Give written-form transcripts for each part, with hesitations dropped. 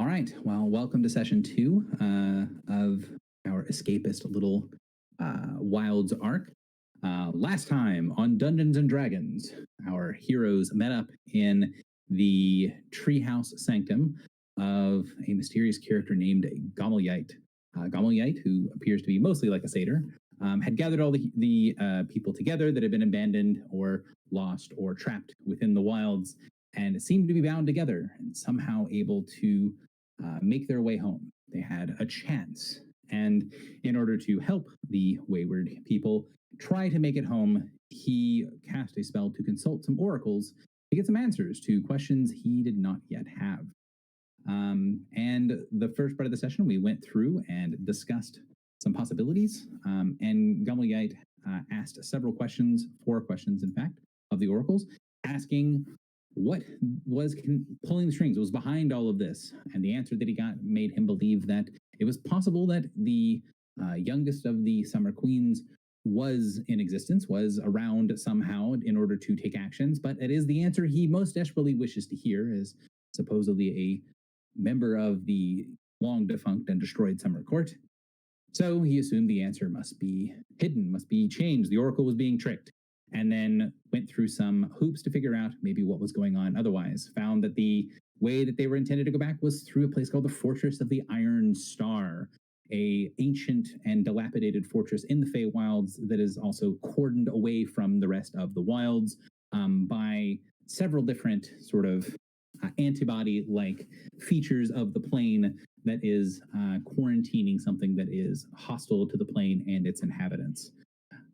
All right. Well, welcome to session two of our escapist little Wilds arc. Last time on Dungeons and Dragons, our heroes met up in the treehouse sanctum of a mysterious character named Gomelyite. Gomelyite, who appears to be mostly like a satyr, had gathered all the people together that had been abandoned or lost or trapped within the wilds and seemed to be bound together and somehow able to make their way home. They had a chance. And in order to help the wayward people try to make it home, he cast a spell to consult some oracles to get some answers to questions he did not yet have. And the first part of the session, we went through and discussed some possibilities. And Gomelyite asked several questions, 4 questions, in fact, of the oracles, asking what was pulling the strings, what was behind all of this. And the answer that he got made him believe that it was possible that the youngest of the Summer Queens was in existence, was around somehow in order to take actions, but it is the answer he most desperately wishes to hear, as supposedly a member of the long defunct and destroyed Summer Court. So he assumed the answer must be hidden, must be changed. The Oracle was being tricked, and then went through some hoops to figure out maybe what was going on otherwise. Found that the way that they were intended to go back was through a place called the Fortress of the Iron Star, a ancient and dilapidated fortress in the Feywilds that is also cordoned away from the rest of the wilds by several different sort of antibody-like features of the plane that is quarantining something that is hostile to the plane and its inhabitants.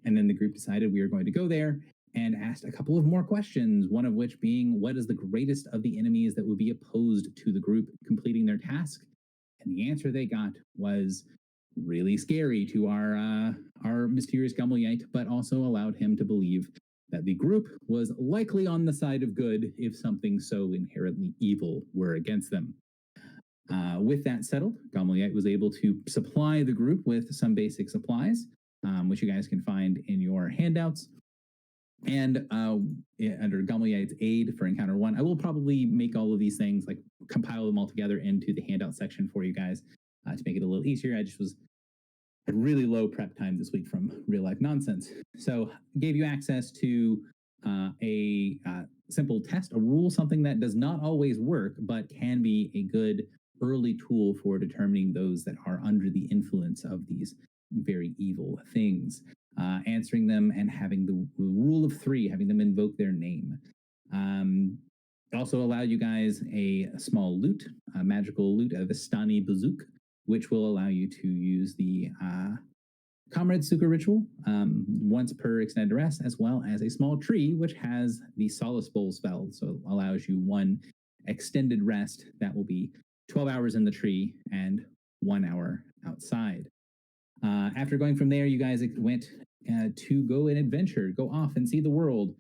And then the group decided we are going to go there and asked a couple of more questions, one of which being, what is the greatest of the enemies that would be opposed to the group completing their task? And the answer they got was really scary to our mysterious Gomelyite, but also allowed him to believe that the group was likely on the side of good if something so inherently evil were against them. With that settled, Gomelyite was able to supply the group with some basic supplies, which you guys can find in your handouts. And under Gomelyite's aid for Encounter 1, I will probably make all of these things, like compile them all together into the handout section for you guys to make it a little easier. I just had really low prep time this week from real life nonsense. So gave you access to a simple test, a rule, something that does not always work, but can be a good early tool for determining those that are under the influence of these very evil things. Answering them and having the rule of 3, having them invoke their name. Also allowed you guys a small loot, a magical loot of Vistani Bazook, which will allow you to use the Comrade Suka ritual once per extended rest, as well as a small tree, which has the Solace Bowl spell. So it allows you 1 extended rest that will be 12 hours in the tree and 1 hour outside. After going from there, you guys went to go and adventure, go off and see the world.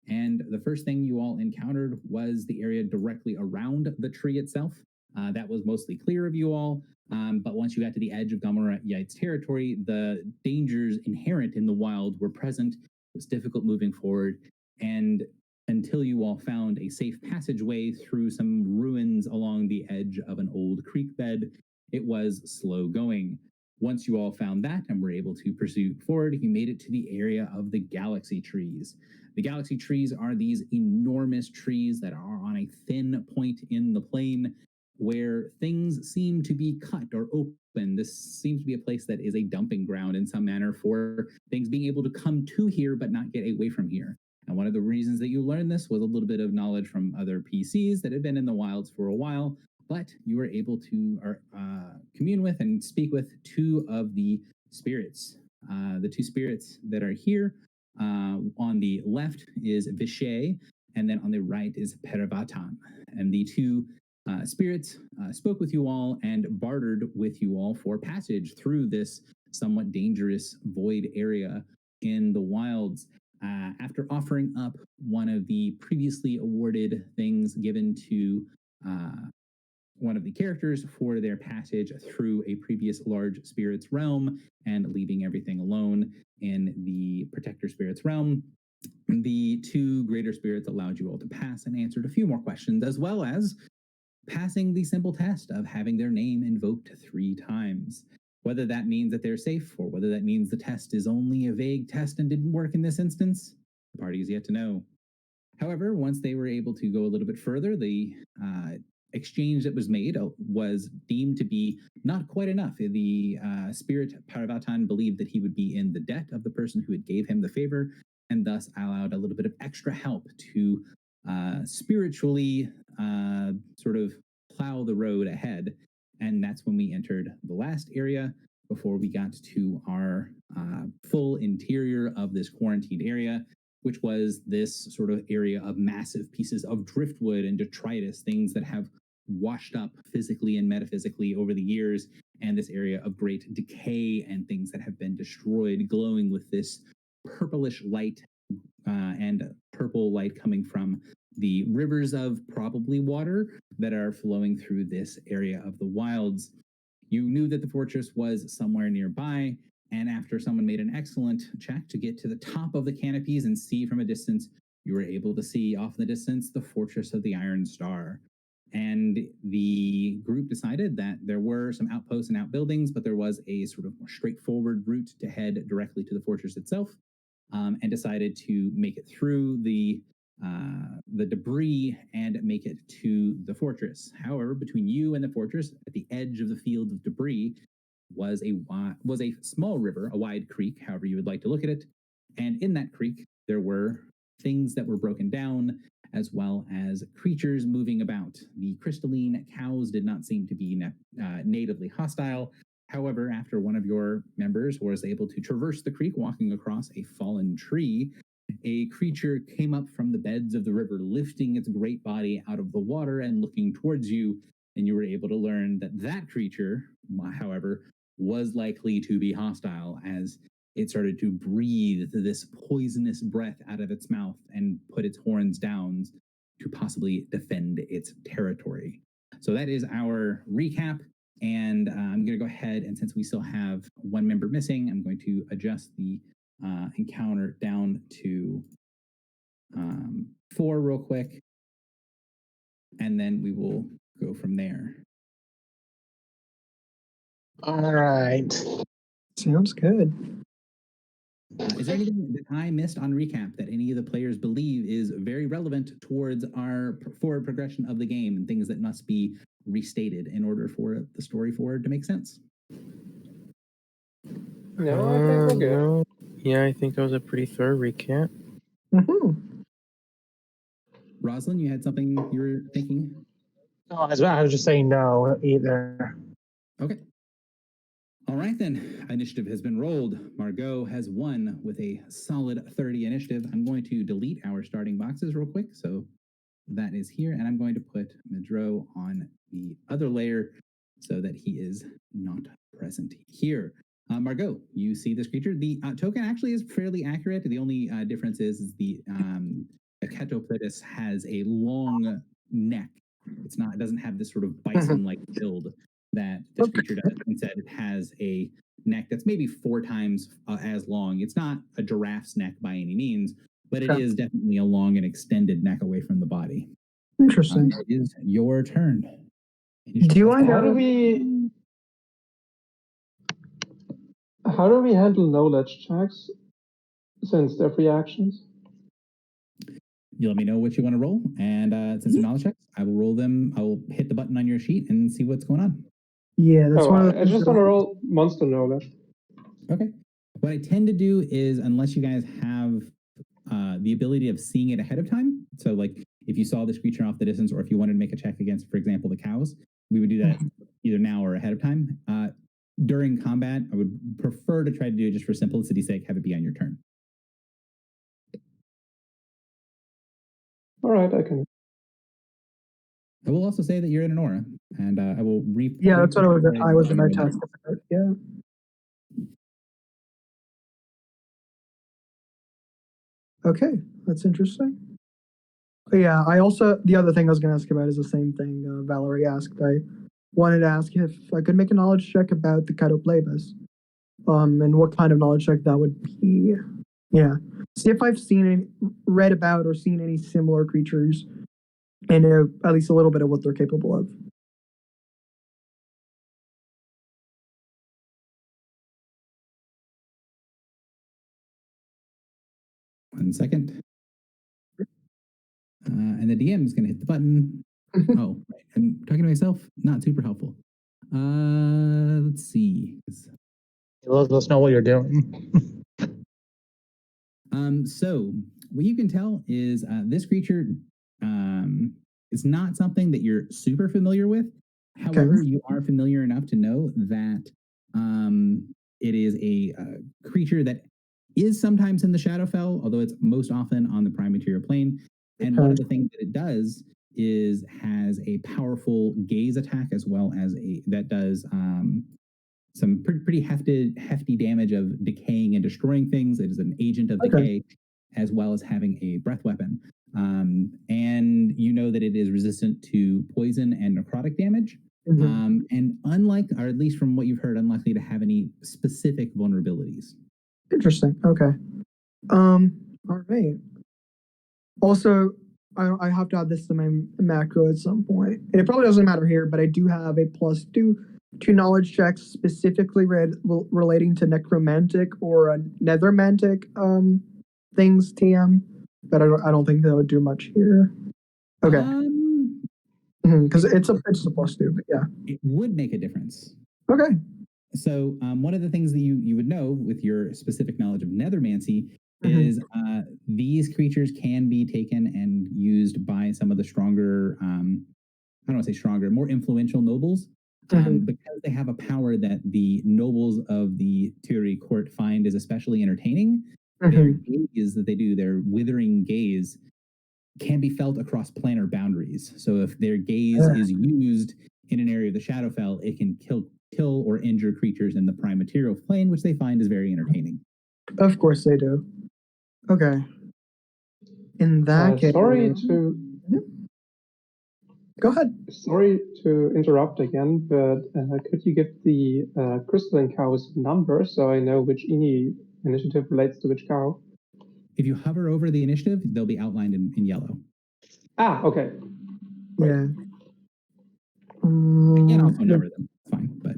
And the first thing you all encountered was the area directly around the tree itself. That was mostly clear of you all. But once you got to the edge of Gomelyite's territory, the dangers inherent in the wild were present. It was difficult moving forward. And until you all found a safe passageway through some ruins along the edge of an old creek bed, it was slow going. Once you all found that and were able to pursue forward, you made it to the area of the Galaxy Trees. The Galaxy Trees are these enormous trees that are on a thin point in the plain where things seem to be cut or open. This seems to be a place that is a dumping ground in some manner for things being able to come to here but not get away from here. And one of the reasons that you learned this was a little bit of knowledge from other PCs that had been in the wilds for a while, but you were able to commune with and speak with 2 of the spirits. The 2 spirits that are here, on the left is Vishay, and then on the right is Perivatan. And the 2 spirits spoke with you all and bartered with you all for passage through this somewhat dangerous void area in the wilds. After offering up one of the previously awarded things given to one of the characters for their passage through a previous large spirit's realm and leaving everything alone in the protector spirit's realm, the 2 greater spirits allowed you all to pass and answered a few more questions, as well as passing the simple test of having their name invoked 3 times. Whether that means that they're safe or whether that means the test is only a vague test and didn't work in this instance, the party is yet to know. However, once they were able to go a little bit further, the exchange that was made was deemed to be not quite enough. The spirit Paravatan believed that he would be in the debt of the person who had gave him the favor, and thus allowed a little bit of extra help to spiritually sort of plow the road ahead. And that's when we entered the last area before we got to our full interior of this quarantined area, which was this sort of area of massive pieces of driftwood and detritus, things that have washed up physically and metaphysically over the years, and this area of great decay and things that have been destroyed, glowing with this purplish light and purple light coming from the rivers of probably water that are flowing through this area of the wilds. You knew that the fortress was somewhere nearby, and after someone made an excellent check to get to the top of the canopies and see from a distance, you were able to see off in the distance the Fortress of the Iron Star. And the group decided that there were some outposts and outbuildings, but there was a sort of more straightforward route to head directly to the fortress itself, and decided to make it through the debris and make it to the fortress. However, between you and the fortress, at the edge of the field of debris, was a small river, a wide creek, however you would like to look at it. And in that creek, there were things that were broken down, as well as creatures moving about. The crystalline cows did not seem to be natively hostile. However, after one of your members was able to traverse the creek walking across a fallen tree, a creature came up from the beds of the river, lifting its great body out of the water and looking towards you. And you were able to learn that that creature, however, was likely to be hostile, as it started to breathe this poisonous breath out of its mouth and put its horns down to possibly defend its territory. So that is our recap. And I'm going to go ahead, and since we still have one member missing, I'm going to adjust the encounter down to 4 real quick, and then we will go from there. All right. Sounds good. Is there anything that I missed on recap that any of the players believe is very relevant towards our forward progression of the game, and things that must be restated in order for the story forward to make sense? No, I think we're good. No. Yeah, I think that was a pretty thorough recap. Mm-hmm. Rosalind, you had something you were thinking? No, I was just saying no either. Okay. All right, then. Initiative has been rolled. Margot has won with a solid 30 initiative. I'm going to delete our starting boxes real quick. So that is here. And I'm going to put Medro on the other layer so that he is not present here. Margot, you see this creature. The token actually is fairly accurate. The only difference is the Catoplatus has a long neck. It doesn't have this sort of bison-like build that this creature does. Instead, it has a neck that's maybe 4 times as long. It's not a giraffe's neck by any means, but it is definitely a long and extended neck away from the body. Interesting. It is your turn. Do I How do know? we handle knowledge checks since they're free actions? You let me know what you want to roll, and since they're knowledge checks, I will roll them. I will hit the button on your sheet and see what's going on. Yeah, that's one of the I just want to roll monster knowledge. Okay. What I tend to do is, unless you guys have the ability of seeing it ahead of time, so like if you saw this creature off the distance, or if you wanted to make a check against, for example, the cows, we would do that either now or ahead of time. During combat, I would prefer to try to do it just for simplicity's sake, have it be on your turn. All right, I can. I will also say that you're in an aura, and I will Yeah, that's what I was about to ask about. Yeah. Okay, that's interesting. Yeah, the other thing I was going to ask about is the same thing Valerie asked. I wanted to ask if I could make a knowledge check about the Catoplatus, and what kind of knowledge check that would be. Yeah. See if I've read about or seen any similar creatures and know at least a little bit of what they're capable of. One second. And the DM is going to hit the button. Oh, right. I'm talking to myself. Not super helpful. Let's see. Let us know what you're doing. So what you can tell is this creature is not something that you're super familiar with. However, you are familiar enough to know that it is a creature that is sometimes in the Shadowfell, although it's most often on the Prime Material Plane. And one of the things that it does is has a powerful gaze attack, as well as that does some pretty hefty damage of decaying and destroying things. It is an agent of decay, as well as having a breath weapon. And you know that it is resistant to poison and necrotic damage. And unlike, or at least from what you've heard, unlikely to have any specific vulnerabilities. Interesting. Okay. All right. Also, I have to add this to my macro at some point. And it probably doesn't matter here, but I do have a +2 to knowledge checks specifically relating to necromantic or nethermantic things, TM. But I don't think that would do much here. Okay. Because it's a +2, but yeah. It would make a difference. Okay. So one of the things that you would know with your specific knowledge of nethermancy is these creatures can be taken and used by some of the stronger, I don't want to say stronger, more influential nobles, because they have a power that the nobles of the Turi court find is especially entertaining. Their gaze that they do, their withering gaze, can be felt across planar boundaries. So if their gaze is used in an area of the Shadowfell, it can kill or injure creatures in the Prime Material Plane, which they find is very entertaining. Of course they do. Okay. In that case, sorry to go ahead. Sorry to interrupt again, but could you give the crystalline cows number so I know which initiative relates to which cow? If you hover over the initiative, they'll be outlined in yellow. Ah, okay. Yeah. You can also number them. It's fine, but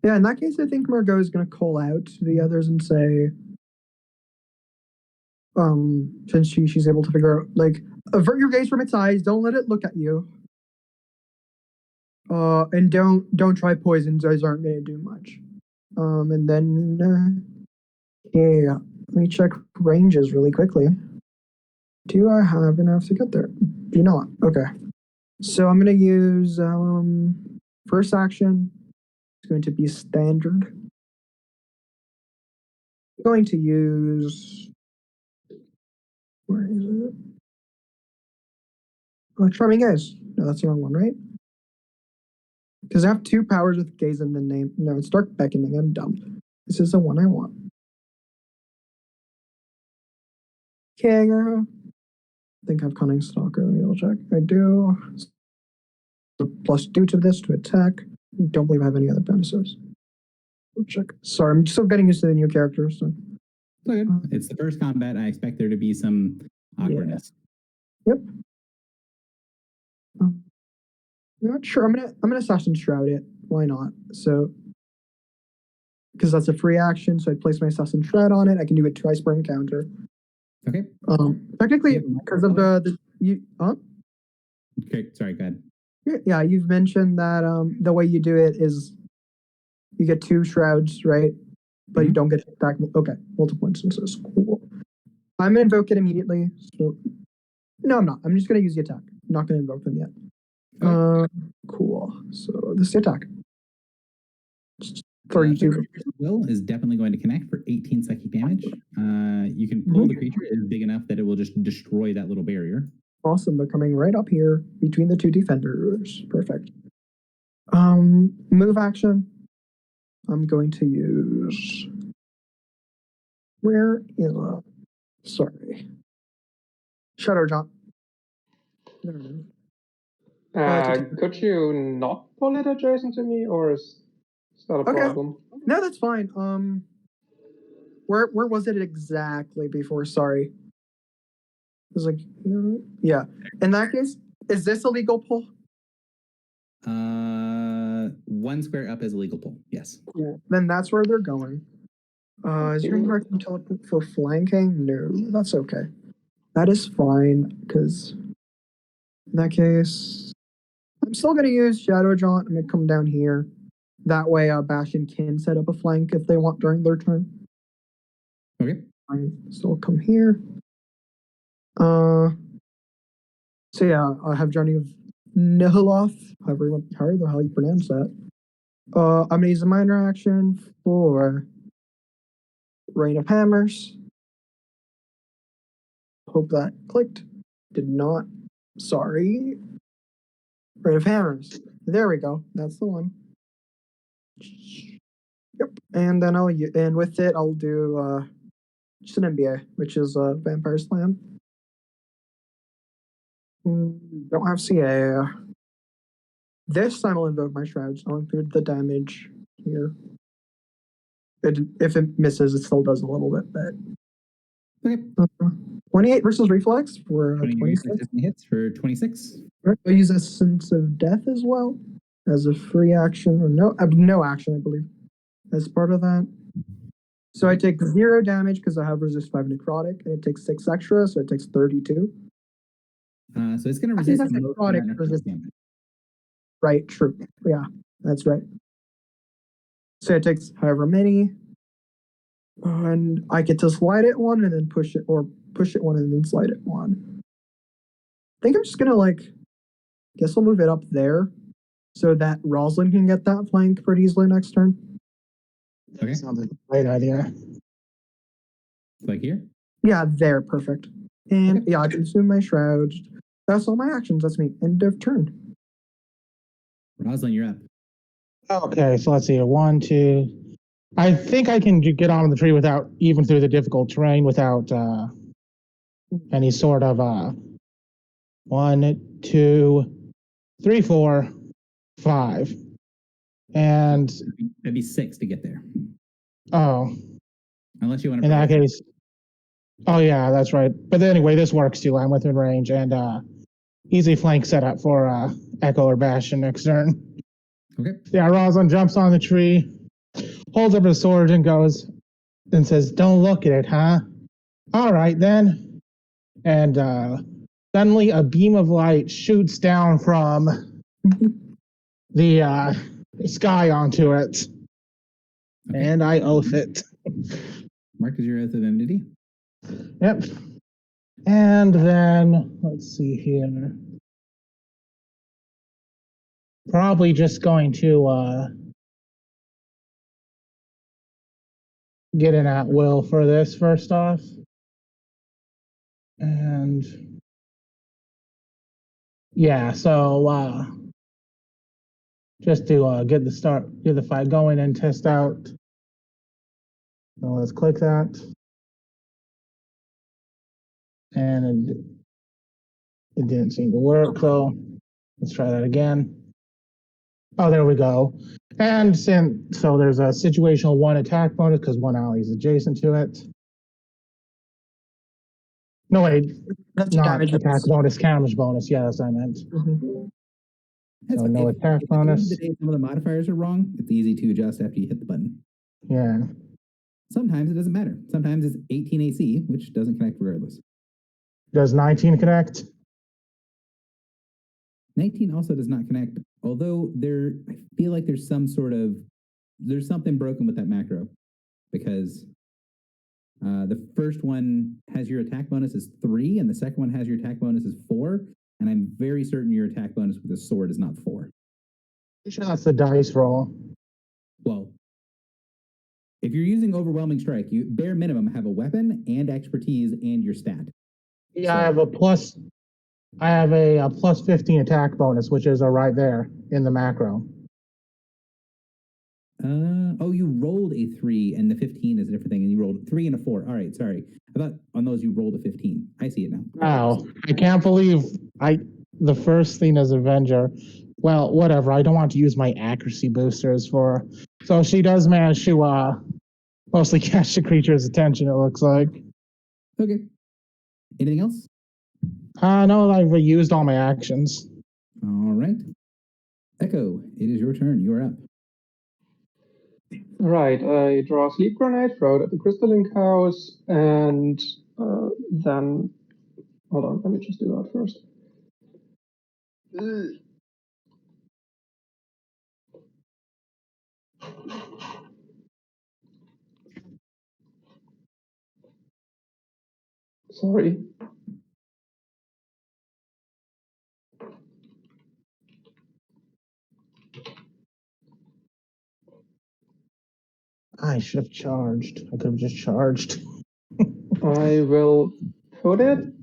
yeah, in that case, I think Margot is going to call out to the others and say, since she's able to figure out, like, avert your gaze from its eyes, don't let it look at you. And don't try poisons, those aren't going to do much. And then, yeah, let me check ranges really quickly. Do I have enough to get there? Do not. Okay. So I'm going to use first action. It's going to be standard. I'm going to use, where is it? Oh, Charming Gaze. No, that's the wrong one, right? Because I have 2 powers with gaze in the name. No, it's Dark Beckoning. I'm dumb. This is the one I want. Okay, I think I have Cunning Stalker. Let me double check. I do. +2 to this to attack. Don't believe I have any other bonuses. Check. Sorry, I'm still getting used to the new characters. So. It's the first combat. I expect there to be some awkwardness. Yeah. Yep. I'm not sure. I'm gonna Assassin Shroud it. Why not? So, because that's a free action, so I place my Assassin Shroud on it. I can do it twice per encounter. Okay. Technically, because of Okay, sorry, go ahead. Yeah, you've mentioned that the way you do it is you get 2 shrouds, right? But you don't get to attack. Okay, multiple instances. Cool. I'm gonna invoke it immediately. So no, I'm not. I'm just gonna use the attack. I'm not gonna invoke them yet. Cool. So this is the attack. 32. Will is definitely going to connect for 18 psychic damage. You can pull the creature. It is big enough that it will just destroy that little barrier. Awesome. They're coming right up here between the 2 defenders. Perfect. Move action. I'm going to use. Where is sorry. Shadowjump. There it is. Could you not pull it adjacent to me, or is that a problem? No, that's fine. Where was it exactly before? Sorry. It's like, yeah. In that case, is this a legal pull? 1 square up is a legal pull. Yes. Cool. Then that's where they're going. Is your marking teleport for flanking? No, that's okay. That is fine, because in that case, I'm still going to use Shadow Jaunt. I'm going to come down here. That way, Bastion can set up a flank if they want during their turn. Okay. So I'll come here. So yeah, I have Journey of Nihiloth, however the hell you pronounce that. I'm gonna use a minor action for Rain of Hammers. Hope that clicked. Did not. Sorry. Rain of Hammers. There we go. That's the one. Yep. And then and with it I'll do just an MBA, which is Vampire Slam. Don't have CA. This time I'll invoke my Shrouds. I'll include the damage here. If it misses, it still does a little bit, but Okay. 28 versus Reflex for 26. Hits for 26. I'll use Essence of Death as well as a free action, or no action, I believe, as part of that. So I take 0 damage because I have resist 5 necrotic, and it takes 6 extra, so it takes 32. So it's going to I think resist that's most of that necrotic necrotic resist. damage. Right, true. Yeah, that's right. So it takes however many, and I get to slide it 1 and then push it, or push it 1 and then slide it 1. I think I'm just gonna guess I'll move it up there so that Rosalind can get that flank pretty easily next turn. Okay. Sounds like a great idea. Like here? Yeah, there, perfect. And Okay. yeah, I consume my shroud. That's all my actions. That's me. End of turn. Rosalind, you're up. Okay, so let's see. 1, 2. I think I can get on the tree without, even through the difficult terrain, without any sort of 1, 2, 3, 4, 5. And That'd be 6 to get there. oh, Unless you want to. in that case, oh yeah, that's right. But anyway, this works too. I'm within range and easy flank setup for Echo or Bastion next turn. Okay. Yeah, Rosalind jumps on the tree, holds up his sword and goes and says, "Don't look at it, huh? All right then." And suddenly a beam of light shoots down from the sky onto it. Okay. And I oath it. Mark is your oath of enmity. Yep. And then, let's see here. Probably just going to get an at will for this first off. And yeah, so just to get the fight going and test out. So let's click that. And it didn't seem to work, so let's try that again. Oh, there we go. And so there's a situational 1 attack bonus because 1 ally is adjacent to it. No, wait, That's not damage. attack bonus, damage bonus. Yeah, that's what I meant. Mhm. That's So fine. no attack if at the end of bonus. the day some of the modifiers are wrong, it's easy to adjust after you hit the button. Yeah. Sometimes it doesn't matter. Sometimes it's 18 AC, which doesn't connect regardless. Does 19 connect? 19 also does not connect, although I feel like there's something broken with that macro, because the first one has your attack bonus as 3, and the second one has your attack bonus as 4, and I'm very certain your attack bonus with the sword is not 4. I'm sure that's the dice roll. Well, if you're using overwhelming strike, you bare minimum have a weapon and expertise and your stat. Yeah, I have a plus 15 attack bonus, which is right there in the macro. Oh, you rolled a 3 and the 15 is a different thing, and you rolled 3 and a 4. All right, sorry. I thought on those you rolled a 15. I see it now. Wow, I can't believe the first thing as Avenger. Well, whatever. I don't want to use my accuracy boosters for. So she does manage to mostly catch the creature's attention. It looks like. Okay. Anything else? No, I've used all my actions. All right. Echo, it is your turn. You are up. Right, I draw a sleep grenade, throw it at the crystalline cows, and then hold on, let me just do that first. Sorry. I should have charged. I could have just charged. I will put it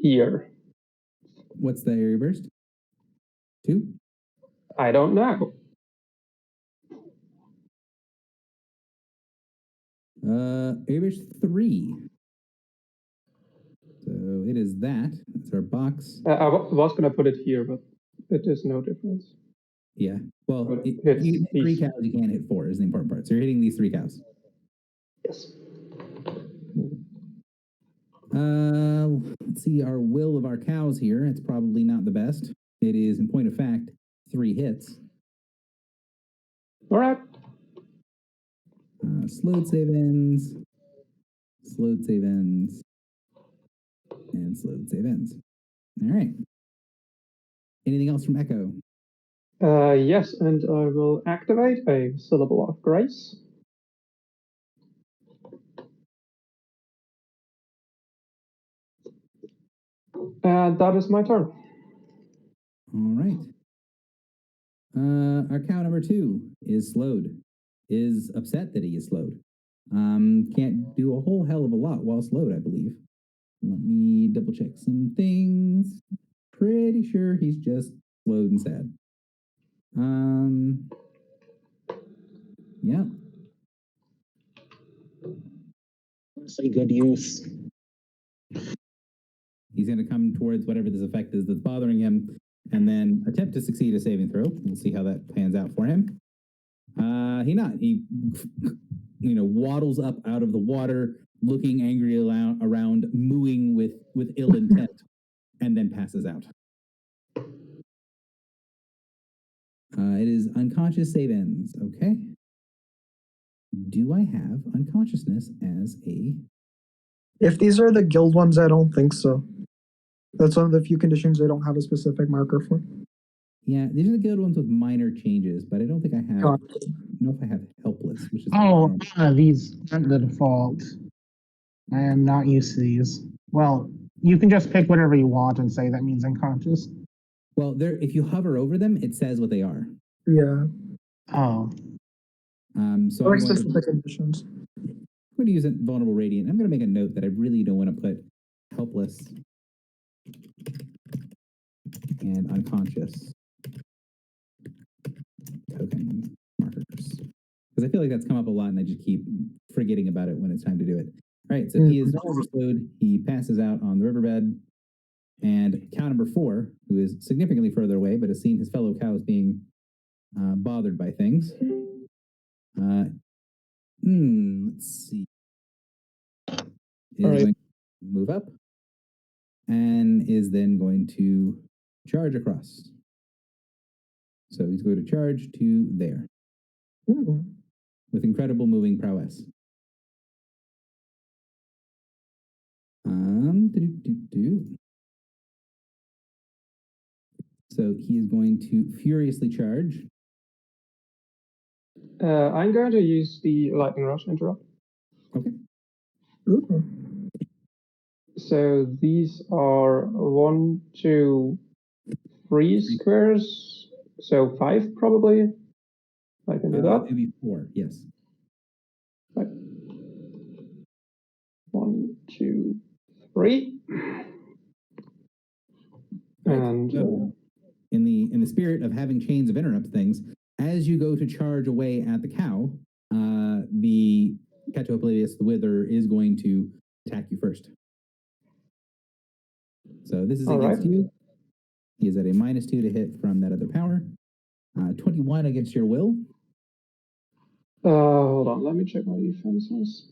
here. What's the area burst? 2? I don't know. Area burst 3. So it is that. It's our box. I was gonna put it here, but it is no difference. Yeah. Well, But you it's hit 3 these. cows, you can't hit 4 is the important part. So you're hitting these 3 cows. Yes. Let's see our will of our cows here. It's probably not the best. It is, in point of fact, 3 hits. All right. Slowed save ends, slowed save ends, and slowed save ends. All right. Anything else from Echo? Yes, and I will activate a syllable of grace. And that is my turn. All right. Our cow number 2 is slowed. Is upset that he is slowed. Can't do a whole hell of a lot while slowed, I believe. Let me double check some things. Pretty sure he's just slowed and sad. Yeah. Say good use. He's going to come towards whatever this effect is that's bothering him and then attempt to succeed a saving throw. We'll see how that pans out for him. He waddles up out of the water, looking angry around, mooing with ill intent, and then passes out. It is unconscious save ends. Okay. Do I have unconsciousness as a... If these are the guild ones, I don't think so. That's one of the few conditions they don't have a specific marker for. Yeah, these are the good ones with minor changes, but I don't think I have... I Got it. don't know if I have helpless, which is... These aren't the default. I am not used to these. Well, you can just pick whatever you want and say that means unconscious. Well, if you hover over them, it says what they are. Yeah. Oh. So Or I'm going specific conditions. to use a vulnerable radiant. I'm going to make a note that I really don't want to put helpless and unconscious token markers, because I feel like that's come up a lot and I just keep forgetting about it when it's time to do it. All right, so he is no longer slowed. He passes out on the riverbed, and cow number 4, who is significantly further away but has seen his fellow cows being bothered by things. Let's see. Is going to move up and is then going to charge across. So he's going to charge to there with incredible moving prowess. So he is going to furiously charge. I'm going to use the lightning rush interrupt. Okay. Ooh. So these are 1, 2, 3 squares. So 5 probably. I can do that. It'd be 4, yes. Right. 1, 2, 3. And so, in the spirit of having chains of interrupt things, as you go to charge away at the cow, the Catopleus the Wither is going to attack you first. So this is against you. He is at a -2 to hit from that other power. 21 against your will. hold on, let me check my defenses.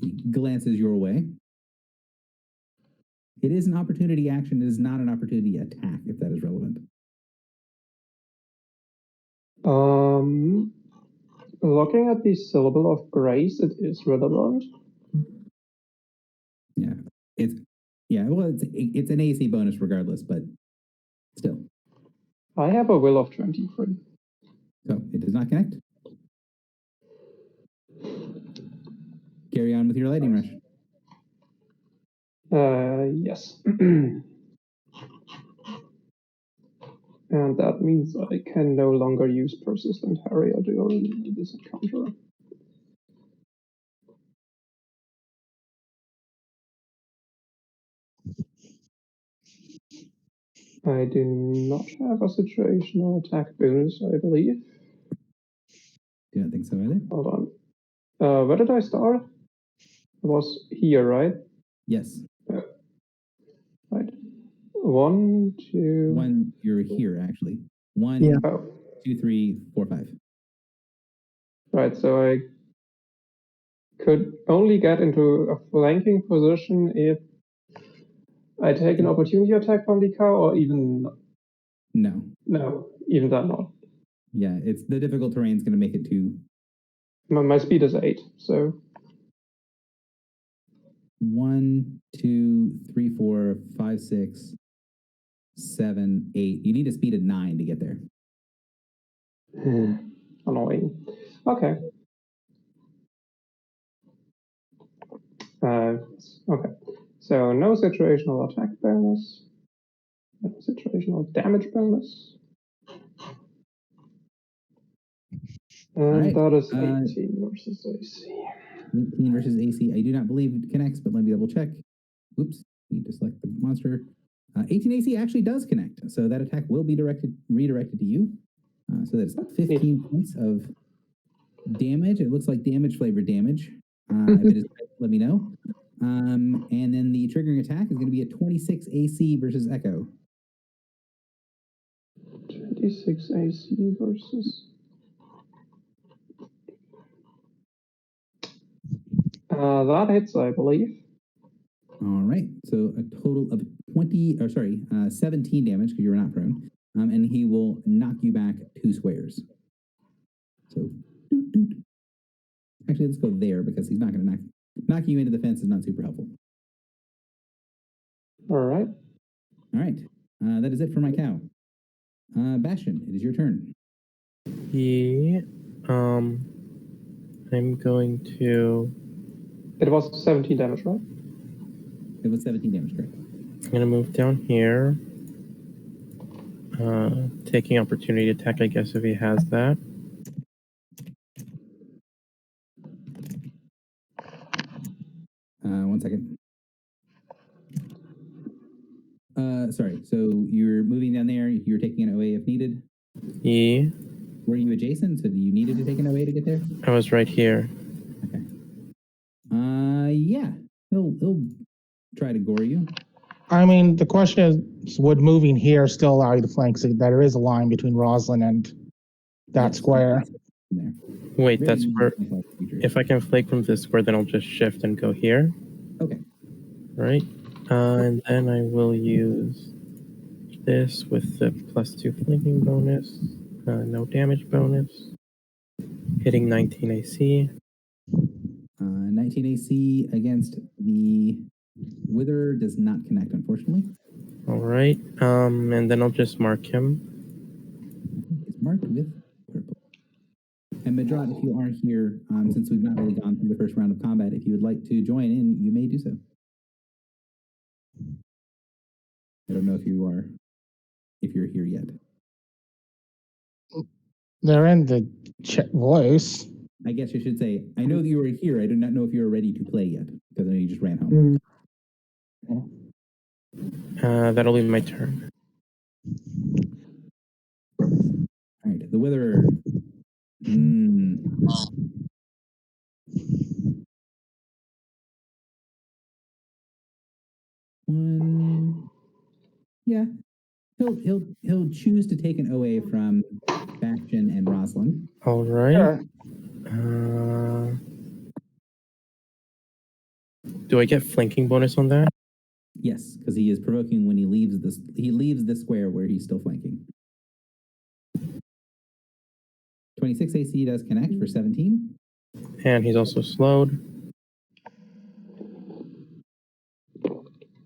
He glances your way. It is an opportunity action. It is not an opportunity attack, if that is relevant. Looking at the syllable of grace, it is relevant. Yeah, it's an AC bonus regardless, but still. I have a will of 23. So it does not connect. Carry on with your lightning rush. Yes. And that means I can no longer use persistent harrier during this encounter. I do not have a situational attack bonus, I believe. Do not think so either. Hold on. Where did I start? It was here, right? Yes. Right. 1, 2. One, you're here actually. 1, Yeah. 2, 3, 4, 5. Right, so I could only get into a flanking position if I take an opportunity attack from the cow, or even No. even that not. Yeah, it's the difficult terrain is going to make it too. My speed is 8, so 1, 2, 3, 4, 5, 6, 7, 8. You need a speed of 9 to get there. annoying. Okay. Okay. So no situational attack bonus, no situational damage bonus. And right. that is 18 versus AC. 18 versus AC. I do not believe it connects, but let me double check. Oops. Need to select the monster. 18 AC actually does connect, so that attack will be redirected to you. So that's 15 points of damage. It looks like damage flavored damage. If it is, let me know. And then the triggering attack is going to be a 26 AC versus Echo. 26 AC versus. That hits, I believe. All right. So a total of 17 damage because you were not prone. And he will knock you back 2 squares. So, actually, let's go there because he's not going to knock you into the fence is not super helpful. All right. All right. That is it for my cow. Bastion, it is your turn. Yeah. I'm going to. It was 17 damage, right? It was 17 damage, correct? I'm gonna move down here. Taking opportunity attack, I guess, if he has that. One second. Sorry. So you're moving down there. You're taking an OA if needed. Yeah. Were you adjacent? So you needed to take an OA to get there? I was right here. Okay. Yeah. He'll try to gore you. I mean, the question is, would moving here still allow you to flank? So that there is a line between Roslyn and that Yes. square. There. Wait, Very that's easy where. to flank feature. If I can flake from this square, then I'll just shift and go here. Okay. Right. And then I will use this with the +2 flanking bonus. No damage bonus. Hitting 19 AC. 19 AC against the Wither does not connect, unfortunately. All right. And then I'll just mark him. It's marked with purple. And Madrat, if you are here, since we've not really gone through the first round of combat, if you would like to join in, you may do so. I don't know if you're here yet. They're in the voice. I guess I should say, I know that you were here. I do not know if you are ready to play yet, because I know you just ran home. That'll be my turn. All right, the Witherer. One. Yeah. He'll choose to take an OA from Bastion and Roslyn. All right. Sure. Do I get flanking bonus on that? Yes, because he is provoking when he leaves this. He leaves the square where he's still flanking. 26 AC does connect for 17. And he's also slowed.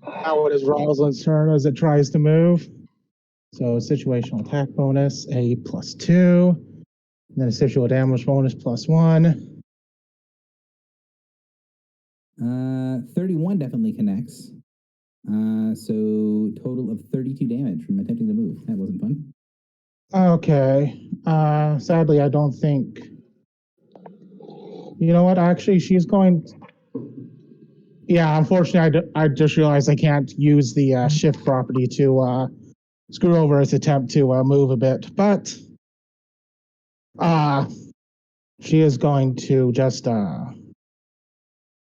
Now it is Rosalind's turn as it tries to move. So situational attack bonus, a +2. And then a situational damage bonus +1. 31 definitely connects. So total of 32 damage from attempting to move. That wasn't fun. Okay. Sadly, I don't think. You know what? Actually, she's going. Yeah, unfortunately, I just realized I can't use the shift property to screw over his attempt to move a bit. But she is going to just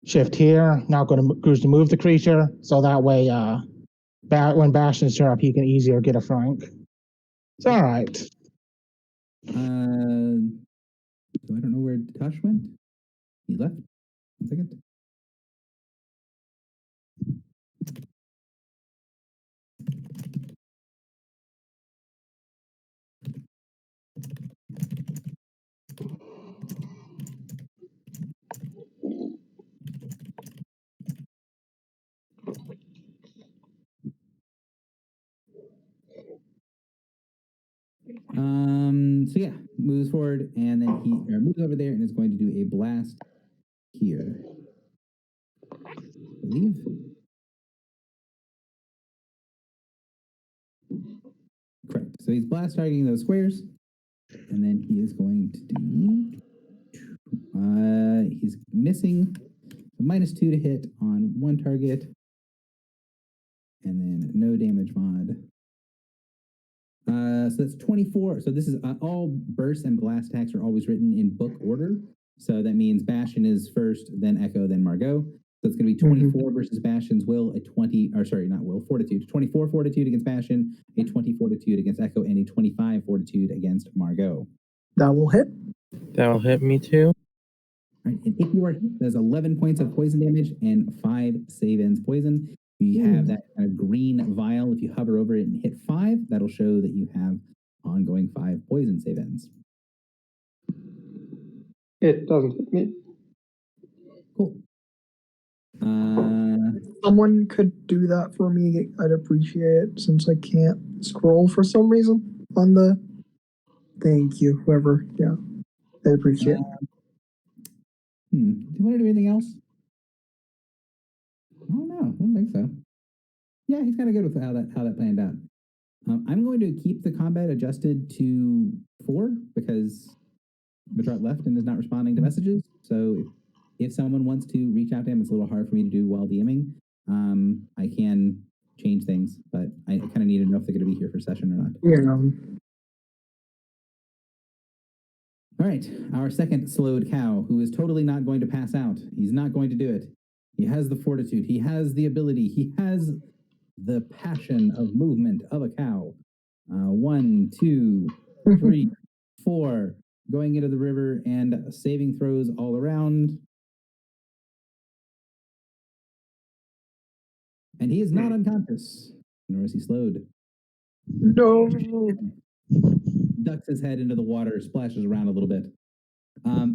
shift here. Not going to choose to move the creature, so that way, when Bastion's turn up, he can easier get a flank. It's all right. So I don't know where Tosh went. He left. 1 second. So yeah, moves forward and then he moves over there and is going to do a blast here. I believe. Correct. So he's blast targeting those squares, and then he is going to do. He's missing a -2 to hit on one target, and then no damage mod. So that's 24. So this is all bursts and blast attacks are always written in book order. So that means Bastion is first, then Echo, then Margot. So it's going to be 24 versus Bastion's will, a 20, or sorry, not will, fortitude. 24 fortitude against Bastion, a 20 fortitude against Echo, and a 25 fortitude against Margot. That will hit. That'll hit me too. All right, and if you are hit, there's 11 points of poison damage and 5 save-ins poison. You have that kind of green vial. If you hover over it and hit 5, that'll show that you have ongoing 5 poison save-ins. It doesn't hit me. Cool. Someone could do that for me. I'd appreciate it since I can't scroll for some reason on the. Thank you, whoever. Yeah, I appreciate it. Do you want to do anything else? I don't know. I don't think so. Yeah, he's kind of good with how that planned out. I'm going to keep the combat adjusted to 4 because Batrat left and is not responding to messages. So if someone wants to reach out to him, it's a little hard for me to do while DMing. I can change things, but I kind of need to know if they're going to be here for session or not. Yeah. All right, our second slowed cow, who is totally not going to pass out. He's not going to do it. He has the fortitude. He has the ability. He has the passion of movement of a cow. 1, 2, 3, 4, going into the river and saving throws all around. And he is not unconscious, nor is he slowed. No. Ducks his head into the water, splashes around a little bit.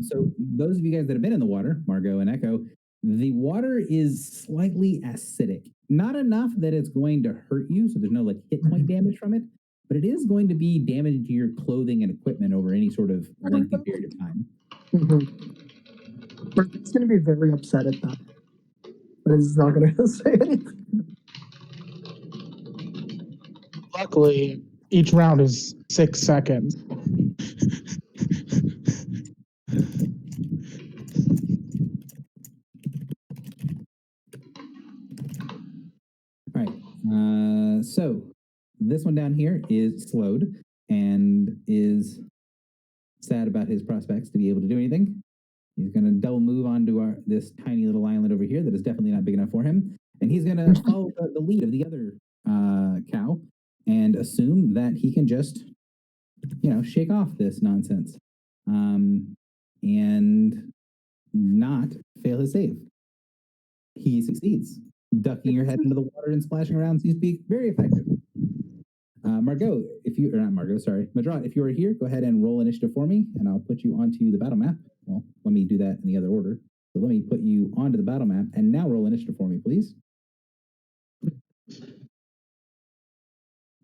So those of you guys that have been in the water, Margot and Echo, the water is slightly acidic. Not enough that it's going to hurt you, so there's no like hit point damage from it, but it is going to be damage to your clothing and equipment over any sort of lengthy period of time. But it's going to be very upset at that. But he's not going to say anything. Luckily, each round is 6 seconds. All right. So this one down here is slowed and is sad about his prospects to be able to do anything. He's going to double move onto this tiny little island over here that is definitely not big enough for him. And he's going to follow the lead of the other cow and assume that he can just, shake off this nonsense and not fail his save. He succeeds. Ducking your head into the water and splashing around seems to be very effective. Margot, Madrat, if you are here, go ahead and roll initiative for me, and I'll put you onto the battle map. Well, let me do that in the other order. So let me put you onto the battle map, and now roll initiative for me, please.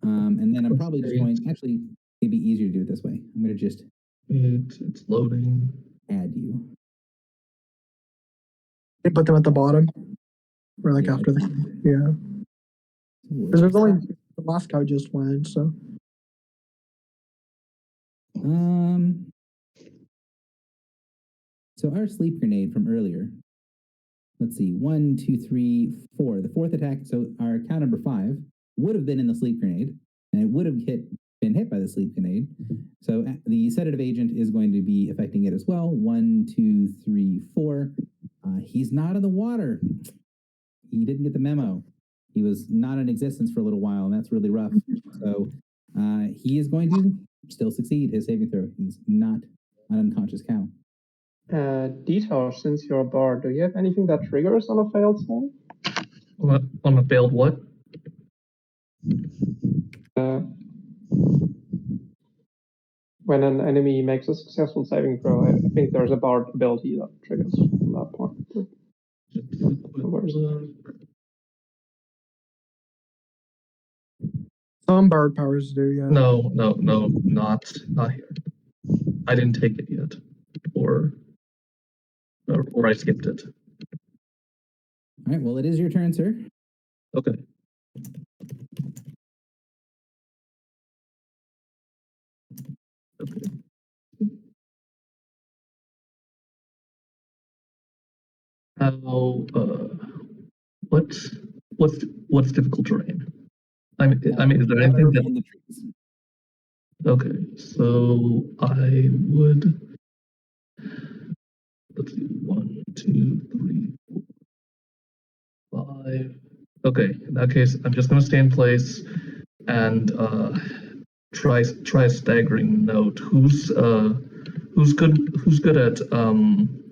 And then I'm probably just going, actually, it'd be easier to do it this way. I'm going to just It's loading. add you. They put them at the bottom. Or like Yeah, after the, yeah. Because there's only, the last guy just went, so. So our sleep grenade from earlier. Let's see, 1, 2, 3, 4. The fourth attack. So our count number 5 would have been in the sleep grenade, and it would have been hit by the sleep grenade. So the sedative agent is going to be affecting it as well. 1, 2, 3, 4. He's not in the water. He didn't get the memo. He was not in existence for a little while, and that's really rough. So he is going to still succeed his saving throw. He's not an unconscious cow. Detour, since you're a bard, do you have anything that triggers on a failed save? On a failed what? When an enemy makes a successful saving throw, I think there's a bard ability that triggers from that point. Some bard powers do, yeah. No, not here. I didn't take it yet, or I skipped it. All right, well, it is your turn, sir. Okay. Okay. How? What's difficult terrain? I mean, is there anything that? In the trees. Okay, so I would. Let's see, 1, 2, 3, 4, 5. Okay, in that case, I'm just gonna stay in place and try a staggering note. Who's good at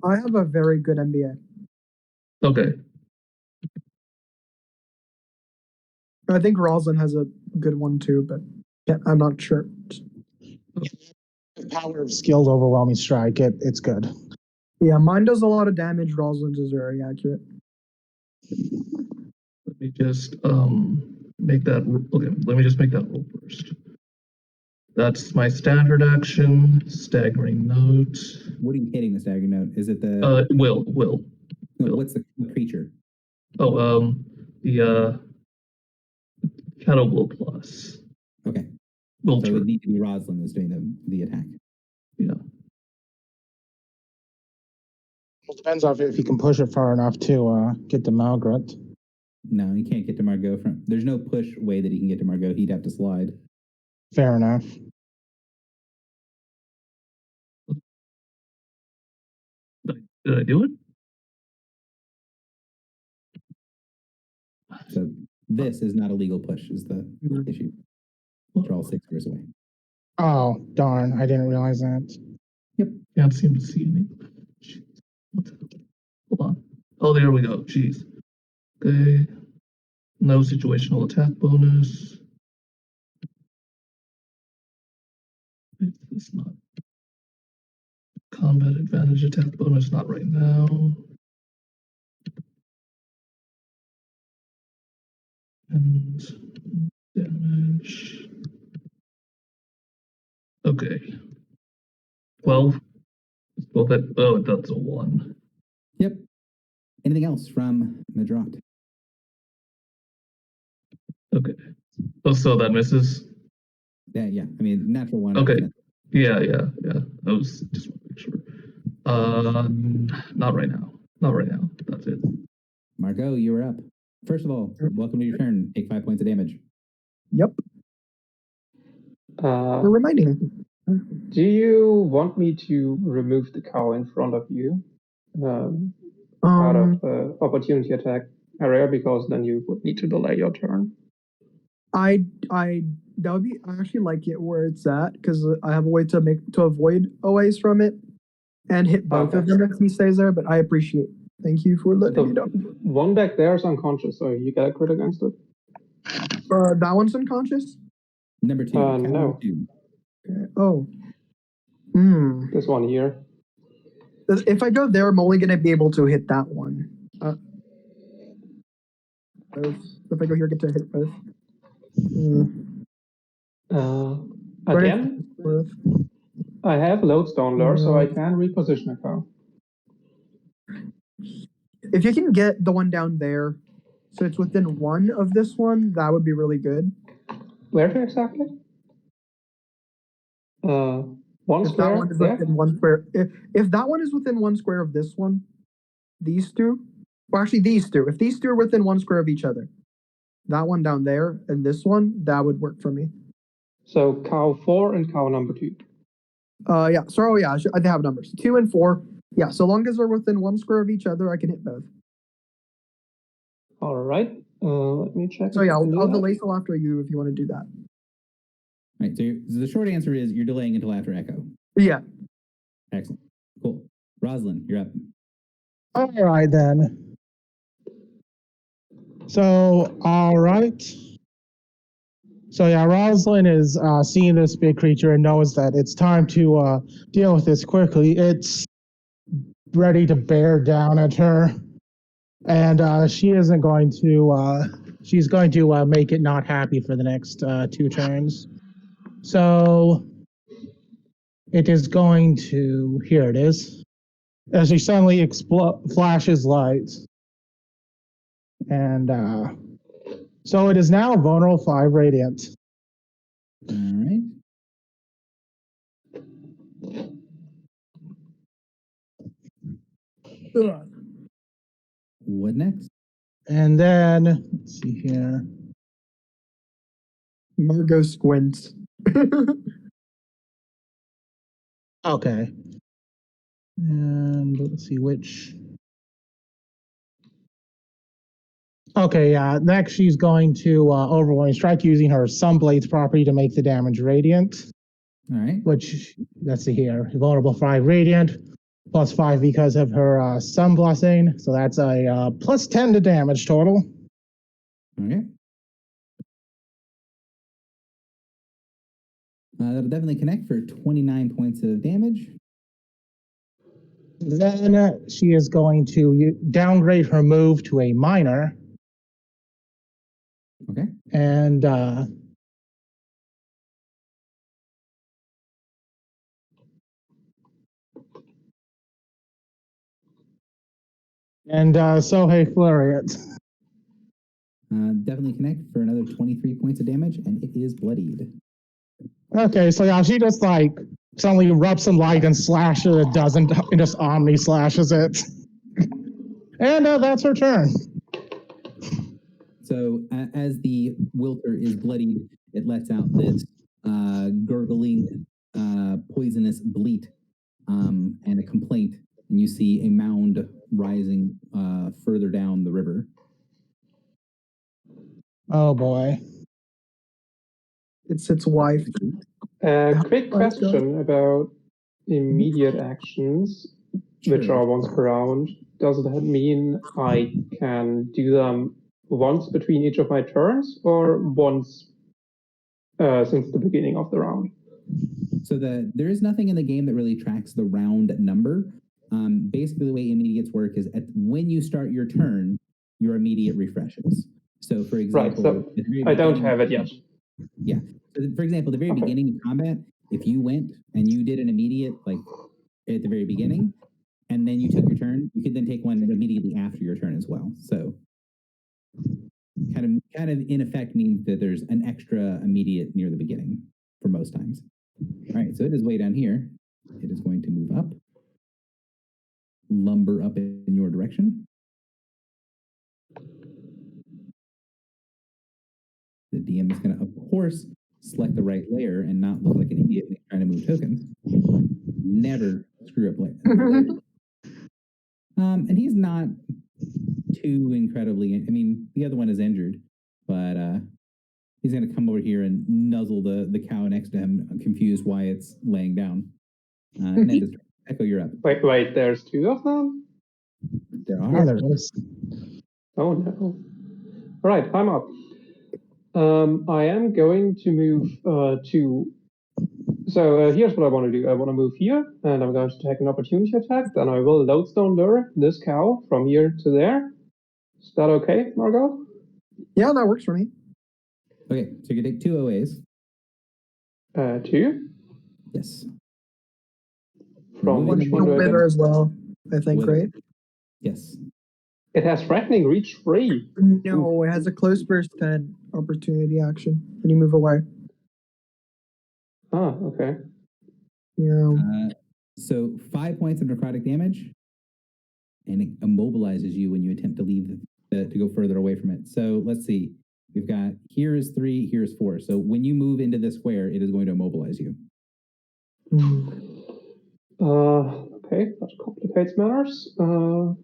I have a very good MBA. Okay. I think Rosalind has a good one too, but yeah, I'm not sure. Power of skilled overwhelming strike. It's good. Yeah, mine does a lot of damage. Rosalind's is very accurate. Let me just make that. Okay, let me just make that roll first. That's my standard action. Staggering note. What are you hitting the staggering note? Is it the will? No, what's the creature? Oh, the Shadow Will plus. Okay. Will so it would need to be Rosalind that's doing the attack. Yeah. It depends on if you can push it far enough to get to Margaret. No, he can't get to Margot there's no push way that he can get to Margot. He'd have to slide. Fair enough. Did I do it? So this is not a legal push is the issue. They're all 6 squares away. Oh, darn. I didn't realize that. Yep. Can't seem to see me. Hold on. Oh, there we go. Jeez. Okay. No situational attack bonus. It's not. Combat advantage attack bonus, not right now. And damage. Okay. 12. Well, that's a 1. Yep. Anything else from Madrat? Okay. Oh, so that misses? Yeah. I mean, natural 1. Okay. Yeah. I was just want to make sure. Not right now. That's it. Margot, you are up. First of all, welcome to your turn. Take 5 points of damage. Yep. We're reminding. Do you want me to remove the cow in front of you out of the opportunity attack area? Because then you would need to delay your turn. That would be. I actually like it where it's at because I have a way to avoid OAs from it and hit both of them if he stays there. But I appreciate Thank you for letting me know. One back there is unconscious, so you get a crit against it. That one's unconscious? Number 2. No. Number 2. Okay. Oh. This one here. If I go there, I'm only going to be able to hit that one. If I go here, I get to hit both. Again, I have Lodestone Lure, so I can reposition a car. If you can get the one down there, so it's within 1 of this one, that would be really good. Where to exactly? One If square. that one is within 1 square, if that one is within 1 square of this one, these two, well, actually these two. If these two are within 1 square of each other, that one down there and this one, that would work for me. So cow 4 and cow number 2. Yeah. So yeah, I have numbers 2 and 4. Yeah. So long as they're within 1 square of each other, I can hit both. All right. Let me check. So yeah, I'll delay till after you if you want to do that. All right. So the short answer is you're delaying until after Echo. Yeah. Excellent. Cool. Rosalind, you're up. All right, then. So, all right. So, yeah, Rosalind is seeing this big creature and knows that it's time to deal with this quickly. It's ready to bear down at her. And she isn't going to, she's going to make it not happy for the next 2 turns. So, it is going to, here it is. As she suddenly flashes lights. And so it is now vulnerable 5 radiant. All right. What next? And then, let's see here. Margot squints. Okay. And let's see which. Okay, yeah. Next, she's going to overwhelming strike using her Sunblades property to make the damage radiant. All right. Which, let's see here. Vulnerable 5 radiant, plus 5 because of her Sun Blessing. So that's a plus 10 to damage total. Okay. That'll definitely connect for 29 points of damage. Then she is going to downgrade her move to a minor. Okay. And so hey, Flurriet. Definitely connect for another 23 points of damage, and it is bloodied. Okay, so yeah, she just like suddenly erupts some light and slashes it doesn't, and just omni slashes it. And that's her turn. So as the Wilter is bloodied, it lets out this gurgling, poisonous bleat and a complaint, and you see a mound rising further down the river. Oh boy. It's its wife. Quick question about immediate actions, which are once per round. Does that mean I can do them once between each of my turns, or once since the beginning of the round? So there is nothing in the game that really tracks the round number. Basically, the way immediates work is when you start your turn, your immediate refreshes. So, for example, right, so I don't have it yet. Yeah. So for example, the very beginning of combat, if you went and you did an immediate, like at the very beginning, and then you took your turn, you could then take one immediately after your turn as well. So kind of in effect means that there's an extra immediate near the beginning for most times. All right, so it is way down here. It is going to move up, lumber up in your direction. The DM is going to, of course, select the right layer and not look like an idiot trying to move tokens. Never screw up layer. And he's not too incredibly, I mean, the other one is injured, but he's going to come over here and nuzzle the cow next to him, confused why it's laying down. And then just Echo, you're up. Wait, there's 2 of them? There Oh, are. there is. Oh no. All right, I'm up. I am going to move to. So here's what I want to do. I want to move here, and I'm going to take an opportunity attack. Then I will lodestone lure this cow from here to there. Is that okay, Margot? Yeah, that works for me. Okay, so you can take 2 OAs. 2. Yes. From Moving which the one do I Wither get? as well, I think, Wither. right? Yes. It has threatening reach 3. No, it has a close burst 10 opportunity action when you move away. Ah, okay. Yeah. So 5 points of necrotic damage, and it immobilizes you when you attempt to leave to go further away from it. So let's see. We've got here is 3, here is 4. So when you move into this square, it is going to immobilize you. Okay, that complicates matters. I'm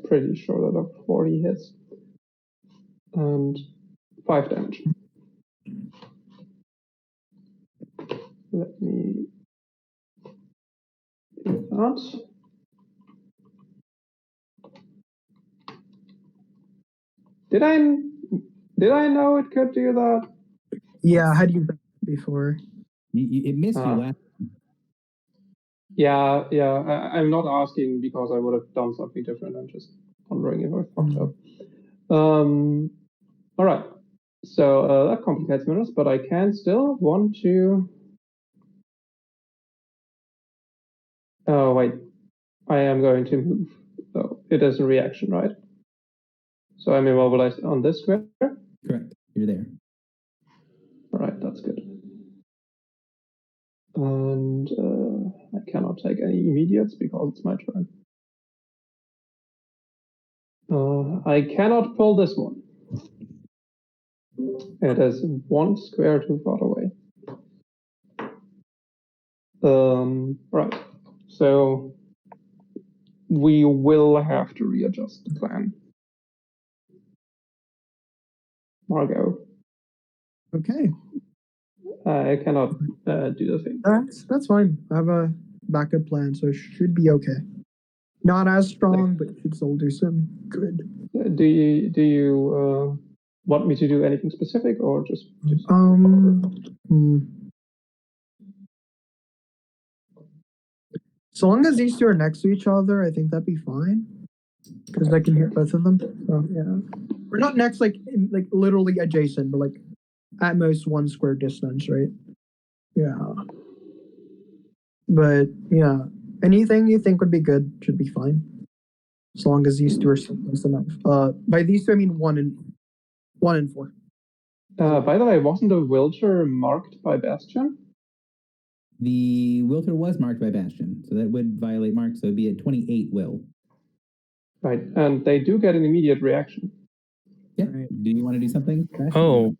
pretty sure that a 40 hits. And 5 damage. Let me do that. Did I know it could do that? Yeah, had you done it before? It missed you last. Yeah. I'm not asking because I would have done something different. I'm just wondering if I fucked up. All right. So that complicates matters, but I can still want to. Oh wait, I am going to move. Oh, it is a reaction, right? So I'm immobilized on this square. Correct. You're there. All right, that's good. And I cannot take any immediates because it's my turn. I cannot pull this one. It is 1 square too far away. Right. So we will have to readjust the plan. Margot. Okay, I cannot do the thing. that's fine. I have a backup plan, so it should be okay. Not as strong, but should still do some good. Do you want me to do anything specific or just So long as these two are next to each other, I think that'd be fine. Because I can hear both of them. So yeah, we're not next, like literally adjacent, but like at most 1 square distance, right? Yeah. But yeah, anything you think would be good should be fine, as long as these two are close enough. By these two I mean 1 and 4. by the way, wasn't the wheelchair marked by Bastion? The Wilter was marked by Bastion, so that would violate mark, so it'd be a 28 will. Right, and they do get an immediate reaction. Yeah. Right. Do you want to do something, Bastion? Oh.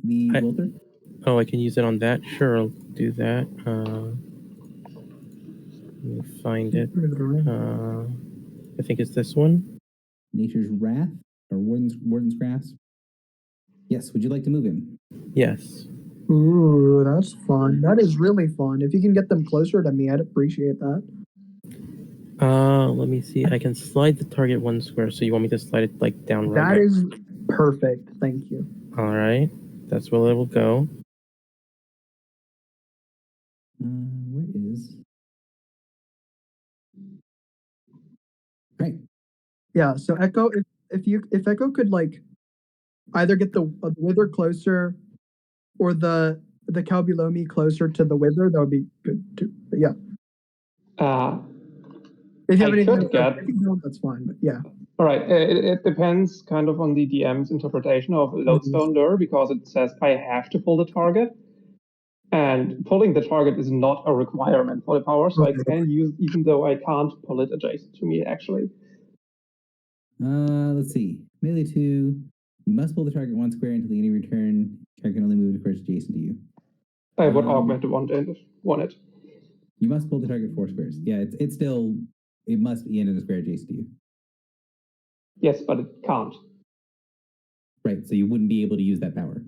The Wilter? Oh, I can use it on that? Sure, I'll do that. Let me find it. I think it's this one. Nature's Wrath or Warden's Grasp. Yes. Would you like to move him? Yes. Ooh, that's fun. That is really fun. If you can get them closer to me, I'd appreciate that. Let me see. I can slide the target 1 square, so you want me to slide it like down right That there? is perfect. Thank you. All right. That's where it will go. Where is? Right. Yeah. So Echo, if Echo could like either get the Wither closer or the cow below me closer to the Wither, that would be good too. But yeah, if you have I anything, could get. if you don't, that's fine. But yeah. All right, it depends kind of on the DM's interpretation of Lodestone Lure because it says I have to pull the target. And pulling the target is not a requirement for the power, so I can use even though I can't pull it adjacent to me, actually. Let's see. Melee 2. You must pull the target 1 square until the enemy return. Target can only move of course adjacent to you. I would augment the one end if wanted. You must pull the target 4 squares. Yeah, it's still, it must be in a square adjacent to you. Yes, but it can't. Right, so you wouldn't be able to use that power.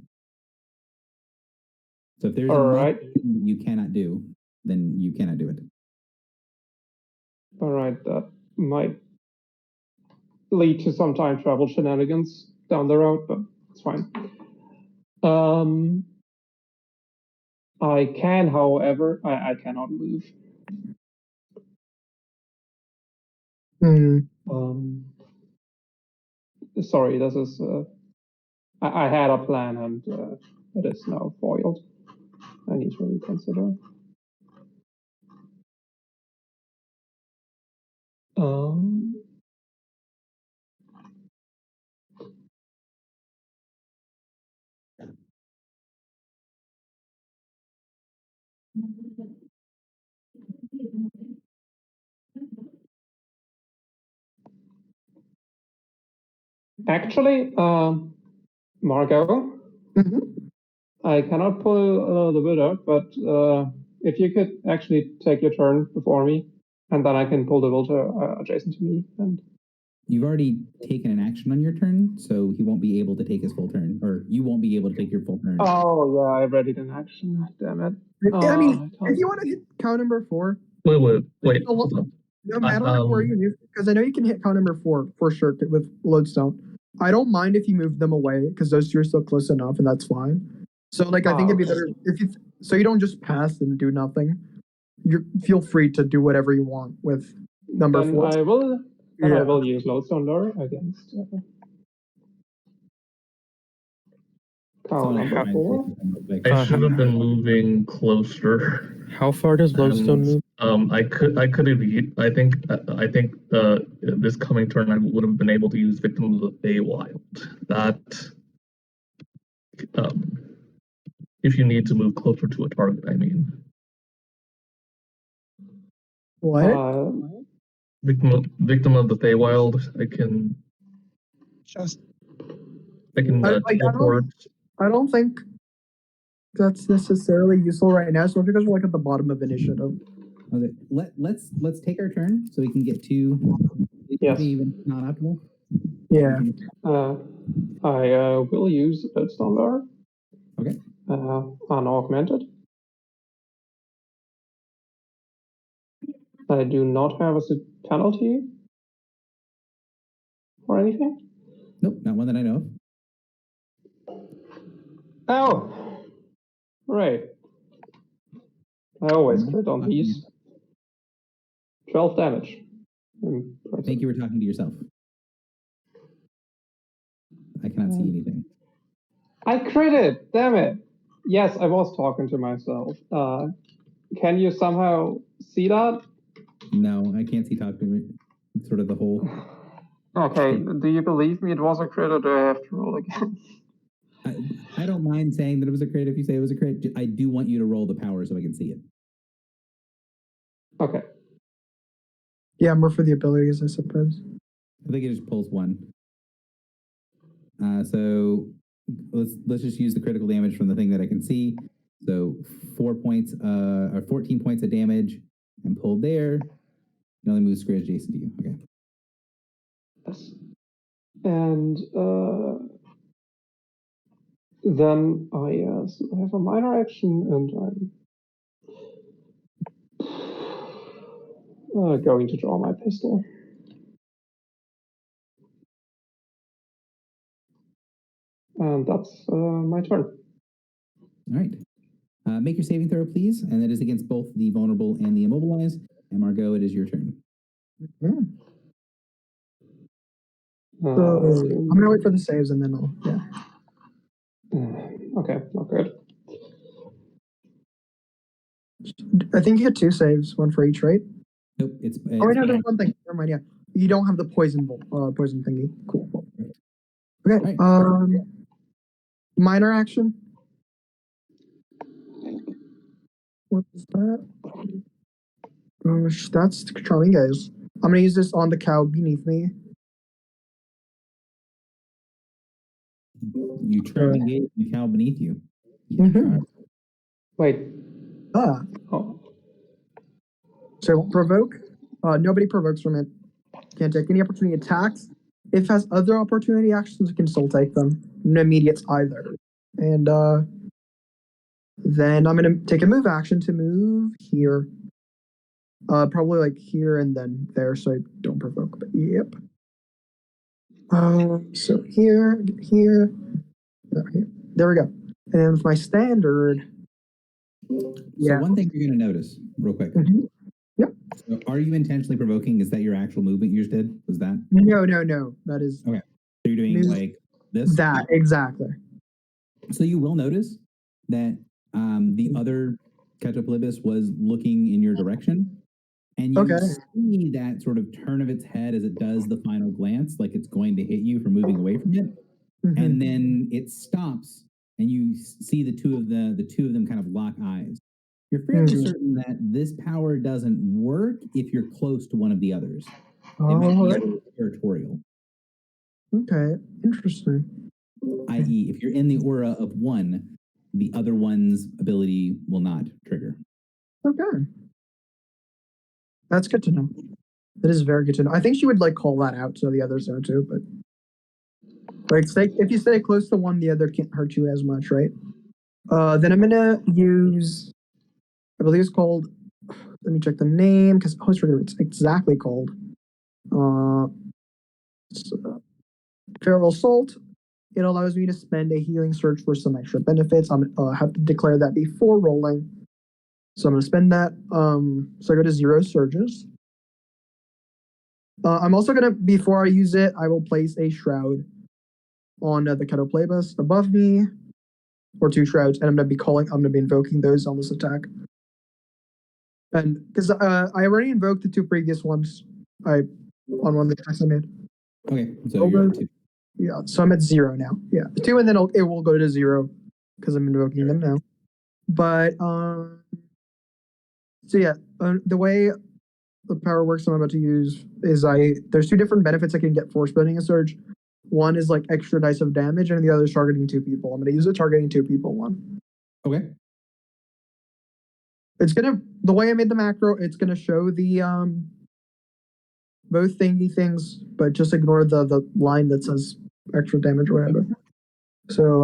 So if there's All a right. you cannot do, then you cannot do it. All right, that might lead to some time travel shenanigans down the road, but it's fine. I can, however, I cannot move. Sorry, this is. I had a plan and it is now foiled. I need to reconsider. Actually, Margot, I cannot pull the bit out, but if you could actually take your turn before me, and then I can pull the Wilter adjacent to me. And you've already taken an action on your turn, so he won't be able to take his full turn, or you won't be able to take your full turn. Oh yeah, I read it in action. Damn it. I mean, if you want to hit count number 4. Wait. No matter where you move, because I know you can hit count number 4 for sure with Lodestone. I don't mind if you move them away because those two are still close enough, and that's fine. So like I think it'd be better if you so you don't just pass and do nothing. You feel free to do whatever you want with number 4. I will use Lodestone Lure against count number 4. I should have been moving closer. How far does Lodestone move? I could have. I think this coming turn I would have been able to use Victim of the Feywild. That if you need to move closer to a target, I mean. What? Victim of the Feywild. I can teleport. I don't think that's necessarily useful right now, so because we're like at the bottom of initiative. Okay. Let's take our turn so we can get to even not optimal. Yeah. I will use Lodestone Lure. Okay. Unaugmented. I do not have a penalty or anything. Nope, not one that I know of. Oh, right. I always crit on these. 12 damage. I think you were talking to yourself. I cannot see anything. I critted! Damn it! Yes, I was talking to myself. Can you somehow see that? No, I can't see talk to me. It's sort of the whole. Okay, do you believe me? It was a crit, or do I have to roll again? I don't mind saying that it was a crit if you say it was a crit. I do want you to roll the power so I can see it. Okay. Yeah, more for the abilities, I suppose. I think it just pulls one. So let's just use the critical damage from the thing that I can see. So 4 points, or 14 points of damage, and pulled there. You only move squares adjacent to you. Okay. Yes. And then I still have a minor action, and I'm going to draw my pistol. And that's my turn. All right. Make your saving throw, please, and that is against both the vulnerable and the immobilized. And Margot, it is your turn. So I'm gonna wait for the saves and then Okay, not good. I think you get 2 saves, 1 for each, right? Nope, it's oh wait, no, there's one thing. Never mind. Yeah, you don't have the poison thingy. Cool. Okay. Right. Minor action. What is that? Gosh, that's charming, guys. I'm gonna use this on the cow beneath me. You try to engage the cow beneath you. Wait. So it won't provoke. Nobody provokes from it. Can't take any opportunity attacks. If it has other opportunity actions, it can still take them. No immediates either. And then I'm gonna take a move action to move here. Probably like here and then there, so I don't provoke. But yep. So here, here, here. There we go. And then with my standard. So Yeah. one thing you're going to notice real quick. Mhm. Yep. So are you intentionally provoking? Is that your actual movement you just did? Was that? No. That is Okay. So you're doing Move like this? that exactly. So you will notice that the other Catoplibus was looking in your direction. And you Okay. see that sort of turn of its head as it does the final glance, like it's going to hit you for moving away from it. Mhm. And then it stops, and you see the two of them kind of lock eyes. You're fairly Mhm. certain that this power doesn't work if you're close to one of the others. It might be Alright. territorial, Okay. Interesting. i.e., if you're in the aura of one, the other one's ability will not trigger. Okay. That's good to know. That is very good to know. I think she would like call that out so the others know too, but like if you stay close to one, the other can't hurt you as much, right? Then I'm gonna use, I believe it's called, let me check the name because I always forget what it's exactly called. Feral Assault. It allows me to spend a healing surge for some extra benefits. I have to declare that before rolling. So I'm going to spend that. So I go to 0 surges. I'm also going to, before I use it, I will place a shroud on the Catoplibus above me, or 2 shrouds, and I'm going to be invoking those on this attack. And because I already invoked the 2 previous ones, on one of the attacks I made. Okay, so you're at 2. Yeah, so I'm at 0 now. Yeah, 2, and then it will go to 0 because I'm invoking them now. But so yeah, the way the power works I'm about to use is there's 2 different benefits I can get for spending a surge. One is like extra dice of damage, and the other is targeting 2 people. I'm going to use the targeting 2 people one. Okay. It's gonna, the way I made the macro, it's gonna show the both thingy things, but just ignore the line that says extra damage or whatever. So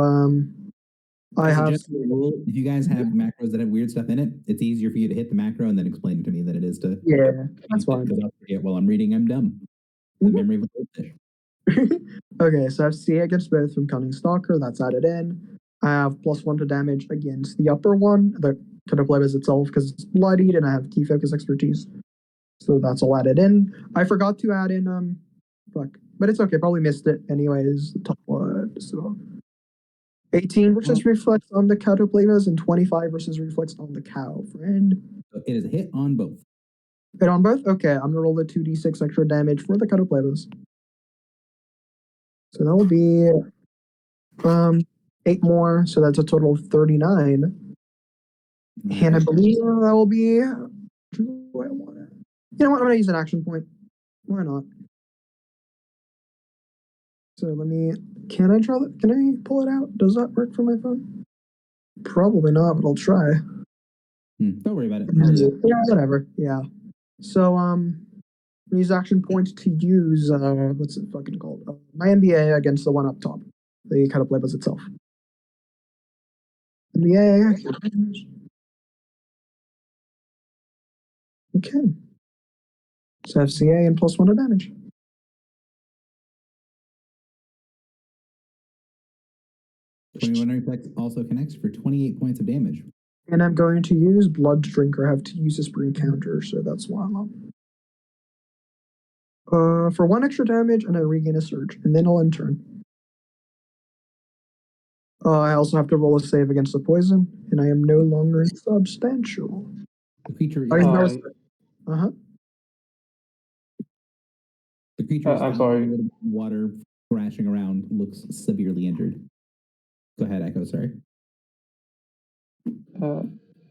I have Just a rule, if you guys have macros that have weird stuff in it, it's easier for you to hit the macro and then explain it to me than it is to. Yeah, that's fine. Because I'll forget while I'm reading, I'm dumb. The memory of a goldfish. Okay, so I have CA against both from Cunning Stalker, that's added in. I have +1 to damage against the upper one, the Catoplibus itself, because it's bloodied, and I have key focus expertise. So that's all added in. I forgot to add in but it's okay, probably missed it anyways. The top one. So 18 versus reflex on the Catoplibus and 25 versus reflex on the cow friend. So it is a hit on both. Hit on both? Okay, I'm gonna roll the 2d6 extra damage for the Catoplibus. So that will be 8 more, so that's a total of 39. And I believe that will be, do I want to, you know what, I'm gonna use an action point. Why not? So let me, can I draw that? Can I pull it out? Does that work for my phone? Probably not, but I'll try. Don't worry about it. Yeah, whatever. Yeah. So use action point to use what's it fucking called? My MBA against the one up top. The Catoplibus itself. MBA. Okay. So FCA and +1 to damage. Reflex also connects for 28 points of damage. And I'm going to use Blood Drinker. I have to use a spring counter, so that's why I'm up. For 1 extra damage, and I regain a surge, and then I'll end turn. I also have to roll a save against the poison, and I am no longer insubstantial. The creature is the creature I'm sorry. Water thrashing around, looks severely injured. Go ahead, Echo, sorry.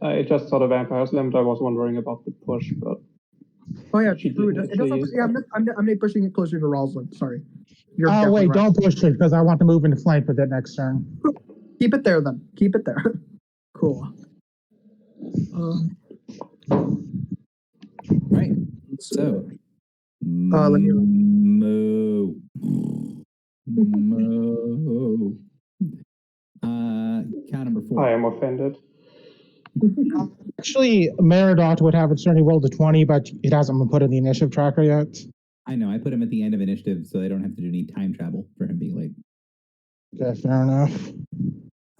I just saw the vampire slammed. I was wondering about the push, but oh yeah, true. It doesn't, yeah, I'm not pushing it closer to Rosalind. Sorry. Oh wait, right. Don't push it because I want to move into flank with it next turn. Keep it there then. Keep it there. Cool. Right. So let me moo. Count number 4. I am offended. Actually, Merodot would have its turn. He rolled a 20, but it hasn't been put in the initiative tracker yet. I know. I put him at the end of initiative so they don't have to do any time travel for him being late. Okay, fair enough.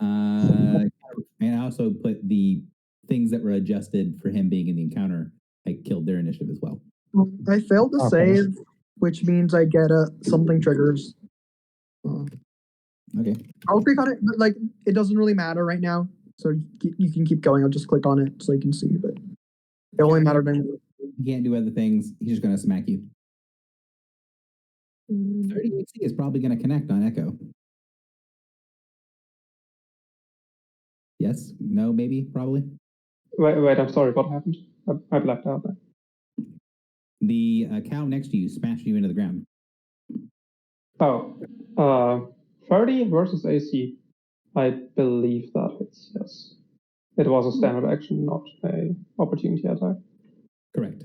And I also put the things that were adjusted for him being in the encounter. I killed their initiative as well. I failed to Okay. save, which means I get something triggers. Okay. I'll click on it, but like it doesn't really matter right now. So you can keep going. I'll just click on it so you can see. But it only mattered. He can't do other things. He's just going to smack you. 30 AC is probably going to connect on Echo. Yes? No? Maybe? Probably? Wait, I'm sorry, what happened? I blacked out there. The cow next to you smashed you into the ground. Oh, 30 versus AC. I believe that hits, yes. It was a standard action, not a opportunity attack. Correct.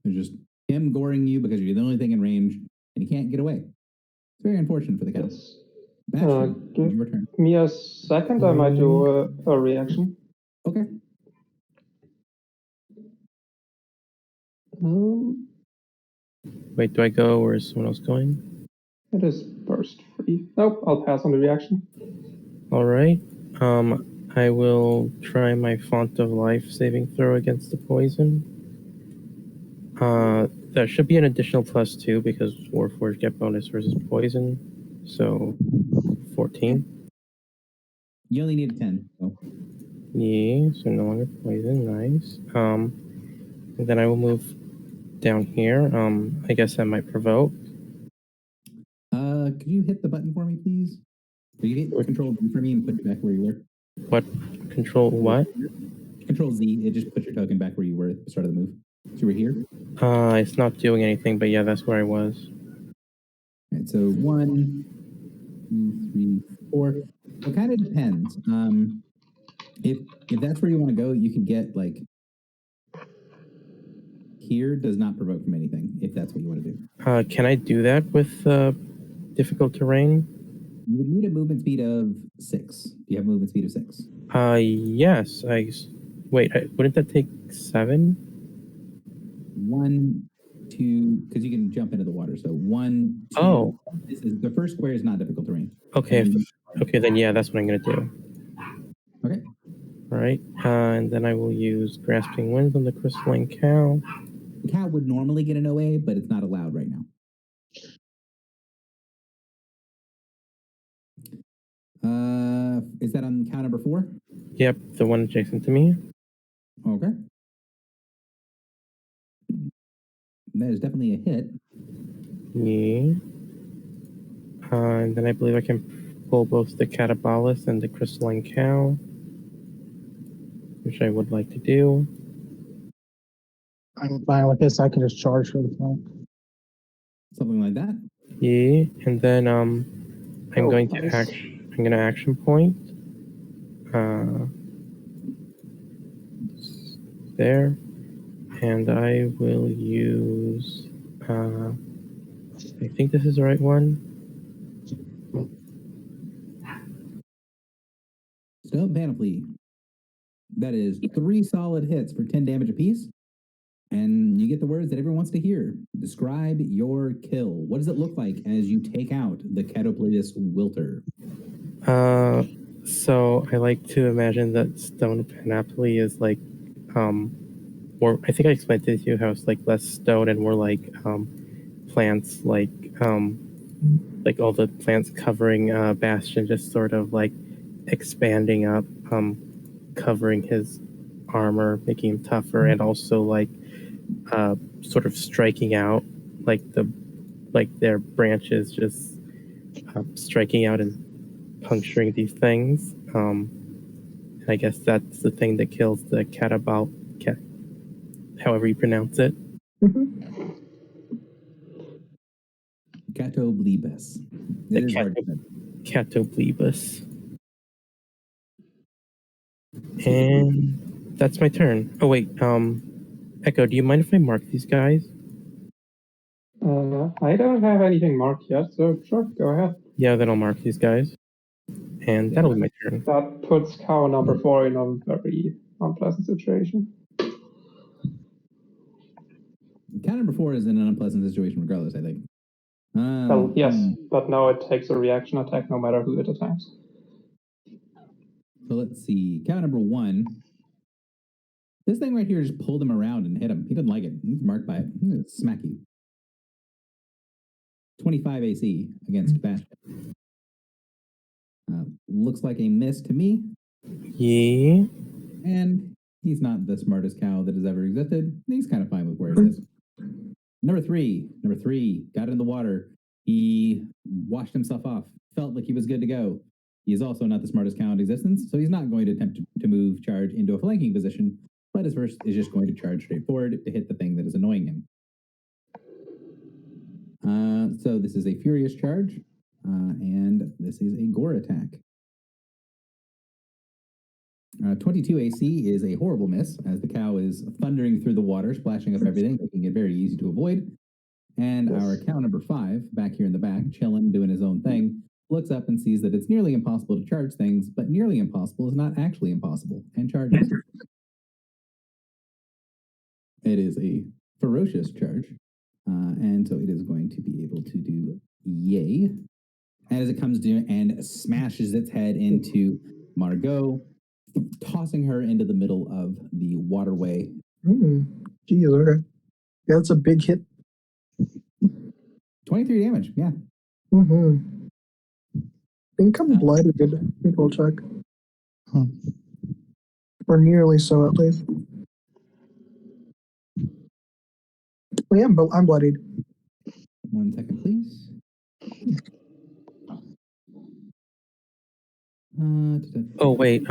It's just him goring you because you're the only thing in range, and he can't get away. It's very unfortunate for the cow. Yes. Bastion, it's your turn. Give me a second, I might do a reaction. Okay. Wait, do I go or is someone else going? It is burst free. Nope, I'll pass on the reaction. All right. I will try my font of life saving throw against the poison. There should be an additional +2 because Warforged get bonus versus poison. So 14. You only need a 10. So. Yeah, so no longer poison. Nice. And then I will move down here. I guess I might provoke. Could you hit the button for me, please? Could you hit Control Z for me and put it back where you were? What? Control what? Control Z. It just put your token back where you were at the start of the move. So you were here? It's not doing anything, but yeah, that's where I was. All right, so 1, 2, 3, 4. It kind of depends. If that's where you want to go, you can get like here does not provoke from anything. If that's what you want to do. Can I do that with difficult terrain? You would need a movement speed of 6. Do you have a movement speed of 6? Yes. Wouldn't that take 7? 1, 2, because you can jump into the water. So 1, 2. Oh. This is the first square is not difficult terrain. Okay. Okay, then yeah, that's what I'm gonna do. Okay. All right. And then I will use Grasping Winds on the Crystalline Cow. The cow would normally get an OA, but it's not allowed right now. Is that on cow number 4? Yep, the one adjacent to me. Okay. That is definitely a hit. Yeah. And then I believe I can pull both the Catabolus and the Crystalline Cow, which I would like to do. I'm fine with this. I can just charge for the flank. Something like that. Yeah, and then I'm going to nice. I'm going to action point. There, and I will use. I think this is the right one. Stone Panoply. That is 3 solid hits for 10 damage apiece. And you get the words that everyone wants to hear. Describe your kill. What does it look like as you take out the Catopleus Wilter? So I like to imagine that Stone Panoply is like, or I think I explained to you how it's like less stone and more like plants, like all the plants covering Bastion, just sort of like expanding up, covering his armor, making him tougher, and also like sort of striking out, like their branches just striking out and puncturing these things. And I guess that's the thing that kills the however you pronounce it. Catoblebus. It is hard to say. Catoblebus. And that's my turn. Oh wait, Echo, do you mind if I mark these guys? I don't have anything marked yet, so sure, go ahead. Yeah, then I'll mark these guys. And that'll be my turn. That puts cow number 4 in a very unpleasant situation. Cow number 4 is in an unpleasant situation regardless, I think. Well, yes, but now it takes a reaction attack no matter who it attacks. So let's see. Cow number 1. This thing right here just pulled him around and hit him. He didn't like it. He's marked by it. He's gonna smack you. 25 AC against Bastion. Looks like a miss to me. Yeah. And he's not the smartest cow that has ever existed. He's kind of fine with where it is. Number three got in the water. He washed himself off, felt like he was good to go. He is also not the smartest cow in existence, so he's not going to attempt to move charge into a flanking position, but his first is just going to charge straight forward to hit the thing that is annoying him. So this is a furious charge, and this is a gore attack. 22 AC is a horrible miss, as the cow is thundering through the water, splashing up everything, making it very easy to avoid. And our cow number 5, back here in the back, chilling, doing his own thing, looks up and sees that it's nearly impossible to charge things, but nearly impossible is not actually impossible, and charges. It is a ferocious charge, and so it is going to be able to do yay as it comes to and smashes its head into Margot, tossing her into the middle of the waterway. Geez, okay. Yeah, that's a big hit. 23 damage, yeah. Think I'm blooded. People check. Or nearly so, at least. Well, yeah, I'm bloodied. 1 second, please. Oh, wait.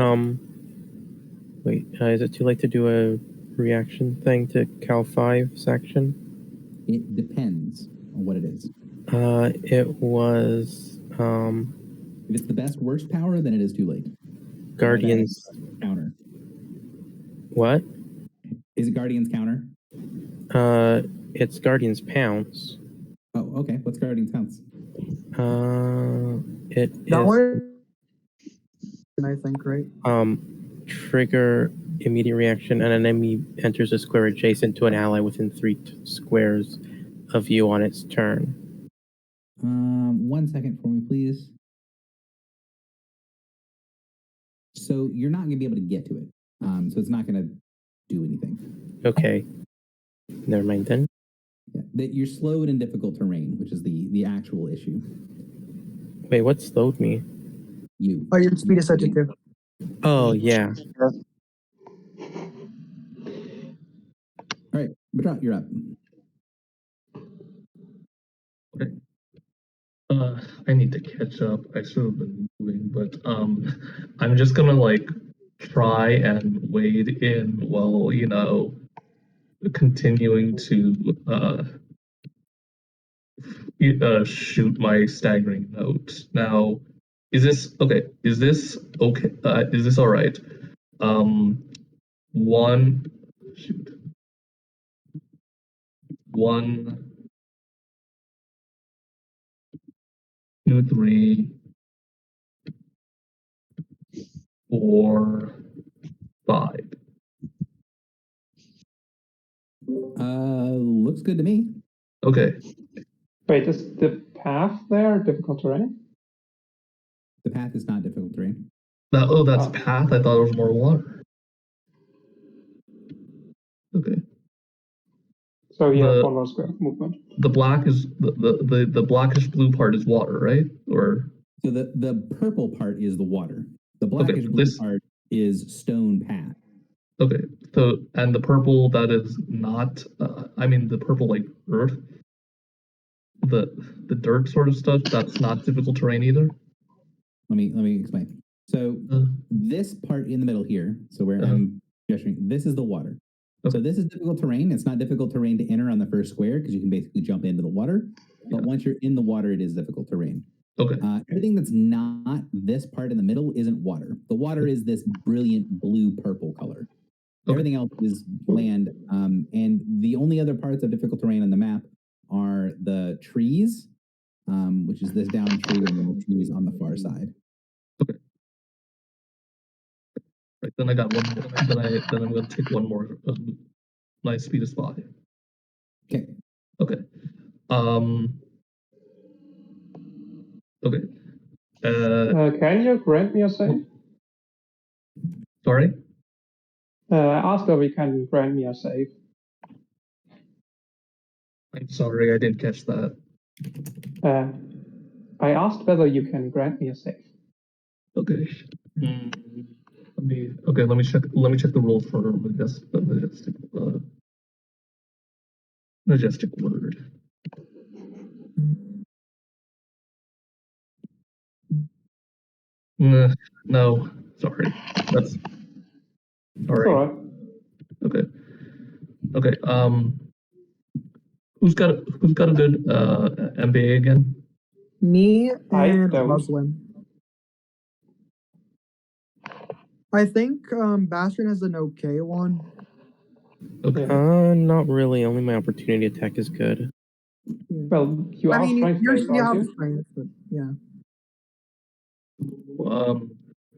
Is it too late to do a reaction thing to Cal 5's action? It depends on what it is. It was, If it's the best worst power, then it is too late. Guardians. Counter. What? Is it Guardians counter? It's Guardians Pounce. Oh, okay. What's Guardians Pounce? It That is, one, I think, right? trigger immediate reaction. An enemy enters a square adjacent to an ally within 3 squares of you on its turn. 1 second for me, please. So you're not going to be able to get to it. So it's not going to do anything. Okay. Never mind then. Yeah. That you're slowed in difficult terrain, which is the actual issue. Wait, what slowed me? You. Oh, your speed is set to 2. Oh, yeah. All right, Badrat, you're up. Okay. I need to catch up. I should have been moving, but I'm just gonna like try and wade in while continuing to shoot my staggering note. Now, is this okay? Is this okay? Is this all right? One, shoot, 1, 2, 3, 4, 5. Looks good to me. Okay. Wait, is the path there difficult terrain? The path is not difficult terrain. That's path. I thought it was more water. Okay. So you have 1 more square of movement. The black is the blackish blue part is water, right? Or So the purple part is the water. The blackish blue part is stone path. Okay. So and the purple that is not. The purple like earth. The dirt sort of stuff. That's not difficult terrain either. Let me explain. So this part in the middle here, so where I'm gesturing, this is the water. Okay. So this is difficult terrain. It's not difficult terrain to enter on the first square because you can basically jump into the water. But once you're in the water, it is difficult terrain. Okay. Everything that's not this part in the middle isn't water. The water is this brilliant blue-purple color. Okay. Everything else is land. And the only other parts of difficult terrain on the map are the trees, which is this down tree and then the trees on the far side. Okay. Right, then I got one more. Then I'm going to take one more. My speed is 5. Okay, Okay. Okay. Can you grant me a save? Sorry? I asked whether you can grant me a save. I'm sorry, I didn't catch that. I asked whether you can grant me a save. Okay. Let me check the rules for majestic word. No, sorry. That's sorry. All right. Okay. Okay. Who's got a good MBA again? Me I and don't. Roslyn. I think Bastion has an okay one. Okay. Not really. Only my opportunity attack is good. Yeah. Well, you I are mean, strength based, you have aren't you? strength, but yeah.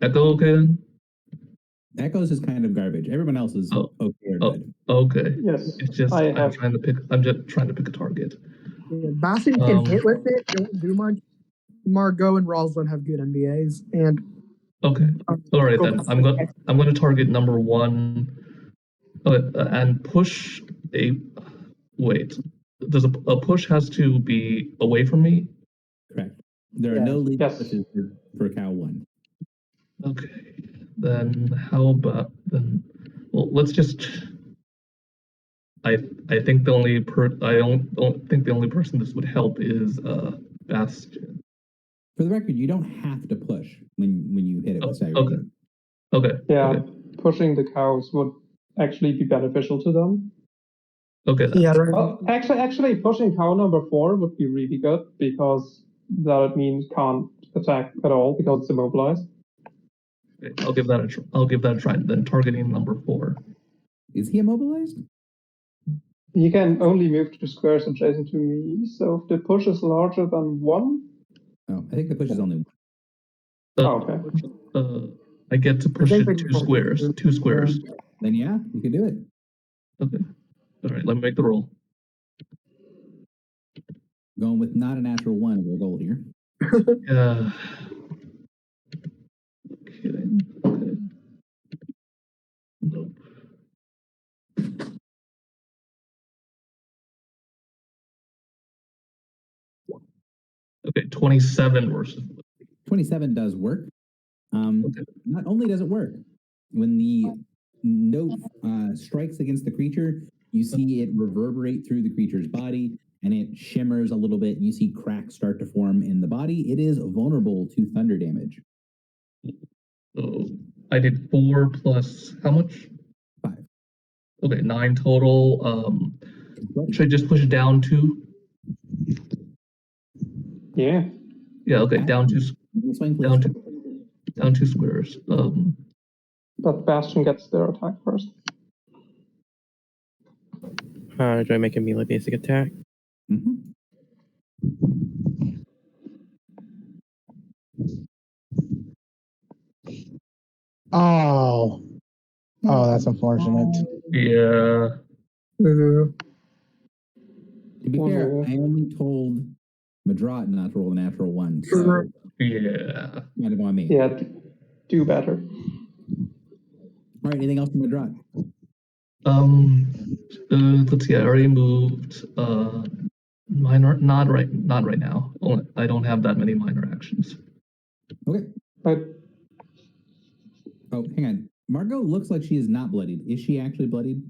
Echo okay then? Echoes is kind of garbage. Everyone else is Oh. okay or Oh, good. okay. Yes. It's just I I'm have. just trying to pick a target. Yeah, Bastion can hit with it. It won't do much. Margot and Roslyn have good MBAs, and Okay. All right then. I'm going. going to target number 1. And push a. Wait. Does a push has to be away from me? Correct. There are no legal Yes. pushes for cow 1. Okay. Then how about then? Well, let's just. I think the only don't think the only person this would help is Bastion. For the record, you don't have to push when you hit it with stagger. Okay. Okay. Yeah. Okay. Pushing the cows would actually be beneficial to them. Okay. Then. Yeah, right. Oh, actually, pushing cow number 4 would be really good because that means can't attack at all because it's immobilized. Okay, I'll give that a try. Then targeting number 4. Is he immobilized? He can only move 2 squares adjacent to me, so if the push is larger than 1. Oh, I think the push is only 1. Okay. I get to push it 2 squares. 2 squares. Then yeah, you can do it. Okay. All right. Let me make the roll. Going with not a natural 1 is our goal here. Yeah. Kidding. Okay. Nope. Okay, 27 versus 27 does work. Okay. Not only does it work, when the note strikes against the creature, you see it reverberate through the creature's body, and it shimmers a little bit. You see cracks start to form in the body. It is vulnerable to thunder damage. So I did 4 plus how much? 5. Okay, 9 total. Should I just push it down 2? Yeah. Yeah. Okay. Down 2 squares. But Bastion gets their attack first. Do I make a melee basic attack? Mm-hmm. Oh, that's unfortunate. Yeah. To be fair, I only told Madrat not to roll a natural 1, so Yeah. kind of on me. Yeah, do better. All right, anything else from Madrat? Let's see. I already moved. Minor. Not right now. I don't have that many minor actions. Okay. But Oh, hang on. Margot looks like she is not bloodied. Is she actually bloodied?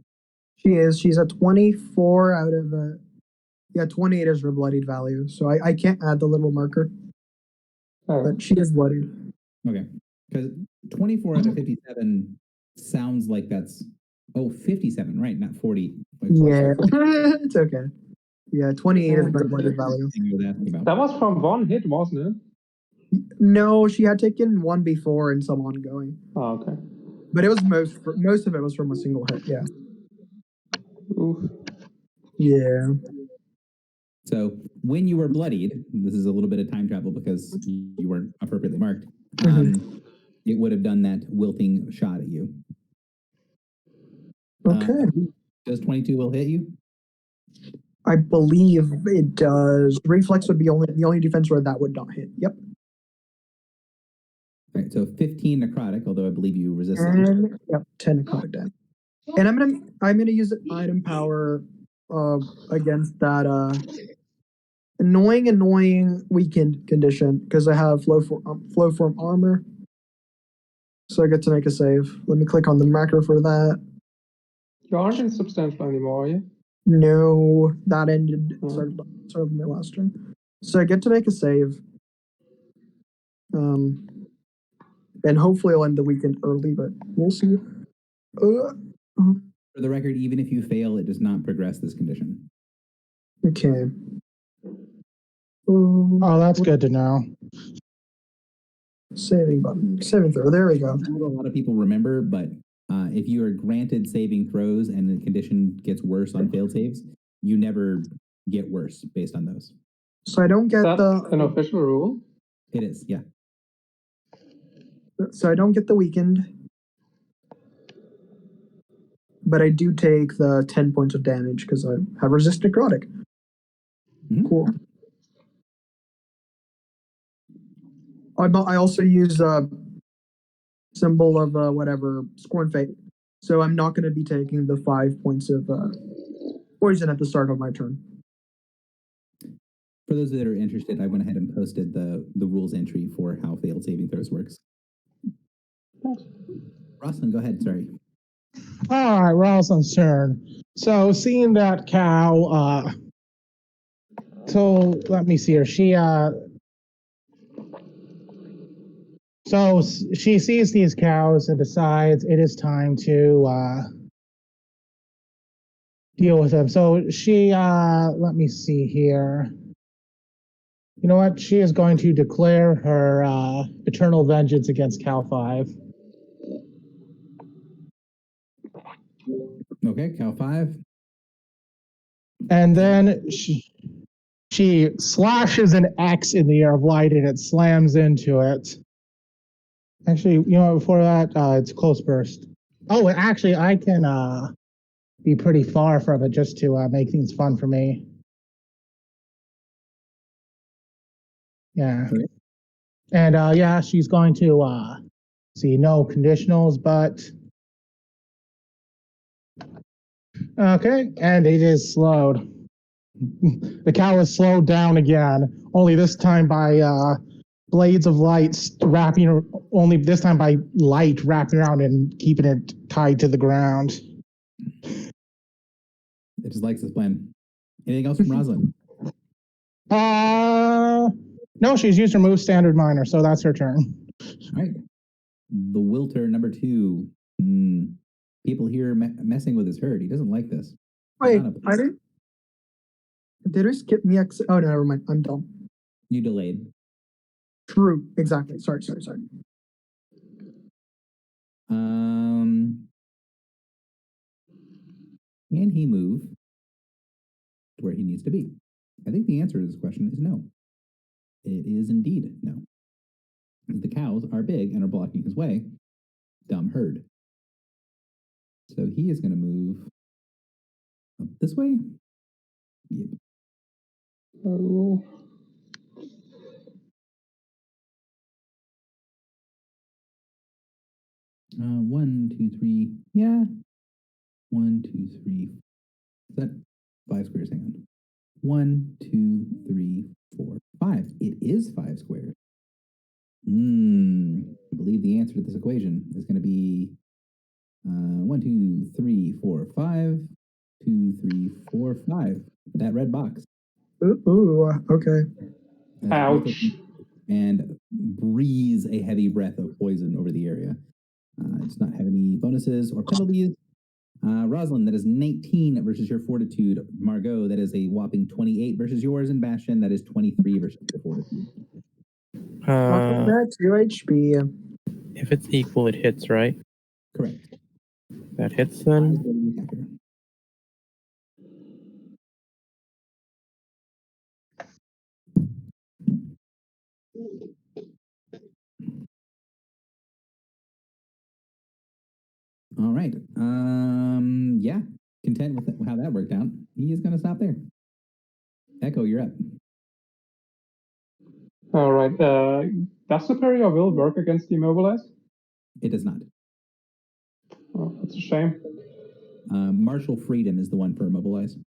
She is. She's a 24 out of a. Yeah, 28 is her bloodied value, so I can't add the little marker, but she is bloodied. Okay. Because 24 out of 57 sounds like that's. Oh, 57, right? Not 40. Yeah, it's okay. Yeah, 28 is her bloodied value. that was from 1 hit, wasn't it? No, she had taken 1 before and some ongoing. Oh, okay. But it was most of it was from a single hit. Yeah. Oof. Yeah. So when you were bloodied, this is a little bit of time travel because you weren't appropriately marked. It would have done that wilting shot at you. Okay. Does 22 will hit you? I believe it does. Reflex would be the only defense where that would not hit. Yep. All right, so 15 necrotic, although I believe you resist that. And yep, 10 necrotic damage. And I'm gonna use item power against that annoying weakened condition because I have flow form armor. So I get to make a save. Let me click on the macro for that. You aren't insubstantial anymore, are you? No, that ended sort of my last turn. So I get to make a save. And hopefully I'll end the weekend early, but we'll see. For the record, even if you fail, it does not progress this condition. Okay. Oh, that's good to know. Saving button. Saving throw. There we go. Not a lot of people remember, but if you are granted saving throws and the condition gets worse on failed saves, you never get worse based on those. So I don't get Is that an official rule? It is, yeah. So I don't get the weakened, but I do take the 10 points of damage because I have resist necrotic. Mm-hmm. Cool. I also use a symbol of whatever Scorn Fate, so I'm not going to be taking the 5 points of poison at the start of my turn. For those that are interested, I went ahead and posted the rules entry for how failed saving throws works. Rosalind, go ahead. Sorry. All right, Rosalind's turn. So seeing that cow, so let me see her. So she sees these cows and decides it is time to deal with them. So she, let me see here. You know what? She is going to declare her eternal vengeance against Cal 5. Okay, Cal 5. And then she slashes an X in the air of light and it slams into it. Actually, you know, before that, it's close burst. Oh, actually, I can be pretty far from it just to make things fun for me. Yeah. Okay. And yeah, she's going to see no conditionals, but okay, and it is slowed. The cow is slowed down again, only this time by blades of light wrapping, only this time by light wrapping around and keeping it tied to the ground. It just likes this plan. Anything else from Rosalind? No, she's used her move standard minor, so that's her turn. All right. The Wilter number 2. People here messing with his herd. He doesn't like this. Wait, did I skip me? Oh, no, never mind. I'm dumb. You delayed. True. Exactly. Sorry. Can he move to where he needs to be? I think the answer to this question is no. It is indeed no. The cows are big and are blocking his way. Dumb herd. So he is going to move up this way. Yep. Oh. One, two, three. Yeah. 1, 2, 3. Is that 5 squares? Hang on. 1, 2, 3, 4, 5. It is 5 squares. I believe the answer to this equation is going to be 1, 2, 3, 4, 5. 2, 3, 4, 5. That red box. Ooh, okay. Ouch. And breathes a heavy breath of poison over the area. It does not have any bonuses or penalties. Rosalind, that is 19 versus your fortitude. Margot, that is a whopping 28 versus yours. And Bastion, that is 23 versus your fortitude. That's 2 HP. If it's equal, it hits, right? Correct. That hits then. All right. Yeah. Content with how that worked out. He is going to stop there. Echo, you're up. All right. Does Superior Will work against the Immobilized? It does not. Oh, that's a shame. Martial Freedom is the one for immobilize.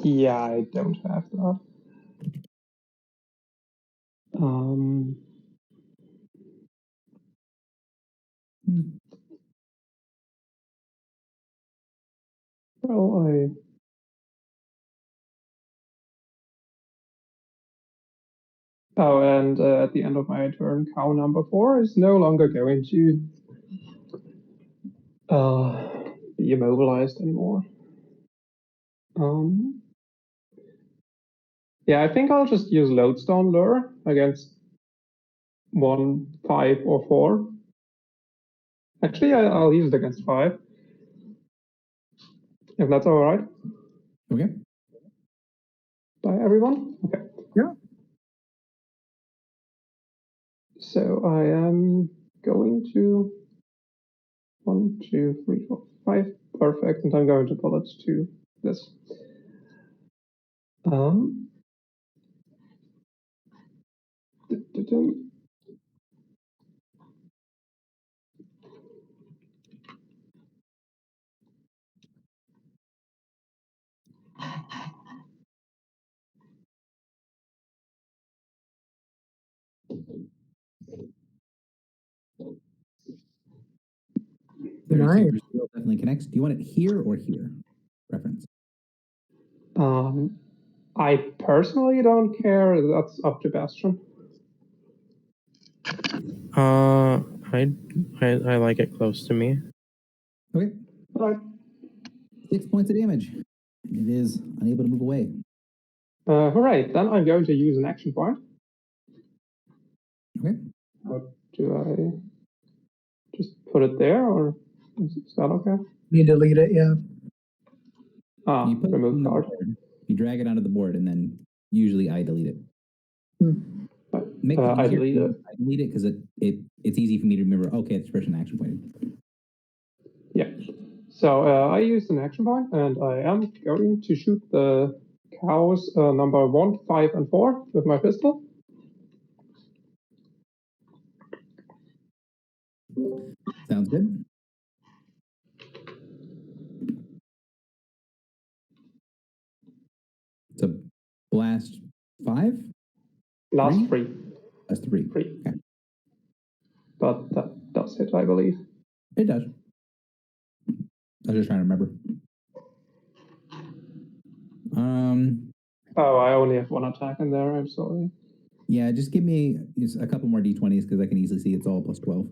Yeah, I don't have that. Well, Oh, and at the end of my turn, cow number 4 is no longer going to be immobilized anymore. Yeah, I think I'll just use Lodestone Lure against 1, 5, or 4. Actually, I'll use it against 5. If that's all right. Okay. By everyone? Okay. Yeah. So I am going to 1, 2, 3, 4, 5. Perfect. And I'm going to pull it to this. Nice. Definitely connects. Do you want it here or here? Preference. I personally don't care. That's up to Bastion. I like it close to me. Okay. All right. 6 points of damage. It is unable to move away. All right, then I'm going to use an action point. Okay. Do I just put it there, or is that okay? You delete it, yeah. You put it Remove on the card. board. You drag it onto the board, and then usually I delete it. Make it I easier. delete it. I delete it because it's easy for me to remember. Okay, it's expression action point. Yeah. So I used an action point, and I am going to shoot the cows number 1, 5, and 4 with my pistol. Sounds good. It's a blast 5. Last 3. That's 3. 3. Okay. But that does hit, I believe. It does. I was just trying to remember. Oh, I only have 1 attack in there. I'm sorry. Yeah, just give me a couple more d20s because I can easily see it's all plus 12.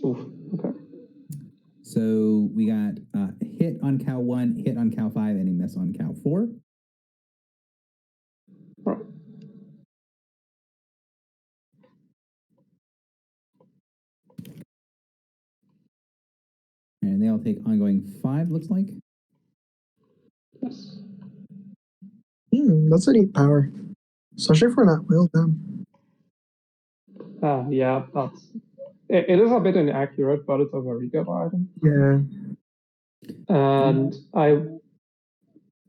Oof. Okay. So we got hit on cow 1, hit on cow 5, and a miss on cow 4. Right. And they all take ongoing 5, looks like. Yes. That's a neat power. Especially for not will then. Yeah, it is a bit inaccurate, but it's a very good item. Yeah. And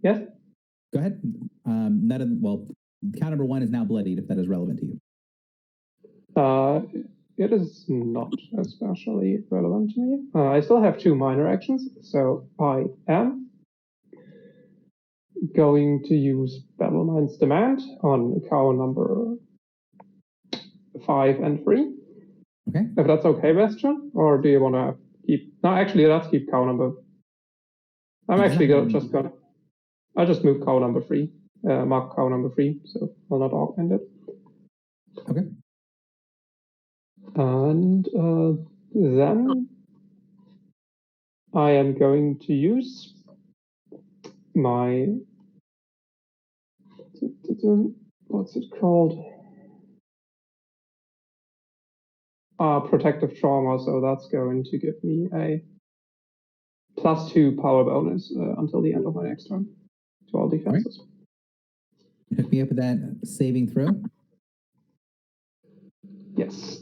yes? Go ahead. Cow number 1 is now bloodied, if that is relevant to you. It is not especially relevant to me. I still have 2 minor actions, so I am going to use Battlemind's Demand on cow number 5 and 3. Okay. If that's okay, Bastion, or do you want to keep? No, actually, let's keep cow number. I'm actually I'll just move cow number 3, mark cow number 3, so I'll not augment it. Okay. And then I am going to use my, what's it called? Protective Trauma, so that's going to give me a +2 power bonus until the end of my next turn to all defenses. Right. Hook me up with that saving throw. Yes.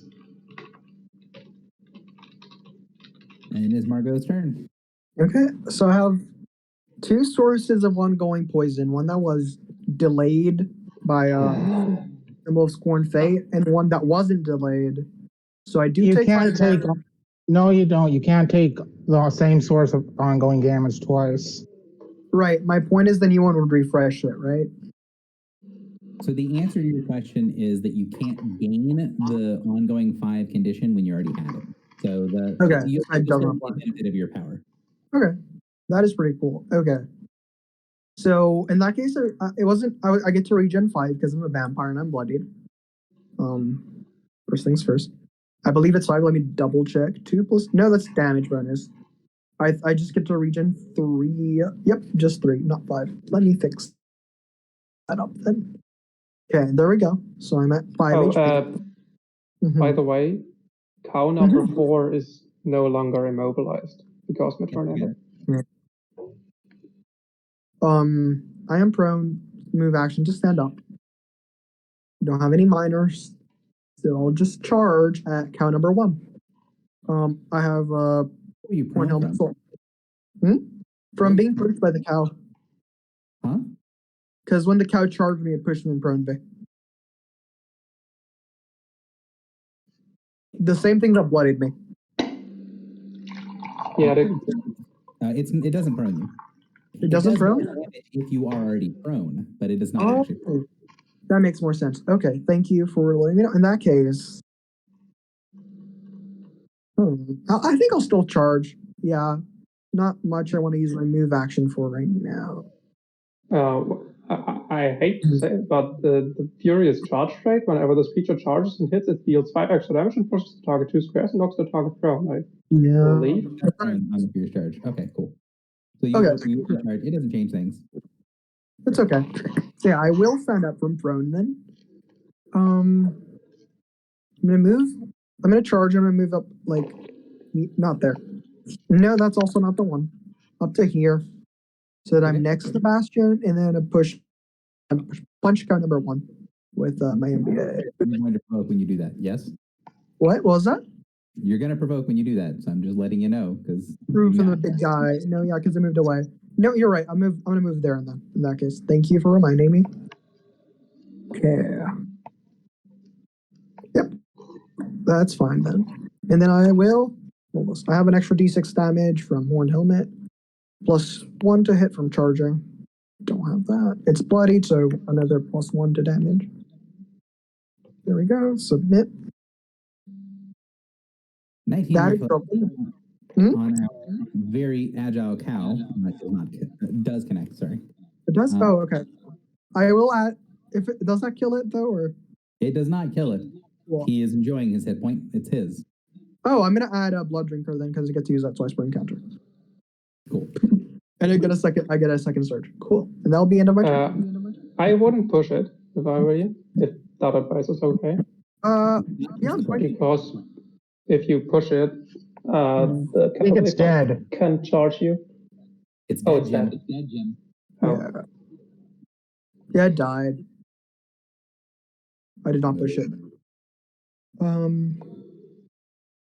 And it's Margot's turn. Okay, so I have two sources of ongoing poison. One that was delayed by Symbol of Scorn Fate, and one that wasn't delayed. So I do You take can't 5 take. damage. No, you don't. You can't take the same source of ongoing damage twice. Right. My point is the new one would refresh it, right? So the answer to your question is that you can't gain the ongoing 5 condition when you already have it. So Okay, you that still doesn't get the apply. benefit of your power. Okay, that is pretty cool. Okay. So in that case, it wasn't. I get to regen 5 because I'm a vampire and I'm bloodied. First things first. I believe it's 5. Let me double check. 2 plus. No, that's damage bonus. I just get to regen 3. Yep, just 3, not 5. Let me fix that up then. Okay, there we go. So I'm at 5 Oh, HP. by the way, cow number Mhm. 4 is no longer immobilized because my turn ended. I am prone. Move action to stand up. Don't have any minors, so I'll just charge at cow number 1. I have Where are you Horn prone Helmet from? Assault. From being pushed by the cow. Huh? Because when the cow charged me, it pushed me in prone bay. The same thing that bloodied me. Yeah, It doesn't prone you. It doesn't does prone? damage if you are already prone, but it does not Oh, actually prone. that makes more sense. Okay, thank you for letting me know. In that case, I think I'll still charge. Yeah, not much I want to use my move action for right now. I hate to say it, but the Furious charge rate, whenever this creature charges and hits, it deals 5 extra damage and pushes the target 2 squares and knocks the target prone. I Yeah. believe. On the Furious charge. Okay, cool. So Okay. you charge. It doesn't change things. It's okay. So yeah, I will stand up from prone then. I'm gonna move. I'm gonna charge. I'm gonna move up like not there. No, that's also not the one. Up to here, so that I'm Okay. next to Bastion, and then a punch count number 1 with my MBA. You're going to provoke when you do that. Yes. What was that? You're going to provoke when you do that. So I'm just letting you know because. Proof from the big guy. No, yeah, because I moved away. No, you're right. I'm gonna move there and then. In that case, thank you for reminding me. Okay. Yep. That's fine then. And then I will almost. I have an extra D6 damage from Horned Helmet, plus 1 to hit from charging. Don't have that. It's bloodied, so another plus 1 to damage. There we go. Submit. 19 That is reflex Hmm? on our very agile cow. Does connect. Sorry. It does. Oh, okay. I will add. If it does not kill it though, or It does not kill it. well, He is enjoying his hit point. It's his. oh, I'm gonna add a blood drinker then because I get to use that twice per encounter. Cool. And I get a second surge. Cool. And that'll be end of my turn. I wouldn't push it if I were you, if that advice is okay. Yeah, I'm fine. Because if you push it, the I think it's dead. can charge you. It's Oh, dead, it's Jim. dead. It's dead, Jim. Yeah. Yeah, it died. I did not push it.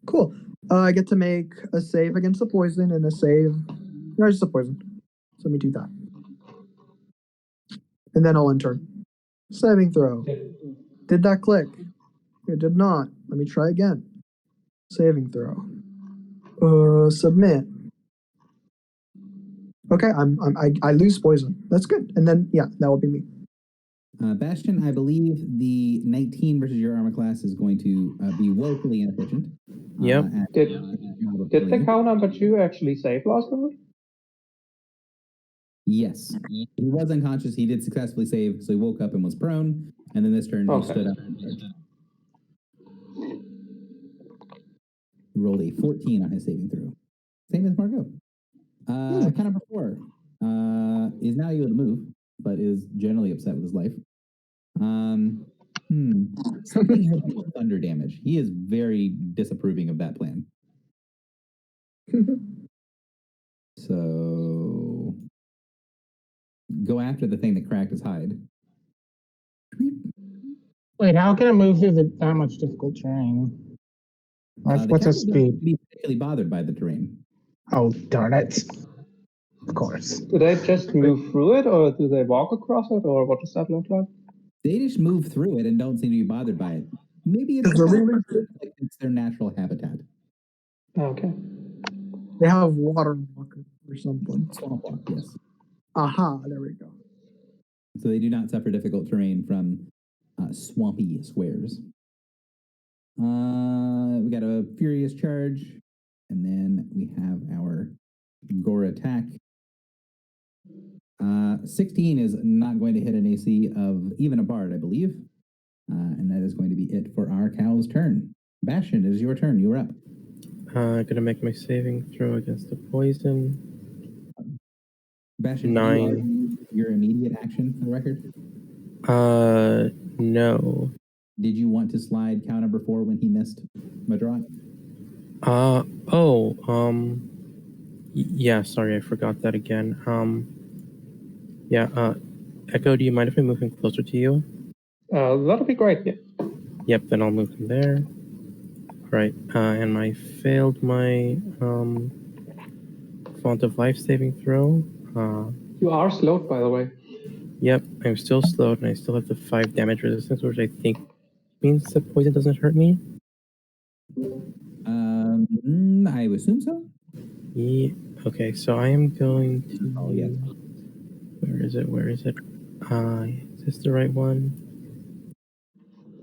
Cool. I get to make a save against the poison and a save. No, just a poison. So let me do that. And then I'll enter. Saving throw. Did that click? It did not. Let me try again. Saving throw. Submit. Okay, I lose poison. That's good. And then yeah, that will be me. Bastion, I believe the 19 versus your armor class is going to be woefully inefficient. Yep. Did the cow number 2 actually save last round? Yes. He was unconscious. He did successfully save, so he woke up and was prone. And then this turn, he stood up and charged. Rolled a 14 on his saving throw. Same as Margot. Kind number 4 is now able to move, but is generally upset with his life. Something has thunder damage. He is very disapproving of that plan. So go after the thing that cracked his hide. Wait, how can it move through that much difficult terrain? What's The its cat doesn't speed? be particularly bothered by the terrain. Oh, darn it. Of course. Do they just move through it, or do they walk across it, or what does that look like? They just move through it and don't seem to be bothered by it. Maybe it's, Is there really- like it's their natural habitat. Okay. They have water walk or something. Swamp walk, yes. Aha, there we go. So they do not suffer difficult terrain from swampy squares. We got a Furious Charge, and then we have our Gore attack. 16 is not going to hit an AC of even a bard, I believe. And that is going to be it for our cow's turn. Bastion, it is your turn. You're up. Gonna make my saving throw against the poison. Bastion, 9. Your immediate action for the record. No. Did you want to slide cow number 4 when he missed Madrot? Yeah, sorry, I forgot that again. Yeah, Echo, do you mind if I move him closer to you? That'll be great, yeah. Yep, then I'll move him there. Right, and I failed my, Font of Life saving throw. You are slowed, by the way. Yep, I'm still slowed, and I still have the 5 damage resistance, which I think means the poison doesn't hurt me. I would assume so. Yeah, okay, so I am going to... Oh, yes. Where is it? Is this the right one?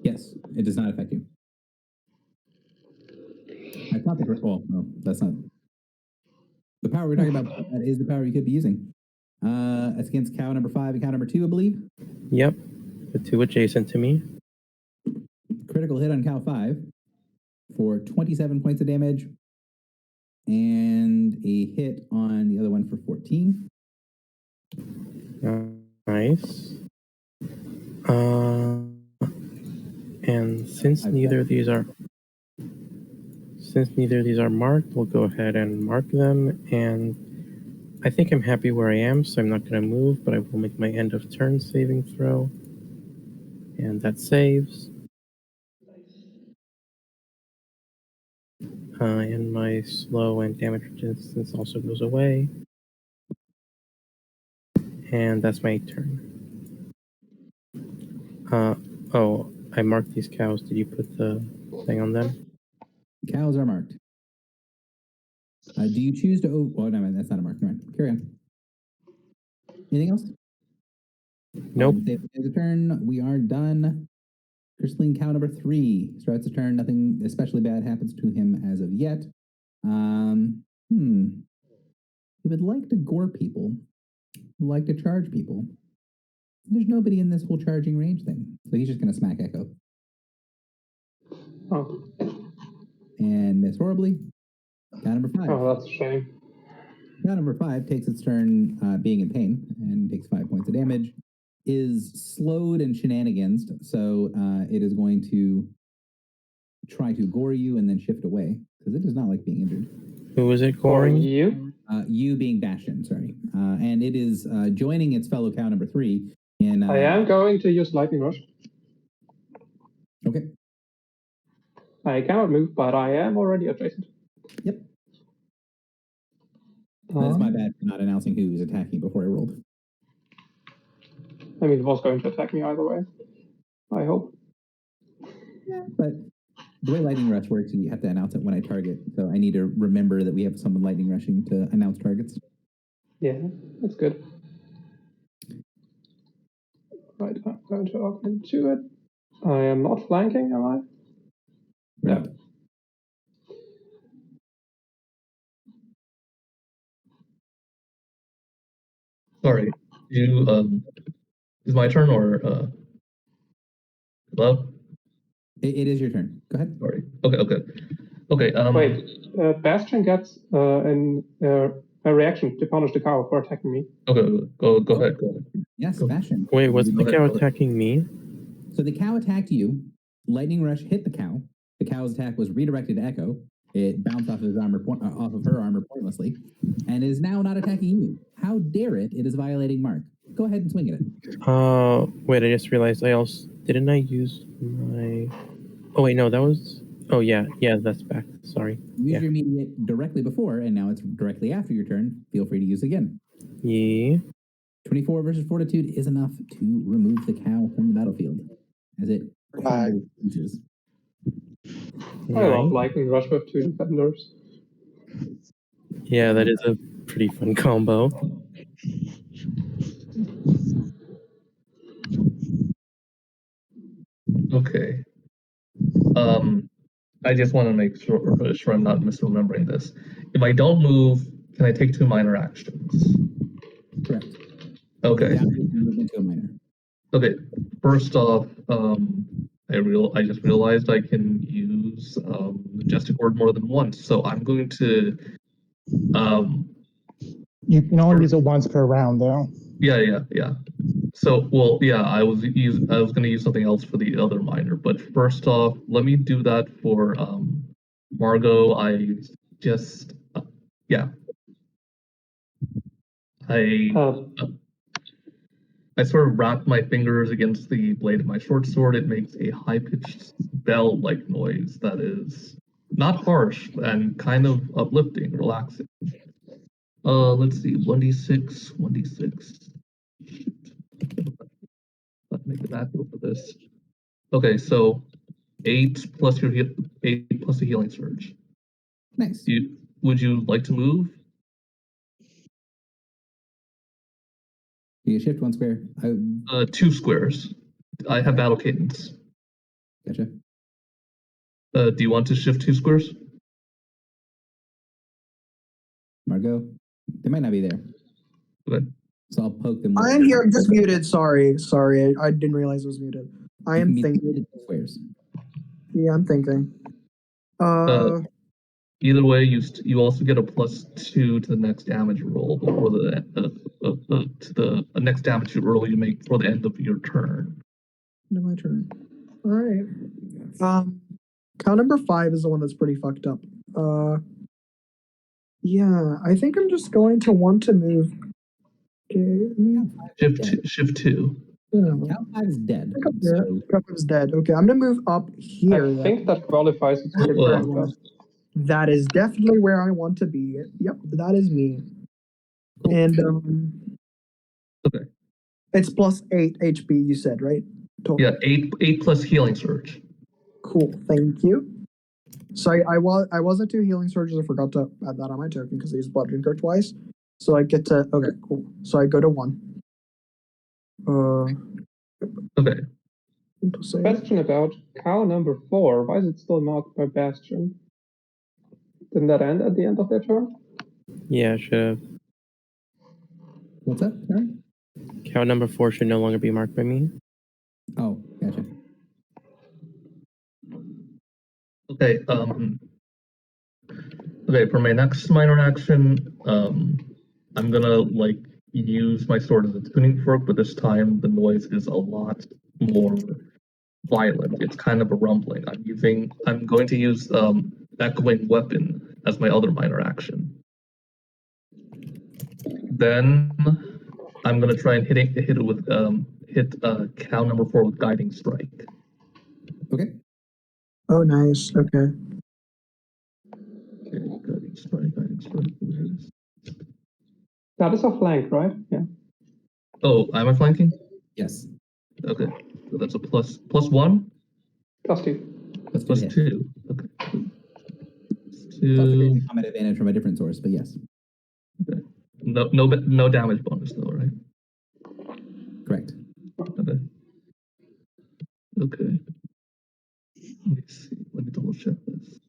Yes, it does not affect you. I thought the well, no, that's not the power we're talking about. That is the power you could be using. That's against cow number 5 and cow number 2, I believe. Yep, the 2 adjacent to me. Critical hit on cow 5 for 27 points of damage, and a hit on the other one for 14. Nice. And since neither of these are marked, we'll go ahead and mark them. And I think I'm happy where I am, so I'm not going to move, but I will make my end of turn saving throw. And that saves. And my slow and damage resistance also goes away. And that's my turn. Oh, I marked these cows. Did you put the thing on them? The cows are marked. Do you choose to? Oh, no, that's not a mark. Never mind. Carry on. Anything else? Nope. The turn. We are done. Crystalline cow number 3 starts the turn. Nothing especially bad happens to him as of yet. He would like to gore people. Would like to charge people. There's nobody in this whole charging range thing, so he's just going to smack Echo. Oh. And miss horribly. Cow number 5. Oh, that's a shame. Cow number 5 takes its turn being in pain and takes 5 points of damage. Is slowed and shenanigans, so it is going to try to gore you and then shift away because it does not like being injured. Who is it Or goring? you? You being Bastion, sorry. And it is joining its fellow cow number 3 in... I am going to use Lightning Rush. Okay. I cannot move, but I am already adjacent. Yep. That's my bad for not announcing who is attacking before I rolled. I mean, it was going to attack me either way. I hope. Yeah, but the way Lightning Rush works, you have to announce it when I target. So I need to remember that we have someone Lightning Rushing to announce targets. Yeah, that's good. Right, I'm going to augment to it. I am not flanking, am I? Right. No. Sorry, you is my turn or hello? It is your turn. Go ahead. Sorry. Okay. Wait, Bastion gets a reaction to punish the cow for attacking me. Okay, go ahead. Yes, Go. Bastion. Wait, was Go the ahead, cow go ahead. attacking me? So the cow attacked you. Lightning Rush hit the cow. The cow's attack was redirected to Echo. It bounced off of his armor, off of her armor pointlessly, and is now not attacking you. How dare it? It is violating Mark. Go ahead and swing at it. Wait, I just realized didn't I use my... Oh wait, no, that was... Oh, yeah. Yeah, that's back. Sorry. Use Yeah. your immediate directly before, and now it's directly after your turn. Feel free to use again. Yeah. 24 versus Fortitude is enough to remove the cow from the battlefield, as it crumbles to pieces. I love Nice. Lightning Rush with 2 defenders. Yeah, that is a pretty fun combo. Okay. I just want to make sure I'm not misremembering this. If I don't move, can I take 2 minor actions? Correct. Okay. Down and move into a minor. Okay. First off, I just realized I can use Majestic Word more than once, so I'm going to You can only use it once per round, though. Yeah. So, well, yeah, I was going to use something else for the other minor, but first off, let me do that for Margot. I just yeah. I sort of wrap my fingers against the blade of my short sword. It makes a high-pitched bell-like noise that is not harsh and kind of uplifting, relaxing. Let's see, 1d6, 1d6. Let's make it natural for this. Okay, so 8 plus the healing surge. Nice. Would you like to move? You shift 1 square. 2 squares. I have battle cadence. Gotcha. Do you want to shift 2 squares? Margot, they might not be there. Okay. So I'll poke them. I am here. I'm just muted. Sorry. I didn't realize it was muted. I am thinking. Squares. Yeah, I'm thinking. Either way, you also get a +2 to the next damage roll before the next damage roll you make for the end of your turn. End of my turn. All right. Count number 5 is the one that's pretty fucked up. Yeah, I think I'm just going to want to move. Shift 2. Yeah. Count 5 is dead. Count 5 is dead. Okay, I'm gonna move up here. I think that qualifies as your turn, Gus. That is definitely where I want to be. Yep, that is me. Cool. And okay, it's +8 HP. You said, right? Total. Yeah, 8 plus healing surge. Cool. Thank you. Sorry, I was at 2 healing surges. I forgot to add that on my token because I used Blood Drinker twice. So I get to okay, cool. So I go to 1. Okay. Question about cow number 4. Why is it still marked by Bastion? Didn't that end at the end of their turn? Yeah, should have. What's up? Sorry? Cow number 4 should no longer be marked by me. Oh, gotcha. Okay. Okay. For my next minor action, I'm gonna use my sword as a tuning fork, but this time the noise is a lot more violent. It's kind of a rumbling. I'm going to use echoing weapon as my other minor action. Then I'm gonna try and hit it with cow number 4 with guiding strike. Okay. Oh, nice. Okay. Okay, guiding strike. Where is it? That is a flank, right? Yeah. Oh, am I flanking? Yes. Okay, so that's a +1. +2. Plus 2. Okay. +2. Combat advantage from a different source, but yes. Okay. No damage bonus though, right? Correct. Okay. Okay. Let me see. Let me double check this.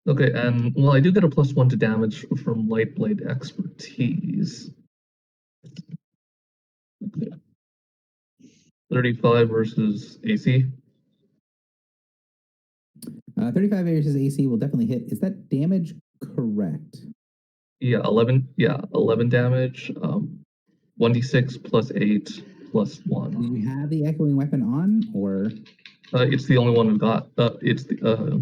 Okay, and well, I do get a +1 to damage from light blade expertise. Okay. 35 versus AC. 35 versus AC will definitely hit. Is that damage correct? Yeah, 11. Yeah, 11 damage. 1d6 plus 8 plus 1. Do you have the echoing weapon on, or? It's the only one we've got. It's the.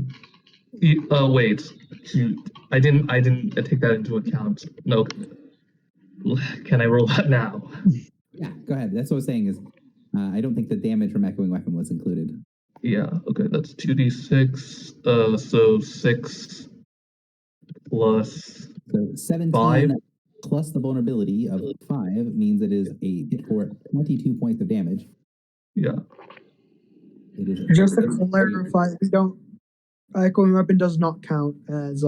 Wait. Shoot. I didn't take that into account. No. Can I roll that now? Yeah, go ahead. That's what I was saying is, I don't think the damage from echoing weapon was included. Yeah, okay, that's 2d6. So 6 plus So 17 5. plus the vulnerability of 5 means it is a hit for 22 points of damage. Yeah. It is Just to clarify, we don't. Echoing weapon does not count as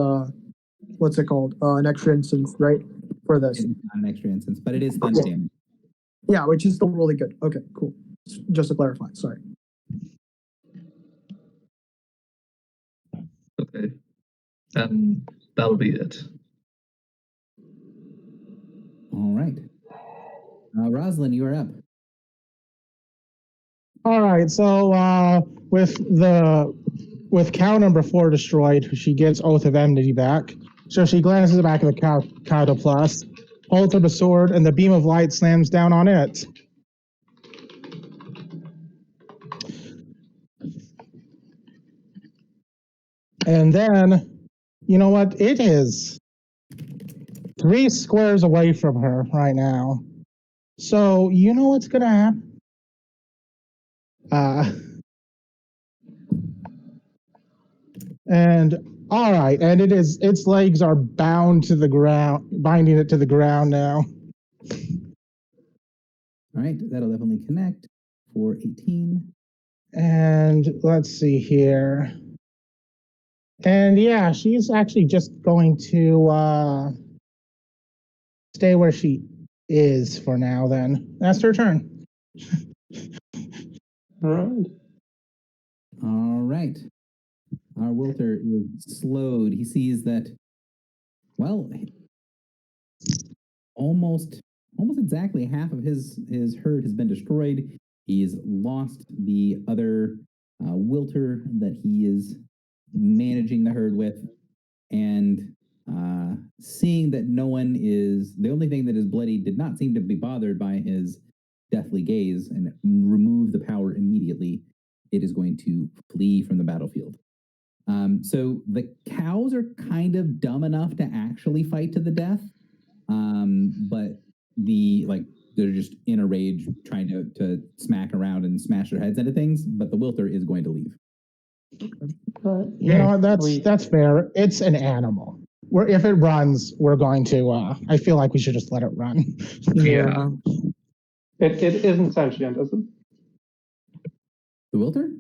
what's it called? An extra instance, right? For this. It's not an extra instance, but it is thunder damage. Yeah, which is still really good. Okay, cool. Just to clarify, sorry. Okay. And that'll be it. All right. Rosalind, you are up. All right, so with cow number 4 destroyed, she gets Oath of Enmity back. So she glances back at the cow to plus, holds up a sword, and the beam of light slams down on it. And then, you know what? It is 3 squares away from her right now. So you know what's gonna happen? And all right, and its legs are bound to the ground, binding it to the ground now. All right, that'll definitely connect for 18. And let's see here. And yeah, she's actually just going to stay where she is for now then. That's her turn. All right. All right. Our Wilter is slowed. He sees that, well, almost exactly half of his herd has been destroyed. He's lost the other Wilter that he is managing the herd with, and seeing that no one is, the only thing that is bloody did not seem to be bothered by his deathly gaze and remove the power immediately, it is going to flee from the battlefield. So the cows are kind of dumb enough to actually fight to the death, but they're just in a rage trying to smack around and smash their heads into things, but the Wilter is going to leave. You know, that's fair. It's an animal. If it runs, we're going to. I feel like we should just let it run. Yeah. It isn't sentient, is it? The Wilter?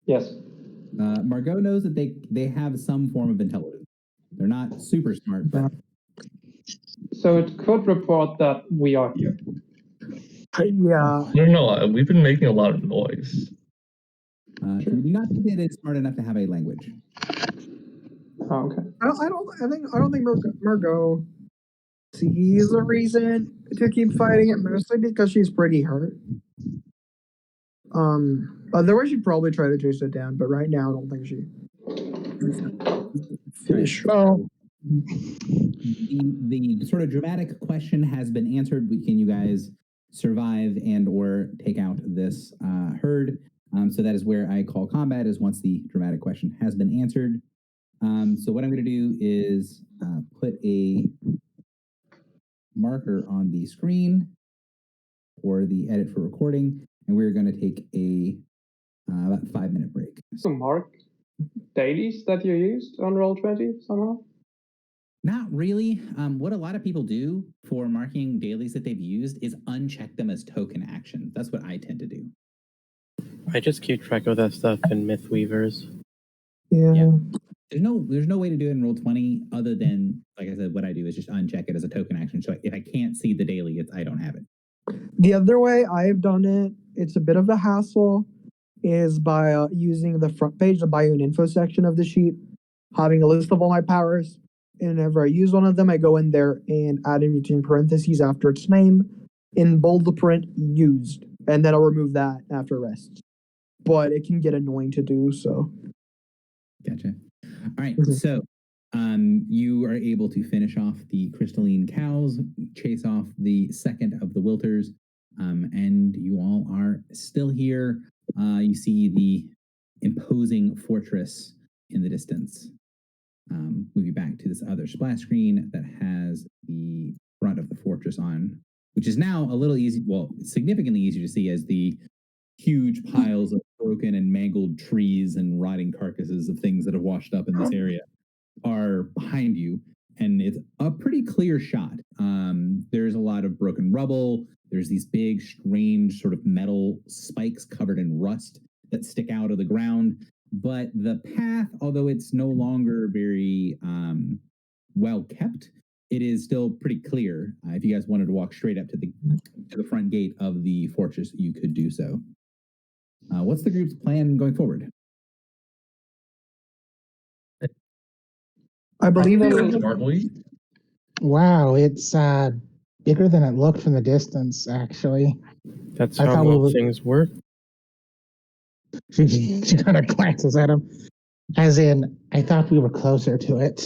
Yes. Margot knows that they have some form of intelligence. They're not super smart, but So it could report that we are here. Yeah. No, we've been making a lot of noise. you do not think it is smart enough to have a language. Oh, okay. I don't think Margot sees a reason to keep fighting it, mostly because she's pretty hurt. Otherwise she'd probably try to chase it down, but right now I don't think she. Finish. So The sort of dramatic question has been answered. Can you guys survive and or take out this herd? So that is where I call combat, is once the dramatic question has been answered. So what I'm going to do is put a marker on the screen for the edit for recording, and we're going to take a about 5-minute break. So mark dailies that you used on Roll20 somehow? Not really. What a lot of people do for marking dailies that they've used is uncheck them as token action. That's what I tend to do. I just keep track of that stuff in Mythweavers. Yeah. There's no way to do it in Roll20 other than, like I said, what I do is just uncheck it as a token action. So if I can't see the daily, I don't have it. The other way I've done it, it's a bit of a hassle, is by using the front page, the bio and info section of the sheet, having a list of all my powers. And whenever I use one of them, I go in there and add in between parentheses after its name, in bold the print used, and then I'll remove that after rest. But it can get annoying to do, so. Gotcha. All right, so you are able to finish off the crystalline cows, chase off the second of the Wilters, and you all are still here. You see the imposing fortress in the distance. Move you back to this other splash screen that has the front of the fortress on, which is now a little easy, well, significantly easier to see as the huge piles of broken and mangled trees and rotting carcasses of things that have washed up in this area are behind you, and it's a pretty clear shot. There's a lot of broken rubble. There's these big, strange sort of metal spikes covered in rust that stick out of the ground. But the path, although it's no longer very well kept, it is still pretty clear. If you guys wanted to walk straight up to the front gate of the fortress, you could do so. What's the group's plan going forward? I believe Aren't we? Wow, it's bigger than it looked from the distance, actually. That's I how thought we most were- things work. She kind of glances at him, as in, I thought we were closer to it.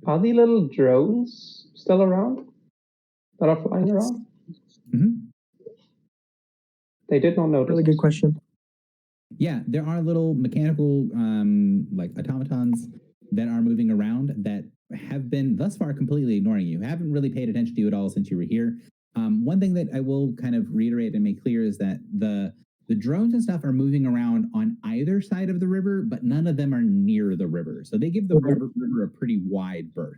Are the little drones still around that are flying around? Mm-hmm. They did not notice. really good question. Yeah, there are little mechanical like automatons that are moving around that have been thus far completely ignoring you. Haven't really paid attention to you at all since you were here. One thing that I will kind of reiterate and make clear is that the drones and stuff are moving around on either side of the river, but none of them are near the river. So they give the river a pretty wide berth.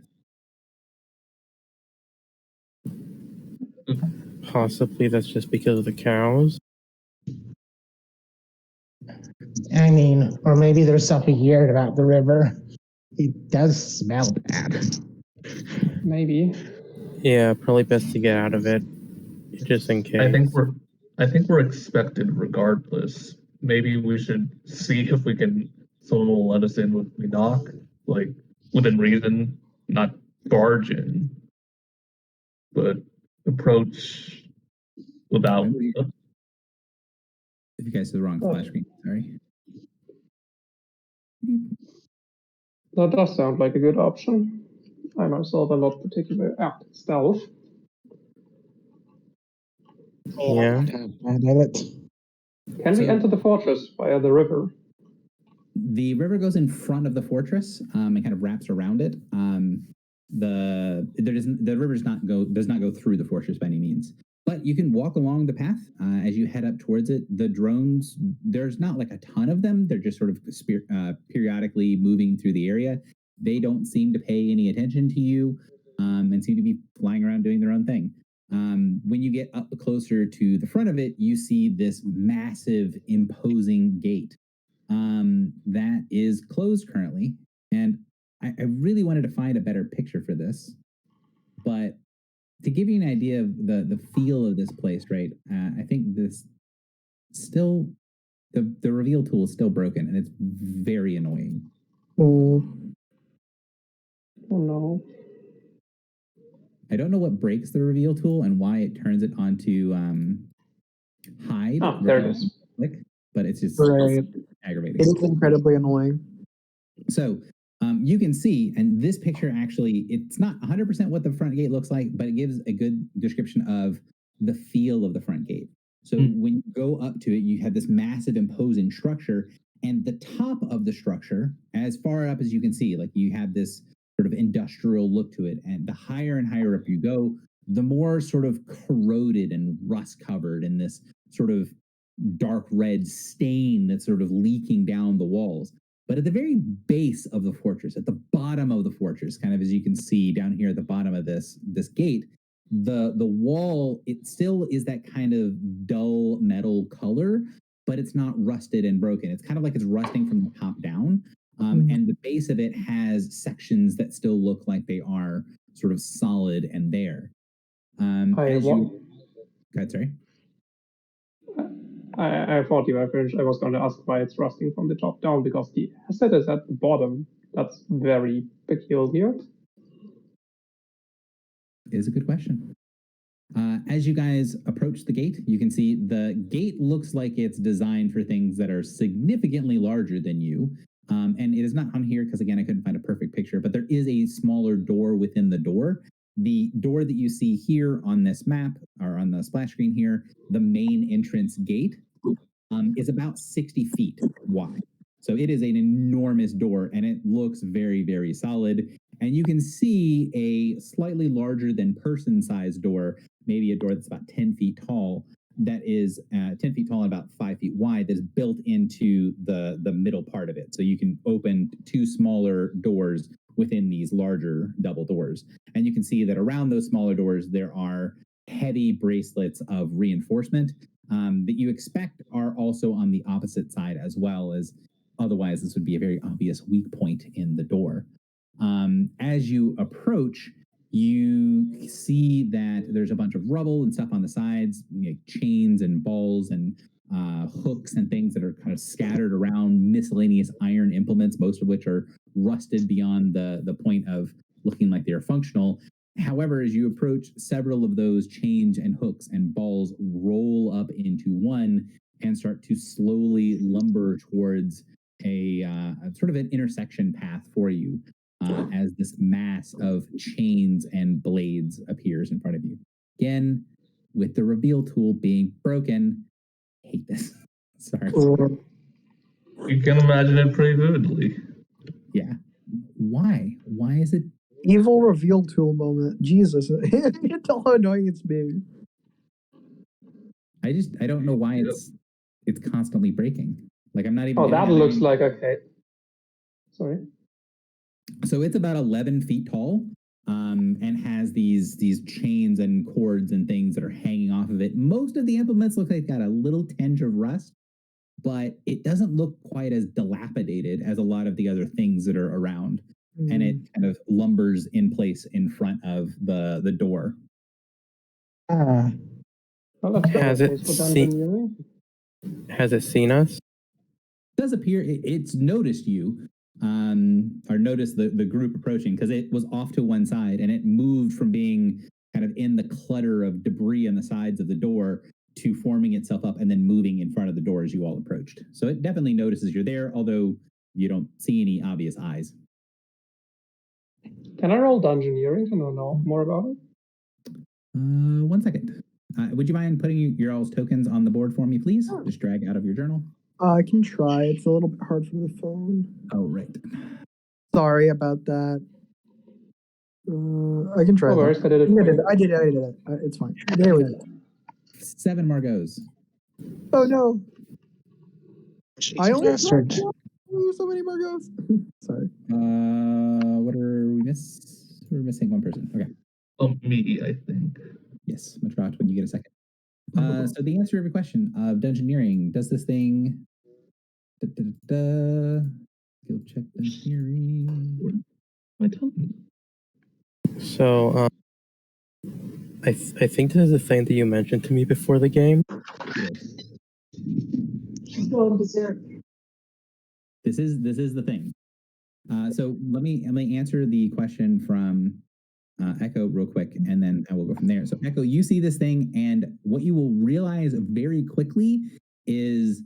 Possibly that's just because of the cows. I mean, or maybe there's something weird about the river. It does smell bad. Maybe. Yeah, probably best to get out of it, just in case. I think we're expected regardless. Maybe we should see if someone will let us in when we knock, like within reason, not barge in, but approach without. If you guys see the wrong splash screen, sorry. That does sound like a good option. I myself am not particularly apt at stealth. Yeah. Bad at it. Can we So- enter the fortress via the river? The river goes in front of the fortress and kind of wraps around it. The river does not go through the fortress by any means, but you can walk along the path as you head up towards it. The drones, there's not like a ton of them. They're just sort of periodically moving through the area. They don't seem to pay any attention to you and seem to be flying around doing their own thing. When you get up closer to the front of it, you see this massive, imposing gate that is closed currently. And I really wanted to find a better picture for this, but to give you an idea of the feel of this place, right? I think this still the reveal tool is still broken, and it's very annoying. Oh, Oh no. I don't know what breaks the reveal tool and why it turns it onto hide. Ah, there it is. Click, but it's just right. aggravating. It is incredibly annoying. So you can see, and this picture actually, it's not 100% what the front gate looks like, but it gives a good description of the feel of the front gate. So when you go up to it, you have this massive imposing structure, and the top of the structure, as far up as you can see, like you have this sort of industrial look to it. And the higher and higher up you go, the more sort of corroded and rust covered and this sort of dark red stain that's sort of leaking down the walls. But at the very base of the fortress, at the bottom of the fortress, kind of as you can see down here at the bottom of this gate, the wall, it still is that kind of dull metal color, but it's not rusted and broken. It's kind of like it's rusting from the top down. And the base of it has sections that still look like they are sort of solid and there. Go ahead, sorry. I thought you were finished. I was going to ask why it's rusting from the top down, because the asset is at the bottom. That's very peculiar. Is a good question. As you guys approach the gate, you can see the gate looks like it's designed for things that are significantly larger than you. And it is not on here because, again, I couldn't find a perfect picture, but there is a smaller door within the door. The door that you see here on this map, or on the splash screen here, the main entrance gate, is about 60 feet wide. So it is an enormous door, and it looks very, very solid. And you can see a slightly larger than person-sized door, maybe a door that's about 10 feet tall, that is 10 feet tall and about 5 feet wide that's built into the middle part of it. So you can open two smaller doors within these larger double doors. And you can see that around those smaller doors, there are heavy bracelets of reinforcement that you expect are also on the opposite side as well, as otherwise this would be a very obvious weak point in the door. As you approach, you see that there's a bunch of rubble and stuff on the sides, chains and balls and hooks and things that are kind of scattered around, miscellaneous iron implements, most of which are rusted beyond the point of looking like they're functional. However, as you approach, several of those chains and hooks and balls roll up into one and start to slowly lumber towards a sort of an intersection path for you as this mass of chains and blades appears in front of you. Again, with the reveal tool being broken, I hate this. Sorry. You can imagine it pretty vividly. Yeah. Why? Why is it? Evil reveal tool moment. Jesus. You tell how annoying it's being. I don't know why it's constantly breaking. Like I'm not even. Oh, that looks like okay. Sorry. So it's about 11 feet tall, and has these chains and cords and things that are hanging off of it. Most of the implements look like they've got a little tinge of rust, but it doesn't look quite as dilapidated as a lot of the other things that are around. And it kind of lumbers in place in front of the door. Ah. Well, Has it seen us? It does appear it's noticed you, or noticed the group approaching, because it was off to one side and it moved from being kind of in the clutter of debris on the sides of the door to forming itself up and then moving in front of the door as you all approached. So it definitely notices you're there, although you don't see any obvious eyes. Can I roll Dungeoneering to know more about it? 1 second. Would you mind putting your all's tokens on the board for me, please? Sure. Just drag out of your journal. I can try. It's a little bit hard for the phone. Oh, right. Sorry about that. I can try. No worries, I did it. I did it. It's fine. There we go. 7 Margos. Oh no! I only Bastard. so many Margos. Sorry. What are we miss? We're missing one person. Okay. Me, I think. Yes, Matrat, when you get a second. So the answer to every question of Dungeoneering, does this thing skill check Dungeoneering? My tongue. So, I think this is the thing that you mentioned to me before the game. Yes. She's going berserk. This is the thing. So let me answer the question from Echo real quick, and then I will go from there. So Echo, you see this thing, and what you will realize very quickly is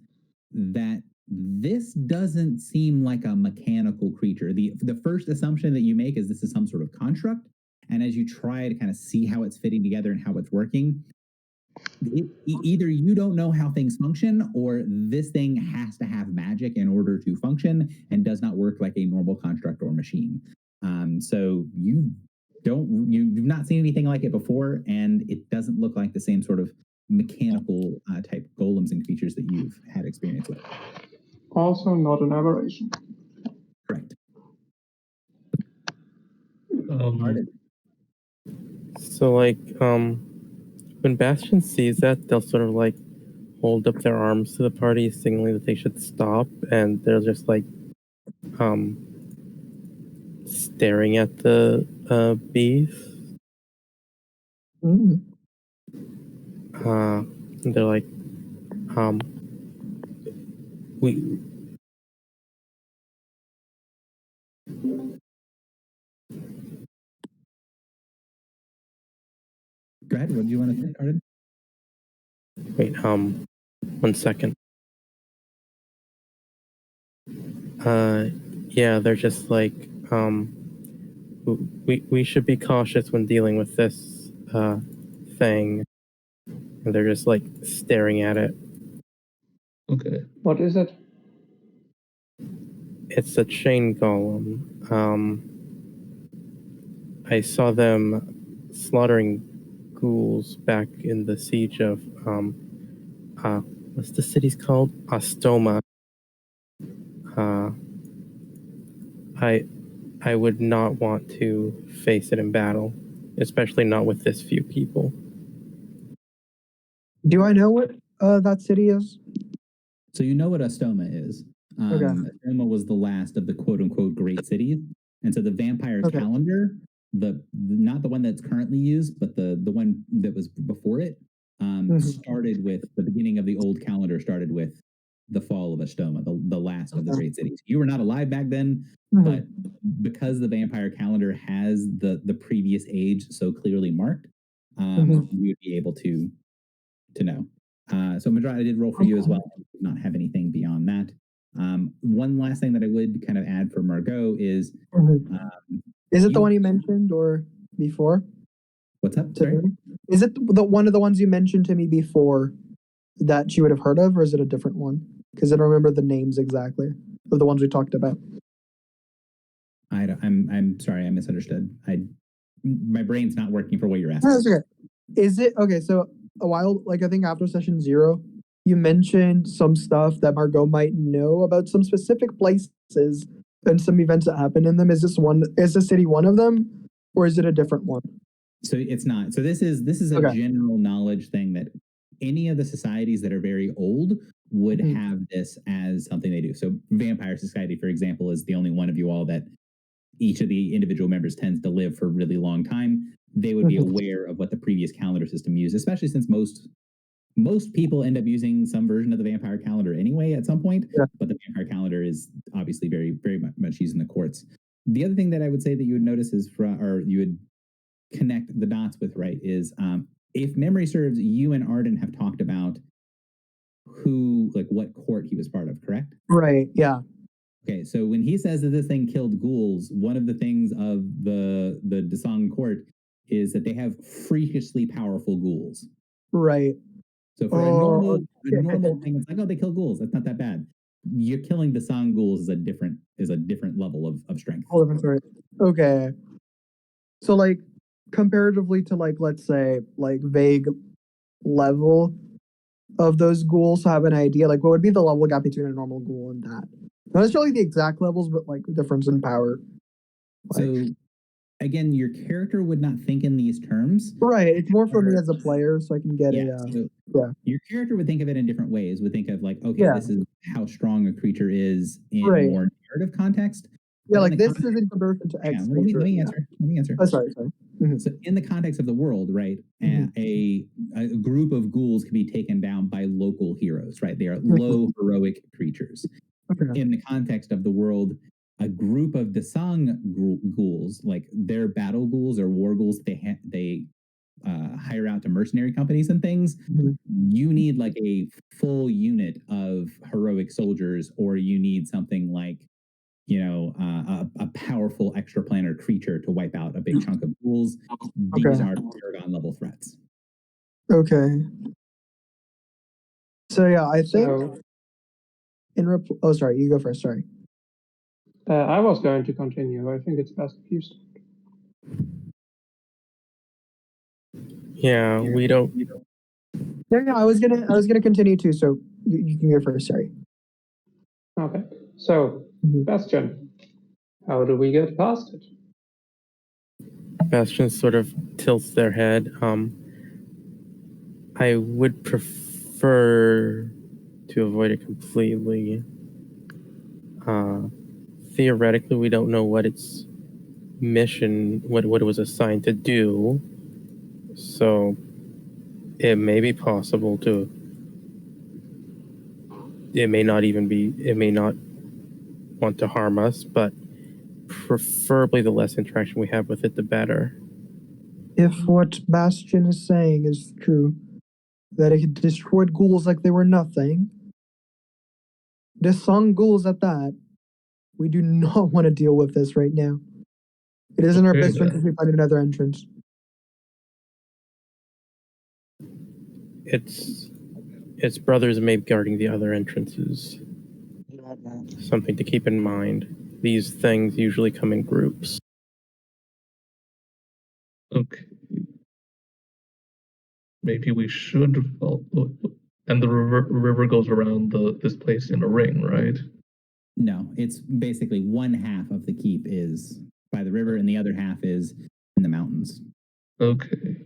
that this doesn't seem like a mechanical creature. The first assumption that you make is this is some sort of construct, and as you try to kind of see how it's fitting together and how it's working, either you don't know how things function, or this thing has to have magic in order to function and does not work like a normal construct or machine. So you've not seen anything like it before, and it doesn't look like the same sort of mechanical type golems and creatures that you've had experience with. Also not an aberration. Correct. So, like, when Bastion sees that, they'll sort of like hold up their arms to the party, signaling that they should stop, and they're just like, staring at the beast. Mm. And they're like, we. Go ahead. What do you want to say, Arden? Wait, 1 second. Yeah, they're just like, we should be cautious when dealing with this thing. And they're just like staring at it. Okay. What is it? It's a chain golem. I saw them slaughtering ghouls back in the siege of what's the city's called? Ostoma. I would not want to face it in battle, especially not with this few people. Do I know what that city is? So you know what Ostoma is. Okay. Ostoma was the last of the quote-unquote great cities. And so the vampire Okay. calendar, not the one that's currently used, but the one that was before it, started with the beginning of the old calendar started with the fall of Ostoma, the last of the great cities. You were not alive back then, but because the vampire calendar has the previous age so clearly marked, you would be able to know. So Madra, I did roll for you as well. I did not have anything beyond that. One last thing that I would kind of add for Margot is, is it the one you mentioned or before? What's up? To Sorry? me? Is it the one of the ones you mentioned to me before that she would have heard of, or is it a different one? Because I don't remember the names exactly of the ones we talked about. I'm sorry, I misunderstood. My brain's not working for what you're No, asking. that's okay. Is it okay? So a while, like I think after session 0, you mentioned some stuff that Margot might know about some specific places and some events that happen in them. Is the city one of them, or is it a different one? So it's not. So this is a Okay. general knowledge thing that any of the societies that are very old would have this as something they do. So Vampire Society, for example, is the only one of you all that each of the individual members tends to live for a really long time. They would be aware of what the previous calendar system used, especially since most people end up using some version of the vampire calendar anyway at some point. Yeah. But the vampire calendar is obviously very, very much used in the courts. The other thing that I would say that you would notice is, or you would connect the dots with, right, is if memory serves, you and Arden have talked about what court he was part of, correct? Right. Yeah. Okay, so when he says that this thing killed ghouls, one of the things of the Desang court is that they have freakishly powerful ghouls. Right. So for a normal thing, it's like, oh, they kill ghouls. That's not that bad. You're killing Desang ghouls is a different level of strength. All different story. Okay. So like comparatively to like let's say like vague level of those ghouls, to have an idea like what would be the level gap between a normal ghoul and that. Not necessarily the exact levels, but like the difference in power. So again, your character would not think in these terms. Right. It's more for me as a player, so I can get Your character would think of it in different ways. Would think of like, okay, this is how strong a creature is in more narrative context. Yeah, like this is in comparison to X. Let me answer. Oh, sorry. So in the context of the world, right, a group of ghouls can be taken down by local heroes, right? They are low heroic creatures. Okay. In the context of the world, a group of Desang ghouls, like their battle ghouls or war ghouls, they hire out to mercenary companies and things. You need like a full unit of heroic soldiers, or you need something like, a powerful extraplanar creature to wipe out a big chunk of ghouls. These are Paragon level threats. Okay. So yeah, I think oh, sorry, you go first. Sorry. I was going to continue. I think it's best if you start. Yeah, we don't. Yeah, I was gonna continue too. So you can go first. Sorry. Okay. So, Bastion, how do we get past it? Bastion sort of tilts their head. I would prefer to avoid it completely. Theoretically, we don't know what its mission, what it was assigned to do. So it may be possible to. It may not want to harm us, but preferably the less interaction we have with it, the better. If what Bastion is saying is true, that it destroyed ghouls like they were nothing, Desang ghouls at that, we do not want to deal with this right now. It is in our best interest to find another entrance. Its brothers may be guarding the other entrances. Something to keep in mind. These things usually come in groups. Okay. Maybe we should. Well, And the river goes around this place in a ring, right? No, it's basically one half of the keep is by the river, and the other half is in the mountains. Okay.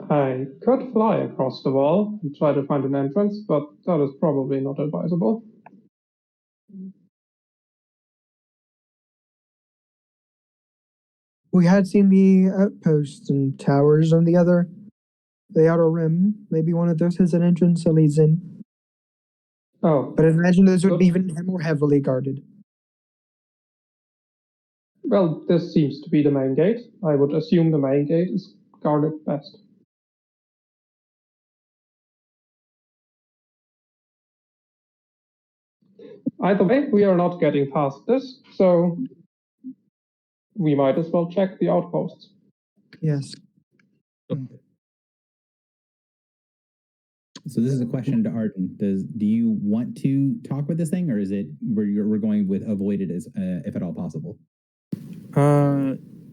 I could fly across the wall and try to find an entrance, but that is probably not advisable. We had seen the outposts and towers on the outer rim. Maybe one of those has an entrance that leads in. Oh, But I imagine those would be even more heavily guarded. well, this seems to be the main gate. I would assume the main gate is guarded best. Either way, we are not getting past this, so we might as well check the outposts. Yes. So this is a question to Arden. Do you want to talk with this thing, or is it we're going with avoid it as if at all possible?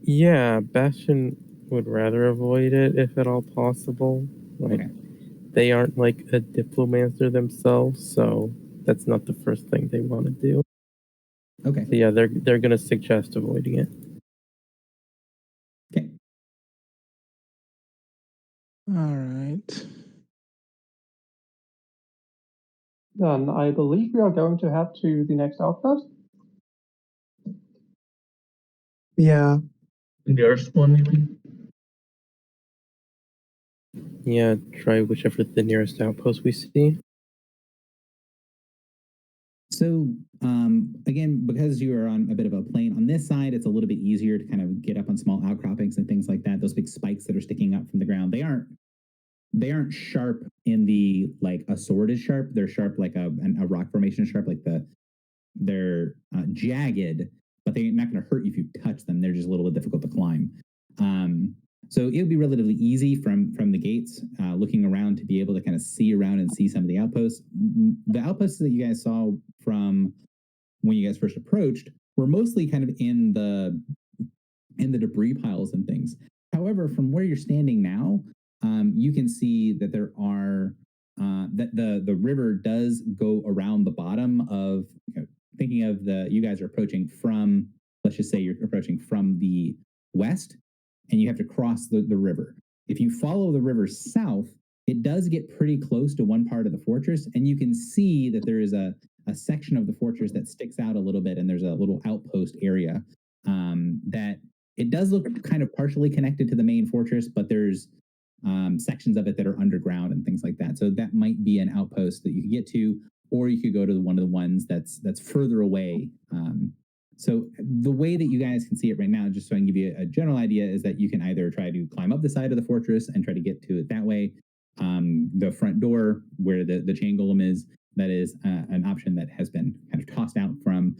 Yeah, Bastion would rather avoid it if at all possible. Like, Okay. they aren't like a diplomancer themselves, so that's not the first thing they want to do. Okay. So yeah, they're gonna suggest avoiding it. Okay. All right. Then I believe we are going to head to the next outpost. Yeah. The nearest one, you mean? Yeah, try whichever the nearest outpost we see. So again, because you are on a bit of a plane, on this side, it's a little bit easier to kind of get up on small outcroppings and things like that. Those big spikes that are sticking up from the ground, they aren't sharp in the like a sword is sharp. They're sharp like a rock formation is sharp. Like they're jagged, but they're not going to hurt you if you touch them. They're just a little bit difficult to climb. So it would be relatively easy from the gates, looking around to be able to kind of see around and see some of the outposts. The outposts that you guys saw from when you guys first approached were mostly kind of in the debris piles and things. However, from where you're standing now, you can see that there are that the river does go around the bottom of. Thinking of you guys are approaching from. Let's just say you're approaching from the west, and you have to cross the river. If you follow the river south, it does get pretty close to one part of the fortress, and you can see that there is a section of the fortress that sticks out a little bit, and there's a little outpost area that it does look kind of partially connected to the main fortress, but there's sections of it that are underground and things like that. So that might be an outpost that you could get to, or you could go to one of the ones that's further away. So the way that you guys can see it right now, just so I can give you a general idea, is that you can either try to climb up the side of the fortress and try to get to it that way. The front door where the chain golem is, that is an option that has been kind of tossed out from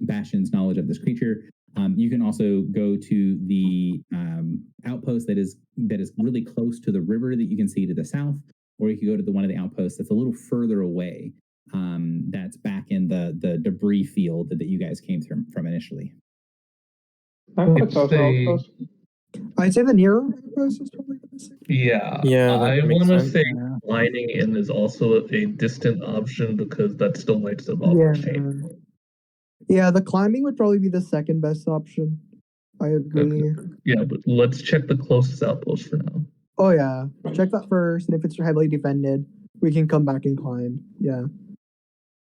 Bastion's knowledge of this creature. You can also go to the outpost that is really close to the river that you can see to the south, or you can go to one of the outposts that's a little further away. That's back in the debris field that you guys came from initially. I'd say the nearer outpost is probably the best. Yeah. Yeah, I that makes want to sense. say lining in is also a distant option because that still might survive the chain. Yeah, the climbing would probably be the second best option. I agree. Okay. Yeah, but let's check the closest outpost for now. Oh yeah, check that first, and if it's heavily defended, we can come back and climb. Yeah.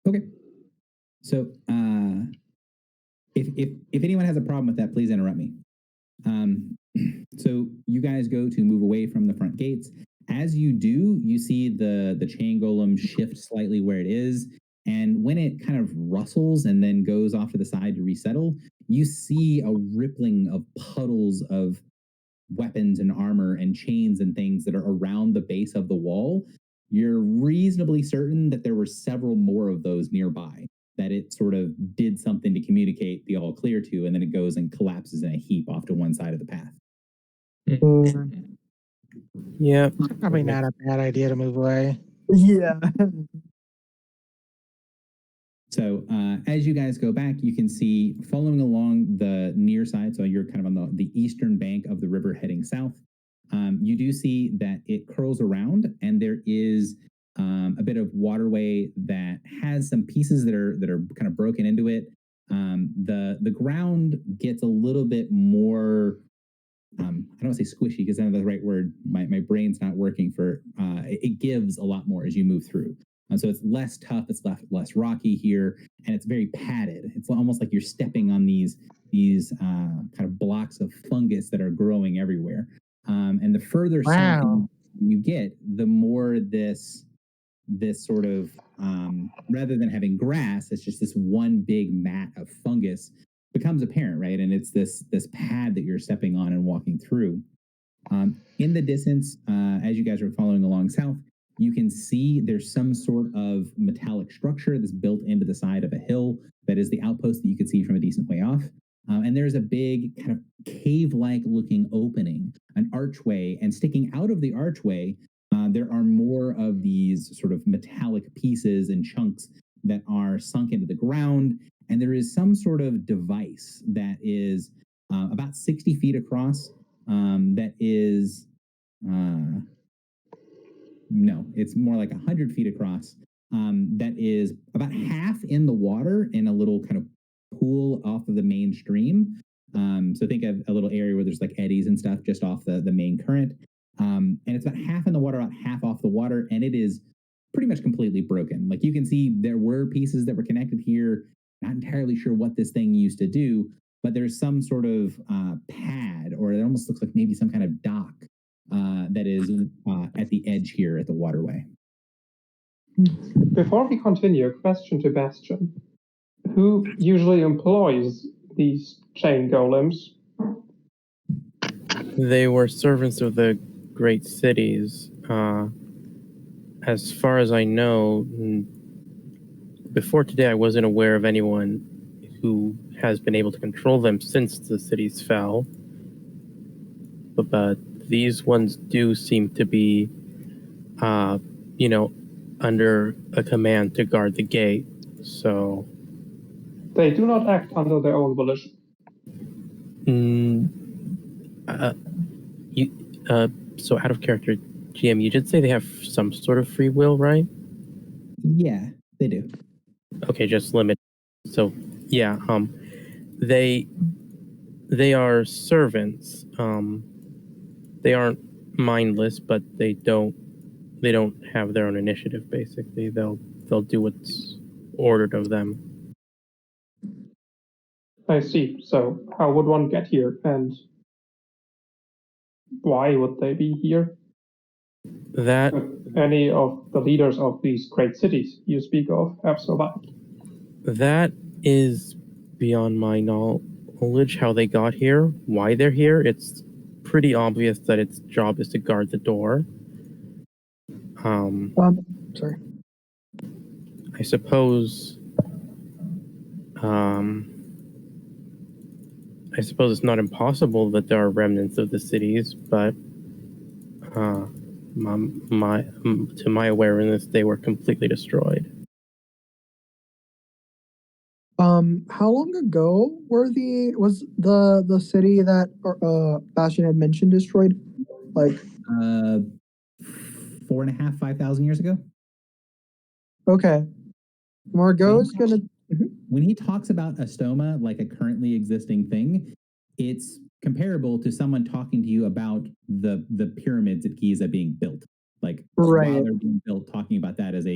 Okay. So if anyone has a problem with that, please interrupt me. So you guys go to move away from the front gates. As you do, you see the chain golem shift slightly where it is. And when it kind of rustles and then goes off to the side to resettle, you see a rippling of puddles of weapons and armor and chains and things that are around the base of the wall. You're reasonably certain that there were several more of those nearby, that it sort of did something to communicate the all clear to, and then it goes and collapses in a heap off to one side of the path. Yeah. Probably not a bad idea to move away. Yeah. So as you guys go back, you can see following along the near side, so you're kind of on the eastern bank of the river heading south, you do see that it curls around, and there is a bit of waterway that has some pieces that are kind of broken into it. The ground gets a little bit more. I don't want to say squishy because that's not the right word. My brain's not working for. It gives a lot more as you move through. So it's less tough. It's less rocky here, and it's very padded. It's almost like you're stepping on these kind of blocks of fungus that are growing everywhere. And the further south you get, the more this sort of rather than having grass, it's just this one big mat of fungus becomes apparent, right? And it's this pad that you're stepping on and walking through. In the distance, as you guys are following along south, you can see there's some sort of metallic structure that's built into the side of a hill that is the outpost that you could see from a decent way off. And there's a big kind of cave-like looking opening, an archway, and sticking out of the archway, there are more of these sort of metallic pieces and chunks that are sunk into the ground. And there is some sort of device that is about 60 feet across that is, no, it's more like 100 feet across, that is about half in the water in a little kind of pool off of the main stream. So think of a little area where there's like eddies and stuff just off the main current. And it's about half in the water, about half off the water, and it is pretty much completely broken. Like you can see there were pieces that were connected here. Not entirely sure what this thing used to do, but there's some sort of pad, or it almost looks like maybe some kind of dock that is at the edge here at the waterway. Before we continue, a question to Bastion. Who usually employs these chain golems? They were servants of the great cities. As far as I know, before today, I wasn't aware of anyone who has been able to control them since the cities fell. But these ones do seem to be, under a command to guard the gate. So they do not act under their own volition. So out of character, GM, you did say they have some sort of free will, right? Yeah, they do. Okay, just limit. So yeah, they are servants. They aren't mindless, but they don't have their own initiative. Basically, they'll do what's ordered of them. I see. So how would one get here, and why would they be here? That any of the leaders of these great cities you speak of have survived? That is beyond my knowledge. How they got here, why they're here. It's pretty obvious that its job is to guard the door. Sorry. I suppose. I suppose it's not impossible that there are remnants of the cities, but to my awareness, they were completely destroyed. How long ago was the city that Bastion had mentioned destroyed? Like 4,500, 5,000 years ago. Okay. Margot's gonna. When he talks about a stoma, like a currently existing thing, it's comparable to someone talking to you about the pyramids at Giza being built. Like while they're being built, talking about that as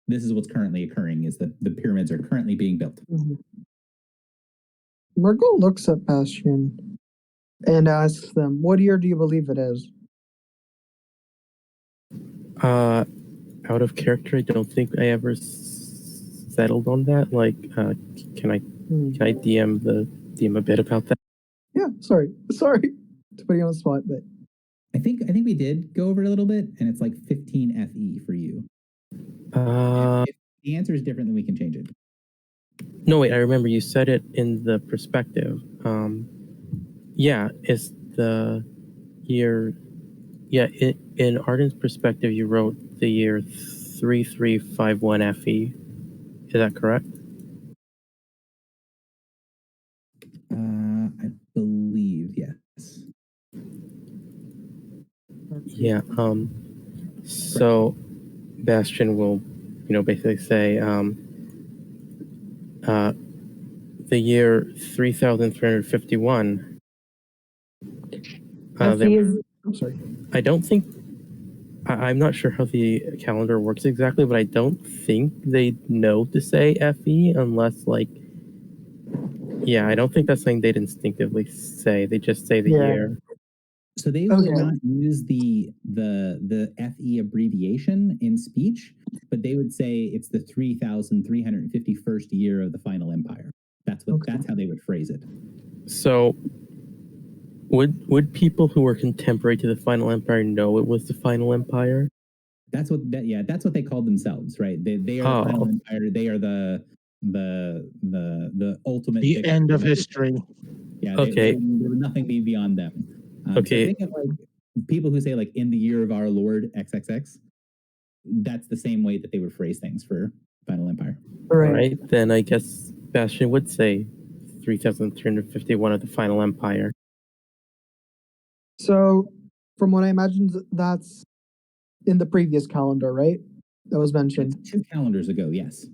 this is what's currently occurring, is that the pyramids are currently being built. Margot looks at Bastion and asks them, "What year do you believe it is?" Out of character, I don't think I ever settled on that. Like, can I DM a bit about that? Yeah, sorry to put you on the spot, but I think we did go over it a little bit, and it's like 15 FE for you. If the answer is different, then we can change it. No, wait, I remember you said it in the perspective. Yeah, it's the year. Yeah, in Arden's perspective, you wrote the year 3351 FE. Is that correct? I believe, yes. Yeah. So Bastion will, basically say, the year 3351. FE is, I'm sorry. I don't think. I'm not sure how the calendar works exactly, but I don't think they know to say FE unless, like, yeah, I don't think that's something they'd instinctively say. They just say the Yeah. year. So they would not use the FE abbreviation in speech, but they would say it's the 3,351st year of the Final Empire. That's how they would phrase it. So would people who were contemporary to the Final Empire know it was the Final Empire? That's what they called themselves, right? They are the Final Empire. They are the ultimate. The end of history. Yeah. Okay. There was nothing beyond them. Okay. So think of like people who say like in the year of our Lord XXX. That's the same way that they would phrase things for Final Empire. Right. Then I guess Bastion would say 3,351 of the Final Empire. So, from what I imagine, that's in the previous calendar, right? That was mentioned. It's 2 calendars ago, yes.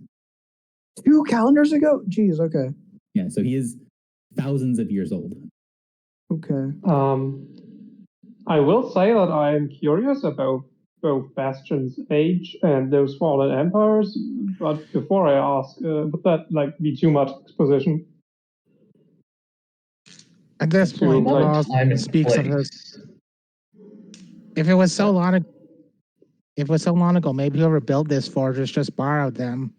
2 calendars ago? Jeez, okay. Yeah, so he is thousands of years old. Okay. I will say that I am curious about both Bastion's age and those fallen empires, but before I ask, would that be too much exposition? At this point, Ross speaks of this. If it was so long ago, maybe whoever built this fortress just borrowed them.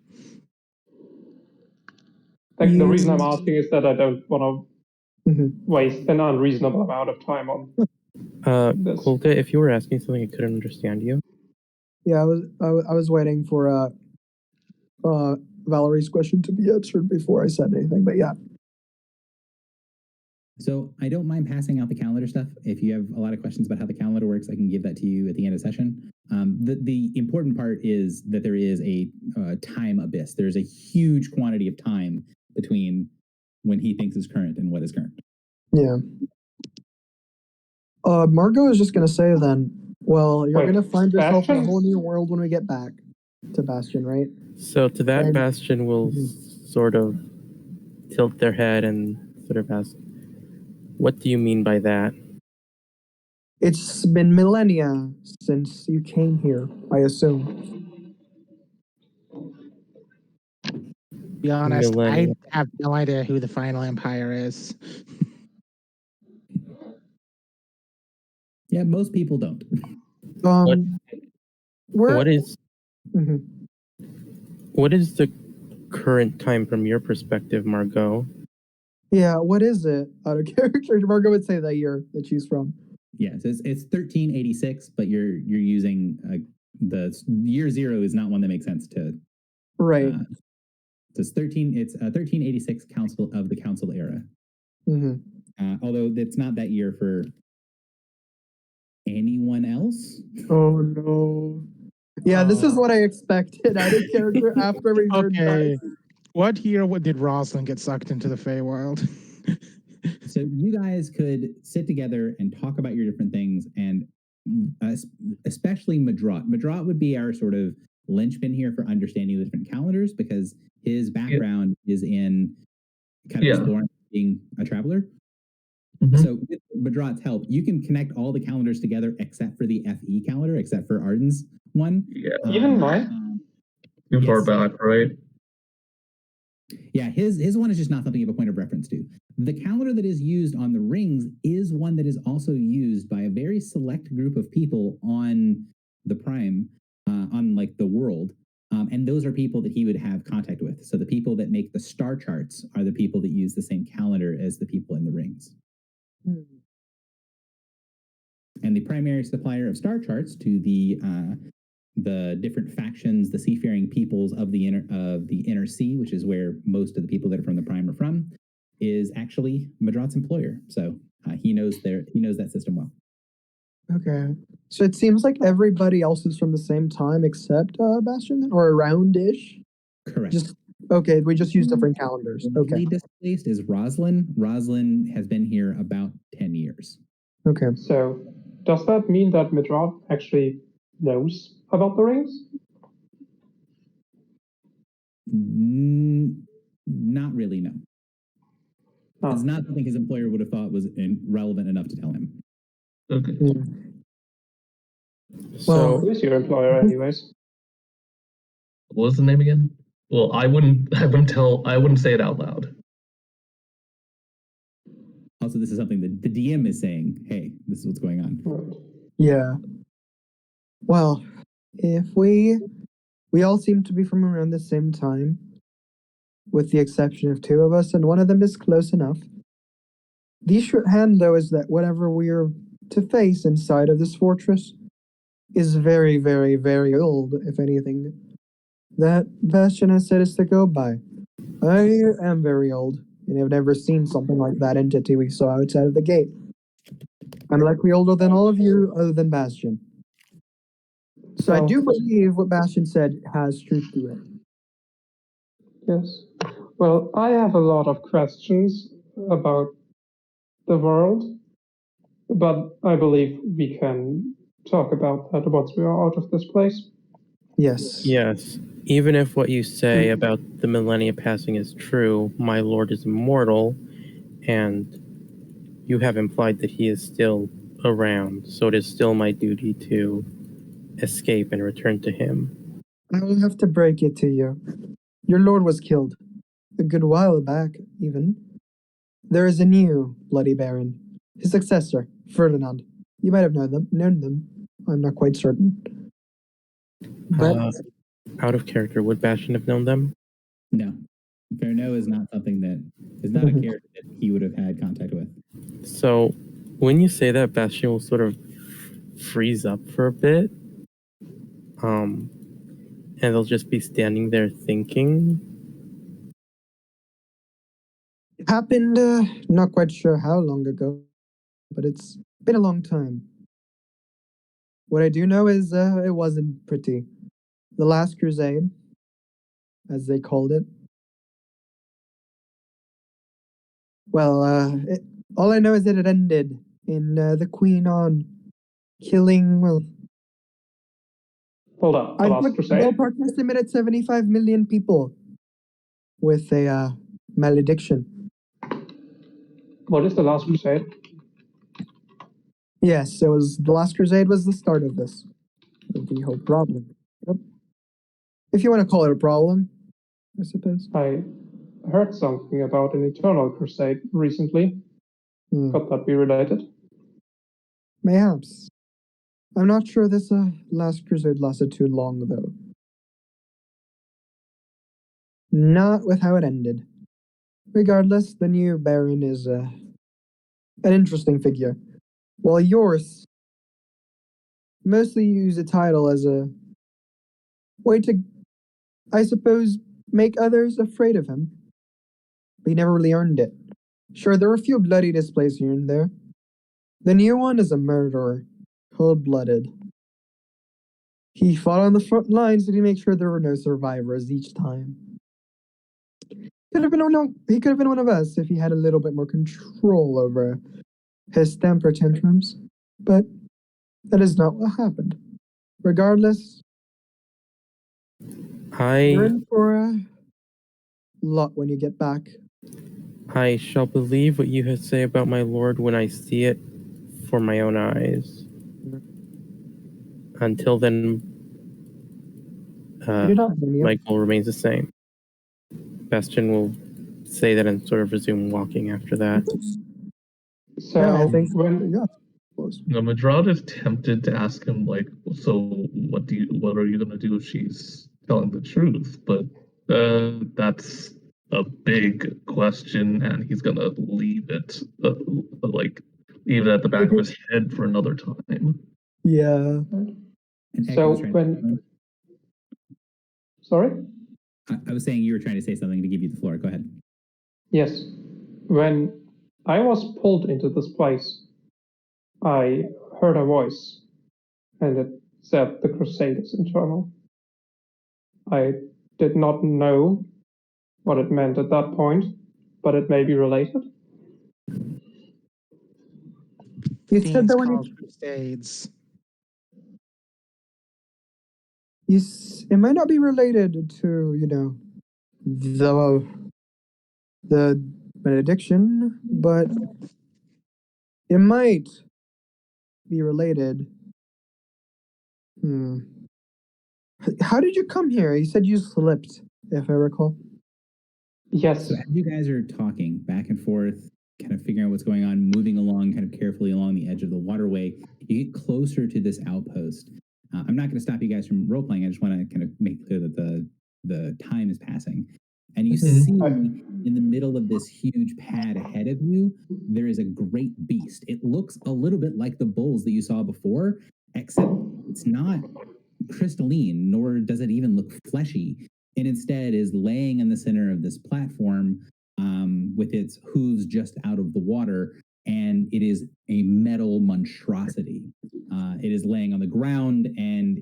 The reason I'm asking is that I don't want to waste an unreasonable amount of time on this. Kolka, if you were asking something, I couldn't understand you. Yeah, I was waiting for Valerie's question to be answered before I said anything, but yeah. So I don't mind passing out the calendar stuff. If you have a lot of questions about how the calendar works, I can give that to you at the end of the session. The important part is that there is a time abyss. There's a huge quantity of time between when he thinks is current and what is current. Yeah. Margot is just going to say then, well, you're going to find yourself in a whole new world when we get back to Bastion, right? So to that, Bastion will sort of tilt their head and sort of ask, what do you mean by that? It's been millennia since you came here, I assume. To be honest, I have no idea who the Final Empire is. Yeah, most people don't. What is the current time from your perspective, Margot? Yeah, what is it? Out of character, Margot would say the year that she's from. Yes, it's 1386, but you're using the year 0 is not one that makes sense to. Right. It's 1386 Council of the Council era. Although it's not that year for anyone else. Oh no. Yeah, this is what I expected out of character after we heard that. What year did Rosalind get sucked into the Feywild? So you guys could sit together and talk about your different things, and especially Madrat. Madrat would be our sort of linchpin here for understanding the different calendars, because his background is in kind of exploring being a traveler. So with Madrat's help, you can connect all the calendars together except for the FE calendar, except for Arden's one. Yeah. Even mine? Too far back, right? Yeah, his one is just not something you have a point of reference to. The calendar that is used on the rings is one that is also used by a very select group of people on the Prime, on like the world. And those are people that he would have contact with. So the people that make the star charts are the people that use the same calendar as the people in the rings. And the primary supplier of star charts to the different factions, the seafaring peoples of the inner sea, which is where most of the people that are from the Prime are from, is actually Madrat's employer. So he knows that system well. Okay. So it seems like everybody else is from the same time except Bastion, or around-ish? Correct. We just use different calendars. Okay. Displaced is Roslyn. Roslyn has been here about 10 years. Okay. So does that mean that Midrad actually knows about the rings? Not really, no. Ah. It's not something his employer would have thought was relevant enough to tell him. Okay. So Who is your employer, anyways? What was the name again? Well, I wouldn't say it out loud. Also, this is something that the DM is saying, hey, this is what's going on. Right. Yeah. Well, if we all seem to be from around the same time, with the exception of two of us, and one of them is close enough. The shorthand, though, is that whatever we are to face inside of this fortress is very, very, very old, if anything. That Bastion has said is to go by. I am very old, and have never seen something like that entity we saw outside of the gate. I'm likely older than all of you, other than Bastion. So I do believe what Bastion said has truth to it. Yes. Well, I have a lot of questions about the world, but I believe we can talk about that once we are out of this place. Yes. yes, even if what you say about the millennia passing is true, my lord is immortal, and you have implied that he is still around, so it is still my duty to escape and return to him. I will have to break it to you. Your lord was killed. A good while back, even. There is a new Bloody Baron. His successor, Ferdinand. You might have known them. I'm not quite certain. But Out of character, would Bastion have known them? No. Ferno is not something that is not a character that he would have had contact with. So, when you say that, Bastion will sort of freeze up for a bit. And they'll just be standing there thinking. it happened, not quite sure how long ago, but it's been a long time. What I do know is it wasn't pretty. The Last Crusade, as they called it. Well, all I know is that it ended in the Queen on killing, well, Hold up, the I Last put Crusade? ballpark estimate at 75 million people with a malediction. What is the Last Crusade? Yes, it was the Last Crusade was the start of this, of the whole problem. Yep. If you want to call it a problem, I suppose. I heard something about an Eternal Crusade recently. Could that be related? Mayhaps. I'm not sure this Last Crusade lasted too long, though. Not with how it ended. Regardless, the new Baron is an interesting figure. While yours mostly use a title as a way to, I suppose, make others afraid of him. But he never really earned it. Sure, there were a few bloody displays here and there. The new one is a murderer, cold-blooded. He fought on the front lines to make sure there were no survivors each time. He could have been one of us if he had a little bit more control over his temper tantrums. But that is not what happened. Regardless, you're in for a lot when you get back. I shall believe what you say about my lord when I see it for my own eyes. Until then, my goal remains the same. Bastion will say that and sort of resume walking after that. So Yeah, I think Midrad is tempted to ask him, like, so what are you gonna do if she's telling the truth? But that's a big question, and he's gonna leave it leave it at the back of his head for another time. Yeah. So sorry? I was saying you were trying to say something to give you the floor. Go ahead. Yes. When I was pulled into this place, I heard a voice, and it said the Crusade is internal. I did not know what it meant at that point, but it may be related. You said things that when called crusades. it might not be related to, the benediction, but it might be related. How did you come here? You said you slipped, if I recall. Yes. So as you guys are talking back and forth, kind of figuring out what's going on, moving along kind of carefully along the edge of the waterway, you get closer to this outpost. I'm not going to stop you guys from role playing. I just want to kind of make clear that the time is passing. And you see in the middle of this huge pad ahead of you, there is a great beast. It looks a little bit like the bulls that you saw before, except it's not crystalline, nor does it even look fleshy. It instead is laying in the center of this platform with its hooves just out of the water, and it is a metal monstrosity. It is laying on the ground, and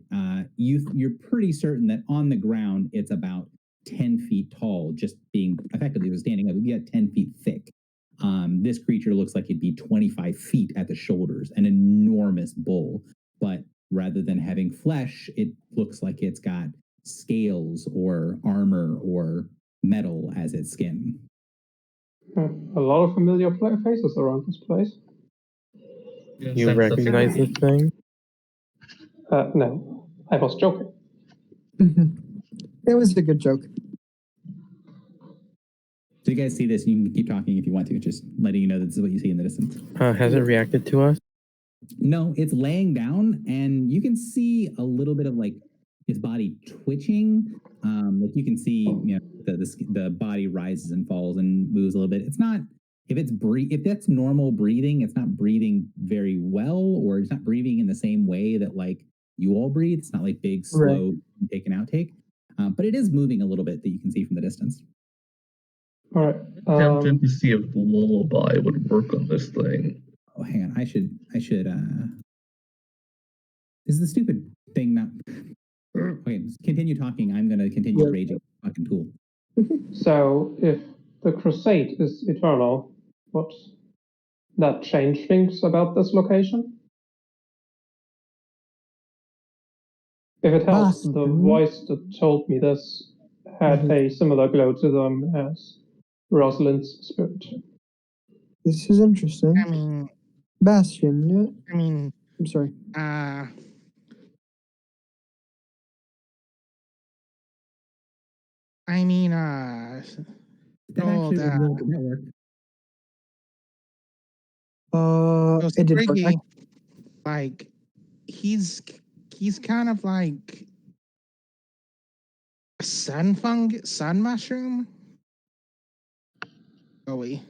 you're pretty certain that on the ground it's about 10 feet tall, just being effectively was standing up. It'd be at 10 feet thick. This creature looks like it'd be 25 feet at the shoulders, an enormous bull, but rather than having flesh, it looks like it's got scales or armor or metal as its skin. A lot of familiar faces around this place. Yes, You that's recognize this thing? No, I was joking. It was a good joke. So you guys see this, you can keep talking if you want to, just letting you know that this is what you see in the distance. Has it reacted to us? No, it's laying down, and you can see a little bit of like its body twitching. Like you can see, the body rises and falls and moves a little bit. It's not if that's normal breathing, it's not breathing very well, or it's not breathing in the same way that like you all breathe. It's not like big, slow intake and outtake, but it is moving a little bit that you can see from the distance. All right. Tempted to see if lullaby would work on this thing. Oh, hang on. I should. This is the stupid thing now. Okay, continue talking. I'm going to continue raging fucking tool. So, if the crusade is eternal, what that change things about this location? If it helps, the voice that told me this had a similar glow to them as Rosalind's spirit. This is interesting. I mean, Bastion. I'm sorry. That actually would work. It did work. Spriggy, like he's kind of like a sun mushroom. Joey.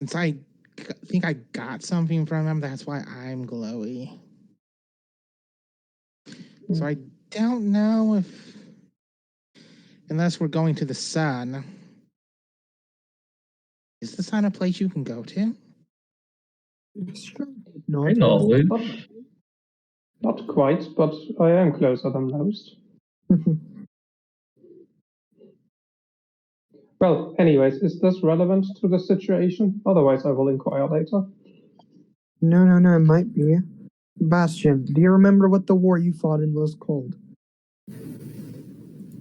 Since I think I got something from him, that's why I'm glowy. So I don't know if, unless we're going to the sun, is the sun a place you can go to? Sure. I know it. Not quite, but I am closer than most. Well, anyways, is this relevant to the situation? Otherwise, I will inquire later. No, it might be. Bastion, do you remember what the war you fought in was called?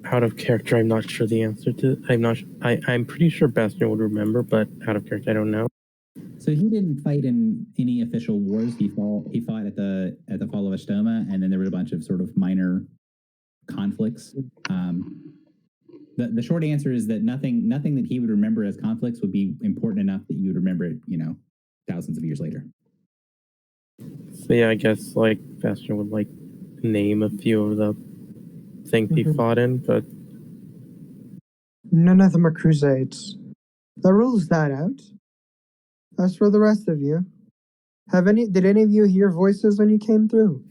Out of character, I'm not sure the answer to. I'm pretty sure Bastion would remember, but out of character, I don't know. So he didn't fight in any official wars. He fought at the fall of Ashtoma, and then there were a bunch of sort of minor conflicts. The short answer is that nothing that he would remember as conflicts would be important enough that you would remember it, thousands of years later. So yeah, I guess like Bastion would like name a few of the things he fought in, but none of them are crusades. That rules that out. As for the rest of you, did any of you hear voices when you came through?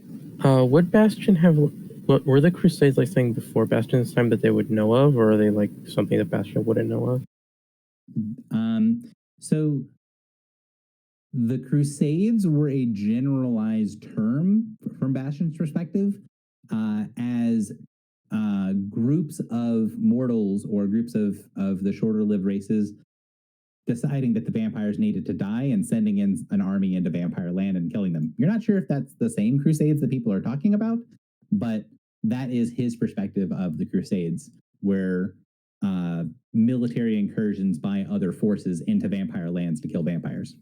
Would Bastion have? What were the Crusades like saying before Bastion's time that they would know of, or are they like something that Bastion wouldn't know of? So the Crusades were a generalized term from Bastion's perspective, as groups of mortals or groups of the shorter lived races deciding that the vampires needed to die and sending in an army into vampire land and killing them. You're not sure if that's the same crusades that people are talking about, but that is his perspective of the crusades, where military incursions by other forces into vampire lands to kill vampires.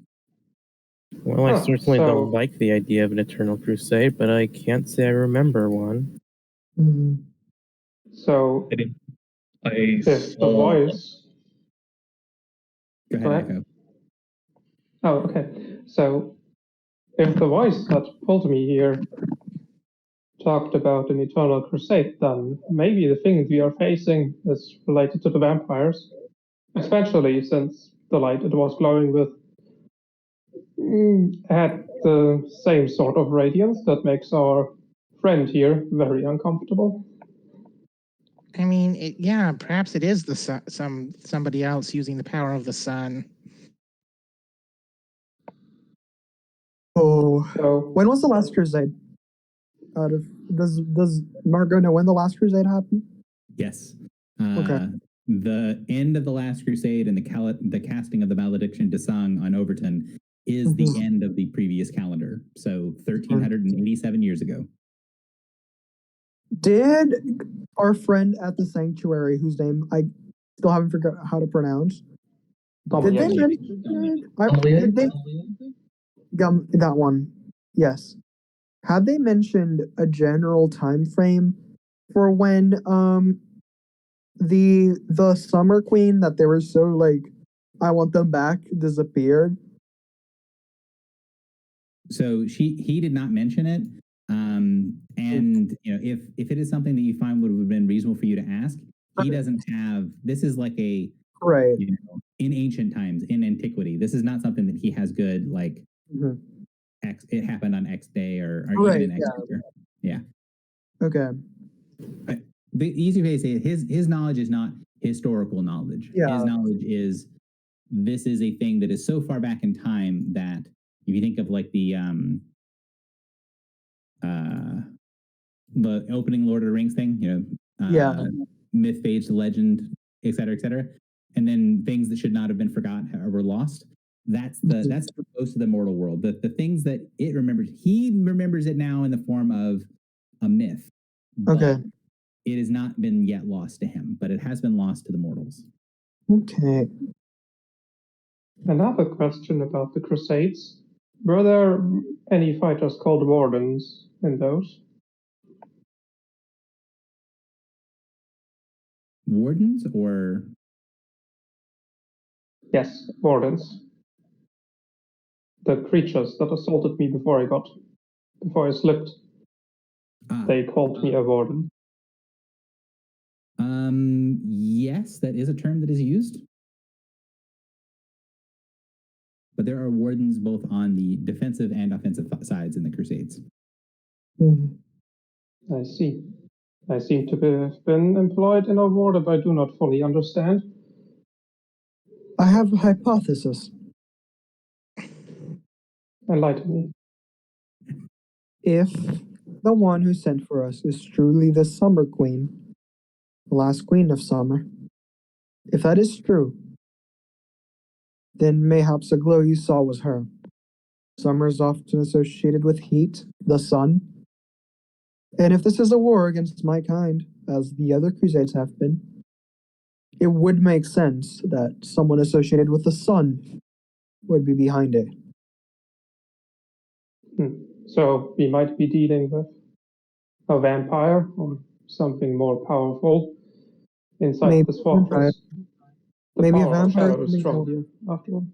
Well, I Huh, certainly so- don't like the idea of an eternal crusade, but I can't say I remember one. Mhm. So I if the saw voice. Go ahead, Go ahead. Echo. Oh, okay. So if the voice that pulled me here talked about an eternal crusade, then maybe the thing we are facing is related to the vampires, especially since the light it was glowing with had the same sort of radiance that makes our friend here very uncomfortable. I mean, yeah, perhaps it is the sun, somebody else using the power of the sun. Oh, So when was the last crusade? Does Margot know when the last crusade happened? Yes. Okay. The end of the Last Crusade and the casting of the Malediction de Sang on Overton is the Mhm. end of the previous calendar. So 1387 years ago. Did our friend at the sanctuary, whose name I still haven't forgot how to pronounce, did they mention did they, that one? Yes. Had they mentioned a general time frame for when the Summer Queen that they were so like, I want them back, disappeared? So he did not mention it. And you know, if it is something that you find would have been reasonable for you to ask, he doesn't have. This is like a Right. you know, in ancient times, in antiquity. This is not something that he has good like. Mhm. X. It happened on X day or Right, even in X year. Yeah. Okay. The easy way to say it, his knowledge is not historical knowledge. Yeah. His knowledge is this is a thing that is so far back in time that if you think of like the opening Lord of the Rings thing, you know, myth, phage, legend, et cetera, and then things that should not have been forgotten or were lost. That's the most of the mortal world. The things that it remembers, he remembers it now in the form of a myth. Okay. It has not been yet lost to him, but it has been lost to the mortals. Okay. another question about the Crusades. Were there any fighters called Wardens in those? Wardens or Yes, Wardens. The creatures that assaulted me before I slipped. They called me a Warden. Yes, that is a term that is used. But there are wardens both on the defensive and offensive sides in the Crusades. Mhm. I see. I seem to have been employed in a war that I do not fully understand. I have a hypothesis. Enlighten me. If the one who sent for us is truly the Summer Queen, the last queen of summer, if that is true, then mayhaps the glow you saw was her. Summer is often associated with heat, the sun. And if this is a war against my kind, as the other crusades have been, it would make sense that someone associated with the sun would be behind it. So we might be dealing with a vampire or something more powerful inside Maybe this a vampire. fortress. The Maybe a power of vampire shadow is is strong something here, after all.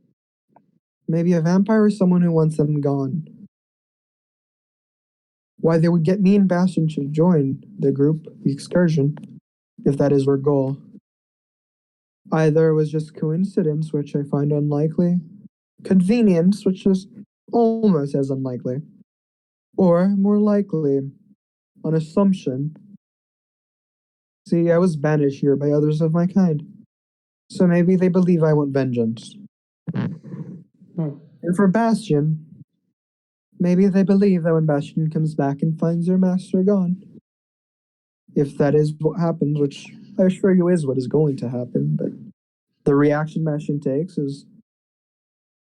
Maybe a vampire is someone who wants them gone. Why they would get me and Bastion to join the group, the excursion, if that is their goal. Either it was just coincidence, which I find unlikely, convenience, which is almost as unlikely, or more likely, an assumption. See, I was banished here by others of my kind, so maybe they believe I want vengeance. And for Bastion, maybe they believe that when Bastion comes back and finds their master gone, if that is what happens, which I assure you is what is going to happen, but the reaction Bastion takes is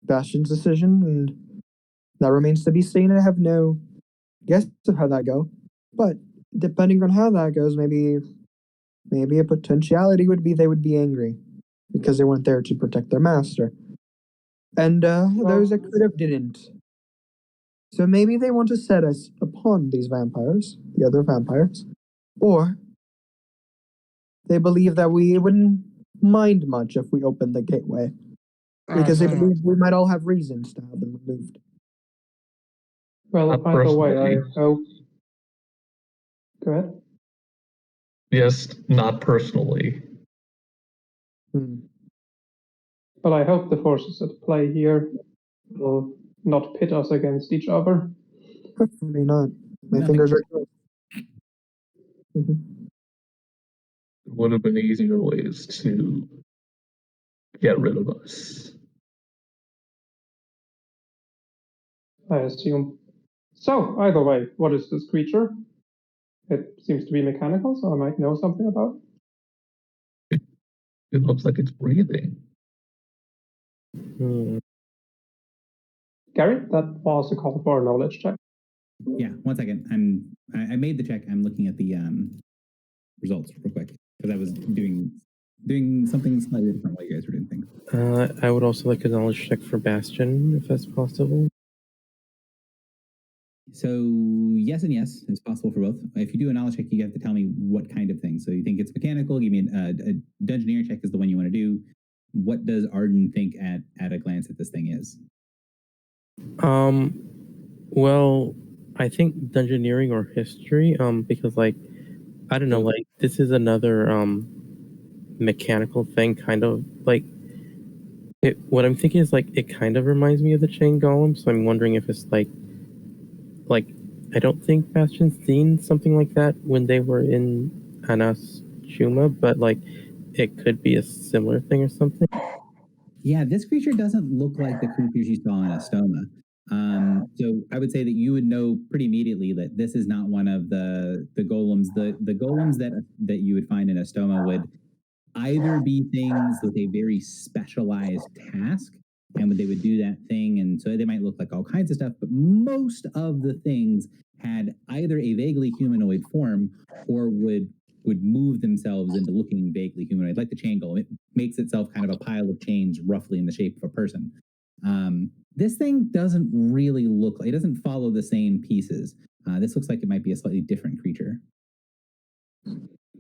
Bastion's decision, and that remains to be seen. I have no guess of how that go, but depending on how that goes, maybe a potentiality would be they would be angry because they weren't there to protect their master, and those that could have didn't. So maybe they want to set us upon these vampires, the other vampires, or they believe that we wouldn't mind much if we opened the gateway, because they believe we might all have reasons to have them removed. Well, Not either way, I personally. hope. Go ahead. Yes, not personally. But I hope the forces at play here will not pit us against each other. Hopefully not. My Nothing- fingers are crossed. There would have been easier ways to get rid of us. I assume. So, either way, what is this creature? It seems to be mechanical, so I might know something about it. It looks like it's breathing. Gary, that was a call for a knowledge check. Yeah, 1 second. I made the check. I'm looking at the results real quick because I was doing something slightly different while you guys were doing things. I would also like a knowledge check for Bastion, if that's possible. So yes and yes, it's possible for both. If you do a knowledge check, you have to tell me what kind of thing. So you think it's mechanical? Give me a dungeoneer check is the one you want to do. What does Arden think at a glance that this thing is? Well, I think dungeoneering or history, because like, I don't know, like this is another mechanical thing, kind of like what I'm thinking is like it kind of reminds me of the chain golem, so I'm wondering if it's like I don't think Bastion's seen something like that when they were in Anas Chuma, but like it could be a similar thing or something. Yeah, this creature doesn't look like the creatures you saw in Astoma. So I would say that you would know pretty immediately that this is not one of the golems. The golems that you would find in Astoma would either be things with a very specialized task, and they would do that thing, and so they might look like all kinds of stuff, but most of the things had either a vaguely humanoid form or would move themselves into looking vaguely humanoid, like the chain golem. It makes itself kind of a pile of chains roughly in the shape of a person. This thing doesn't really look like, it doesn't follow the same pieces. This looks like it might be a slightly different creature.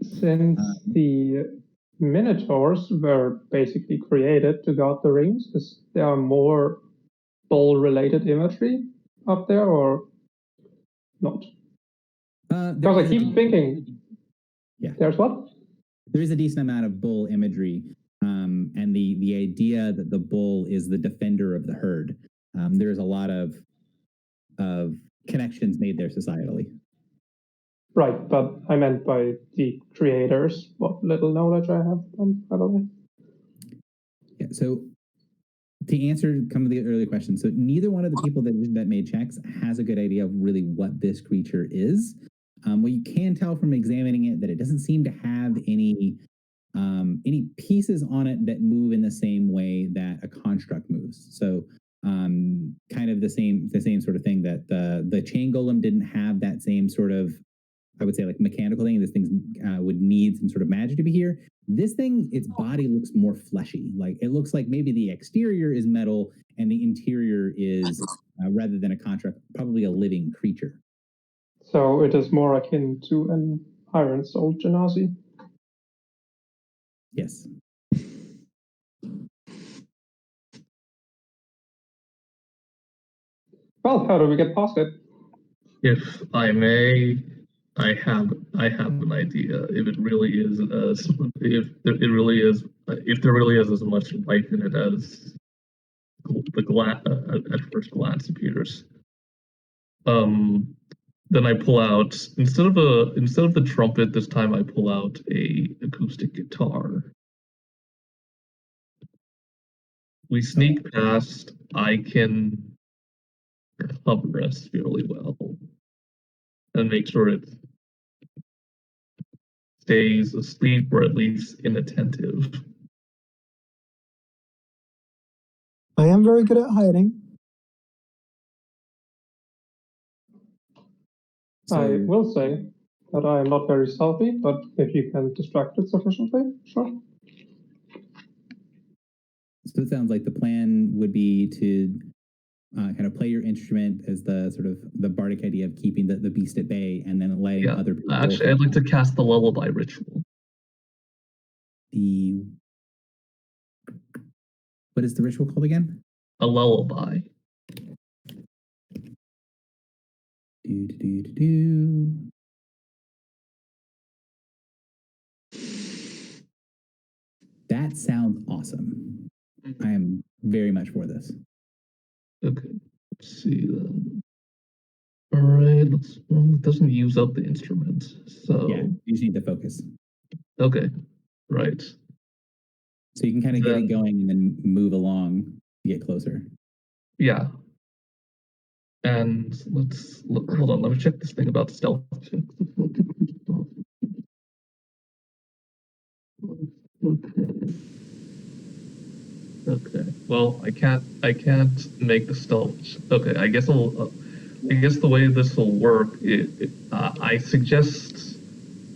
Since the Minotaurs were basically created to guard the rings, is there more bull-related imagery up there, or not? Because I keep thinking, there's what? There is a decent amount of bull imagery, and the idea that the bull is the defender of the herd. There's a lot of connections made there societally. Right, but I meant by the creators, what little knowledge I have, by the way. Yeah, so to answer some of the earlier questions, so neither one of the people that made checks has a good idea of really what this creature is. What you can tell from examining it that it doesn't seem to have any pieces on it that move in the same way that a construct moves. So kind of the same sort of thing that the chain golem didn't have that same sort of, I would say, like mechanical thing. This thing would need some sort of magic to be here. This thing, its body looks more fleshy. Like it looks like maybe the exterior is metal and the interior is, rather than a construct, probably a living creature. So it is more akin to an Iron Soul Genasi. Yes. Well, how do we get past it? If I may, I have an idea. If it really is if there really is as much life in it as at first glance appears. Then I pull out instead of the trumpet this time I pull out a acoustic guitar. We sneak past. I can cover us fairly well and make sure it's stays asleep or at least inattentive. I am very good at hiding. I will say that I am not very stealthy, but if you can distract it sufficiently, sure. So it sounds like the plan would be to kind of play your instrument as the sort of the bardic idea of keeping the beast at bay, and then letting Yeah, other people. actually, I'd like to cast the lullaby ritual. What is the ritual called again? A lullaby. That sounds awesome. I am very much for this. Okay, let's see then. All right, it doesn't use up the instrument, so Yeah, you just need to focus. okay, right. So you can kind of get it going and then move along to get closer. Yeah. And hold on, let me check this thing about stealth check. Okay. Well, I can't make the stealth. Okay, I guess the way this will work, I suggest,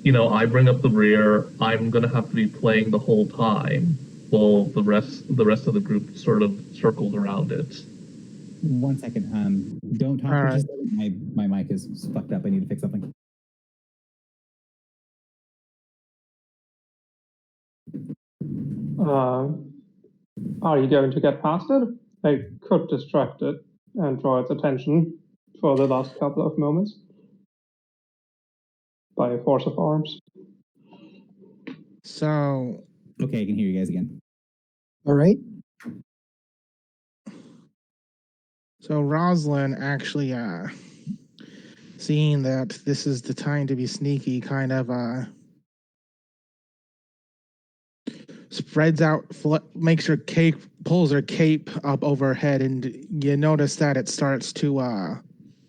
I bring up the rear. I'm gonna have to be playing the whole time, while the rest of the group sort of circled around it. 1 second. Don't talk. All Just my mic is fucked up. I need to fix something. Are you going to get past it? I could distract it and draw its attention for the last couple of moments by a force of arms. So, Okay, I can hear you guys again. All right. so Rosalind actually, seeing that this is the time to be sneaky, kind of spreads out, makes her cape, pulls her cape up over her head, and you notice that it starts to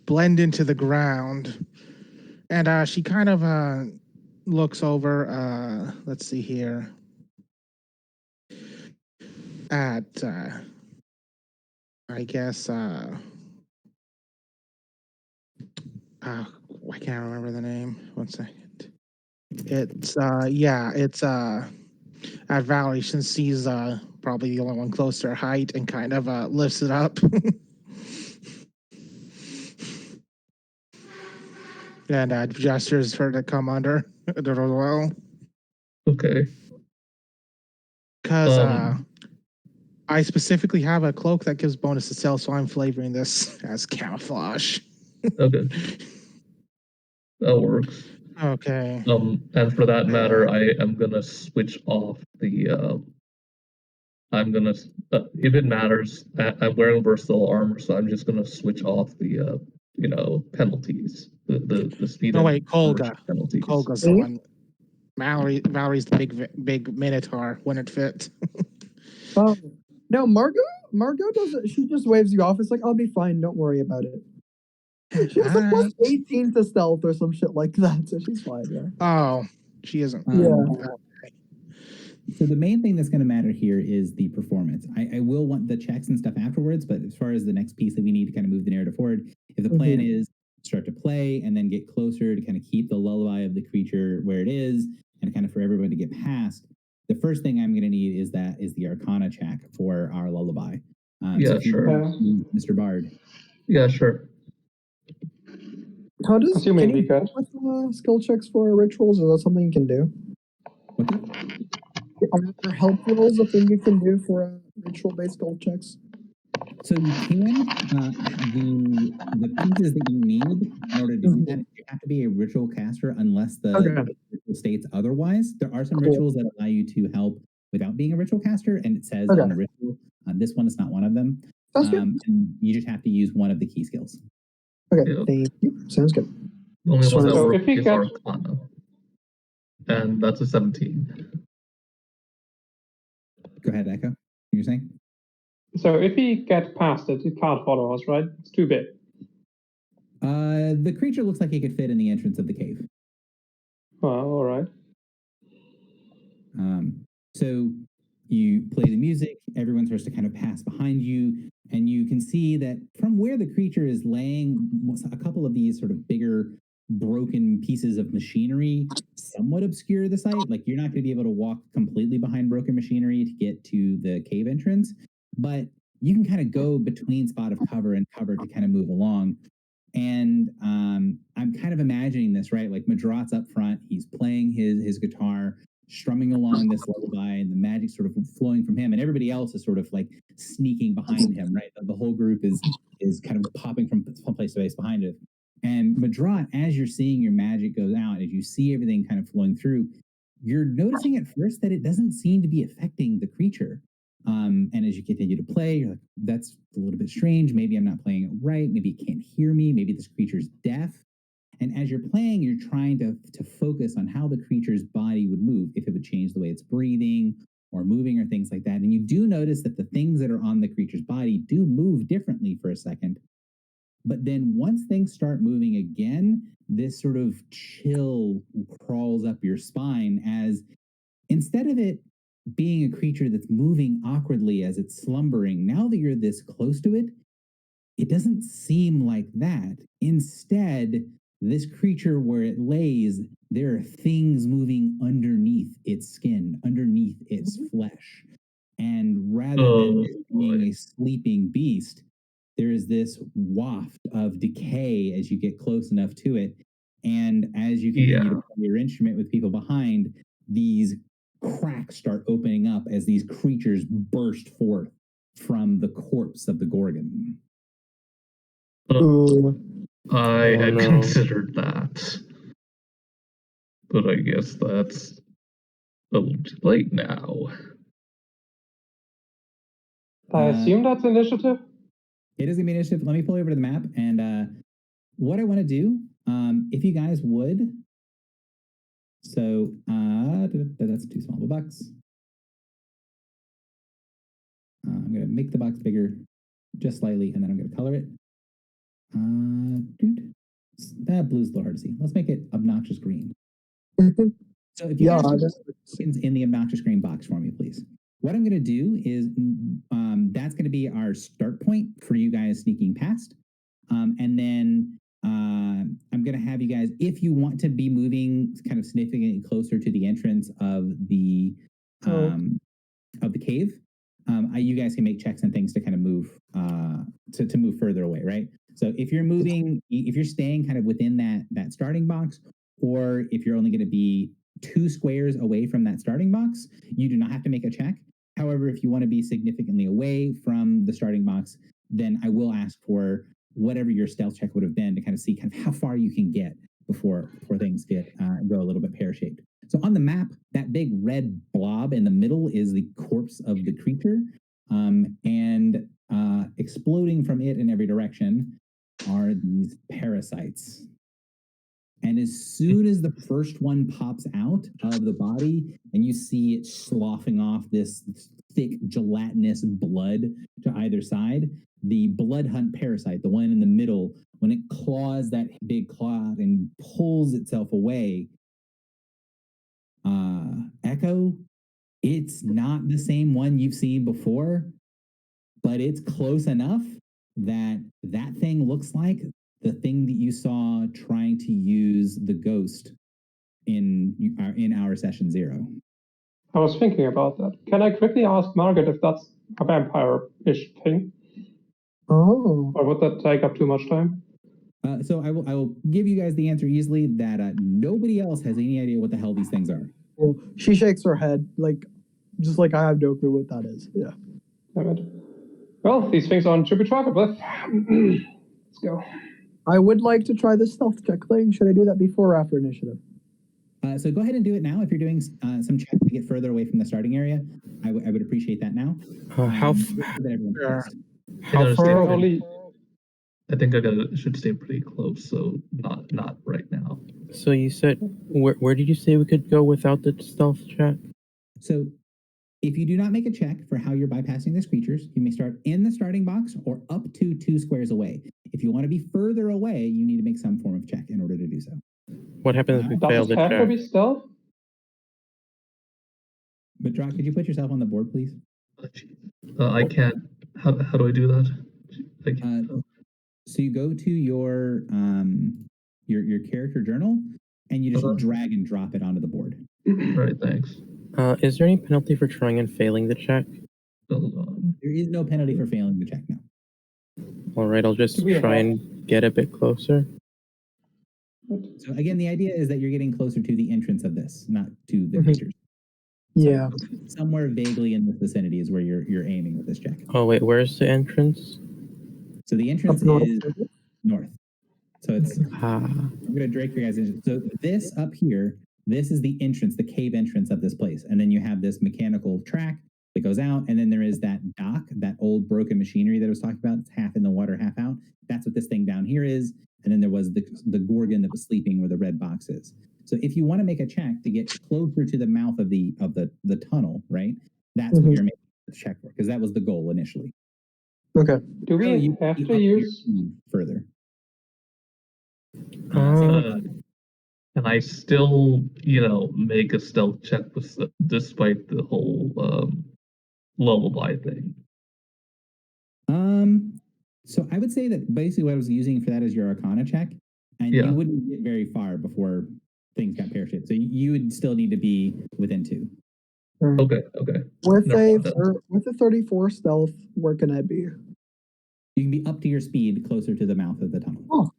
blend into the ground. And she kind of looks over, let's see here, at, I guess, I can't remember the name. 1 second. It's, at Valerie, since she's probably the only one close to her height, and kind of lifts it up. And gestures for her to come under as well. Okay. Because I specifically have a cloak that gives bonus to stealth, so I'm flavoring this as camouflage. Okay. That works. Okay. And for that matter, I am gonna switch off the. If it matters, I'm wearing versatile armor, so I'm just gonna switch off the, penalties, the speed. No, and wait, Kolga. penalties. Kolga's the one. Valerie's the big minotaur when it fit. Oh, no, Margot doesn't. She just waves you off. It's like, I'll be fine. Don't worry about it. She has a plus Alright. 18 to stealth or some shit like that, so she's fine. Yeah. Oh, she isn't. So the main thing that's going to matter here is the performance. I will want the checks and stuff afterwards, but as far as the next piece that we need to kind of move the narrative forward, if the plan is start to play and then get closer to kind of keep the lullaby of the creature where it is and kind of for everyone to get past, the first thing I'm going to need is the Arcana check for our lullaby. Yeah, sure. Mr. Bard. Yeah, sure. How does Assuming can you we could. help with skill checks for rituals? Is that something you can do? What? Are help rolls a thing you can do for ritual-based skill checks? So you can, the pieces that you need in order to do that, you have to be a ritual caster unless the ritual states otherwise. There are some rituals that allow you to help without being a ritual caster, and it says on the ritual, this one is not one of them. And you just have to use one of the key skills. Okay, thank you. Sounds good. The only one that So works if we is get- Arcana. And that's a 17. Go ahead, Echo. You're saying? So if he gets past it, he can't follow us, right? It's too big. The creature looks like it could fit in the entrance of the cave. Well, all right. So you play the music, everyone starts to kind of pass behind you, and you can see that from where the creature is laying, a couple of these sort of bigger broken pieces of machinery somewhat obscure the sight. Like you're not going to be able to walk completely behind broken machinery to get to the cave entrance, but you can kind of go between spot of cover and cover to kind of move along. And I'm kind of imagining this, right? Like Madrat's up front, he's playing his guitar, strumming along this lullaby, and the magic sort of flowing from him, and everybody else is sort of like sneaking behind him, right? The whole group is kind of popping from place to place behind it. And Madrat, as you're seeing your magic goes out, as you see everything kind of flowing through, you're noticing at first that it doesn't seem to be affecting the creature. And as you continue to play, you're like, that's a little bit strange. Maybe I'm not playing it right. Maybe it can't hear me. Maybe this creature's deaf. And as you're playing, you're trying to focus on how the creature's body would move, if it would change the way it's breathing or moving or things like that. And you do notice that the things that are on the creature's body do move differently for a second. But then once things start moving again, this sort of chill crawls up your spine as instead of it being a creature that's moving awkwardly as it's slumbering, now that you're this close to it, it doesn't seem like that. Instead, this creature where it lays, there are things moving underneath its skin, underneath its flesh. And rather than being a sleeping beast, there is this waft of decay as you get close enough to it. And as you continue to play your instrument with people behind, these cracks start opening up as these creatures burst forth from the corpse of the Gorgon. I had considered that, but I guess that's a little too late now. I assume that's initiative? It is going to be initiative. Let me pull over to the map. And what I want to do, if you guys would, so that's too small of a box. I'm going to make the box bigger just slightly, and then I'm going to color it. That blue's a little hard to see. Let's make it obnoxious green. So if you guys in the obnoxious green box for me, please. What I'm going to do is that's going to be our start point for you guys sneaking past. And then I'm going to have you guys, if you want to be moving kind of significantly closer to the entrance of the cave, you guys can make checks and things to kind of move to move further away, right? So if you're moving, if you're staying kind of within that starting box, or if you're only going to be 2 squares away from that starting box, you do not have to make a check. However, if you want to be significantly away from the starting box, then I will ask for whatever your stealth check would have been to kind of see kind of how far you can get before things get go a little bit pear-shaped. So on the map, that big red blob in the middle is the corpse of the creature, and exploding from it in every direction are these parasites. And as soon as the first one pops out of the body and you see it sloughing off this thick gelatinous blood to either side, the blood hunt parasite, the one in the middle, when it claws that big claw and pulls itself away, Echo, it's not the same one you've seen before, but it's close enough that that thing looks like the thing that you saw trying to use the ghost in our session 0. I was thinking about that. Can I quickly ask Margaret if that's a vampire-ish thing? Oh. Or would that take up too much time? So I will give you guys the answer easily that nobody else has any idea what the hell these things are. Well, she shakes her head, just like I have no clue what that is. Yeah. Damn it. Well, these things aren't to be trifled with. Let's go. I would like to try the stealth check thing. Should I do that before or after initiative? So go ahead and do it now. If you're doing some checks to get further away from the starting area, I would appreciate that now. How far? I think I should stay pretty close, so not right now. So you said, where did you say we could go without the stealth check? So if you do not make a check for how you're bypassing these creatures, you may start in the starting box or up to 2 squares away. If you want to be further away, you need to make some form of check in order to do so. What happens if we fail the check? Does it have to be stealth? Batroc, could you put yourself on the board, please? I can't. How do I do that? Like, So you go to your character journal, and you just drag and drop it onto the board. right, thanks. Is there any penalty for trying and failing the check? Hold on. There is no penalty for failing the check now. All right, I'll just try and get a bit closer. So again, the idea is that you're getting closer to the entrance of this, not to the creatures. Yeah. Somewhere vaguely in this vicinity is where you're aiming with this check. Oh wait, where's the entrance? So the entrance Up north. is north. So it's Ah, I'm gonna direct your guys in. So this up here, this is the entrance, the cave entrance of this place. And then you have this mechanical track that goes out, and then there is that dock, that old broken machinery that I was talking about. It's half in the water, half out. That's what this thing down here is. And then there was the gorgon that was sleeping where the red box is. So if you want to make a check to get closer to the mouth of the tunnel, right? That's what you're making the check for, because that was the goal initially. Okay. Do we You have can to up your use? speed further. Can I still, make a stealth check despite the whole lullaby thing? So I would say that basically what I was using for that is your Arcana check, and you wouldn't get very far before things got parachuted. So you would still need to be within 2. Okay. With No, with a 34 stealth, where can I be? You can be up to your speed closer to the mouth of the tunnel. Oh.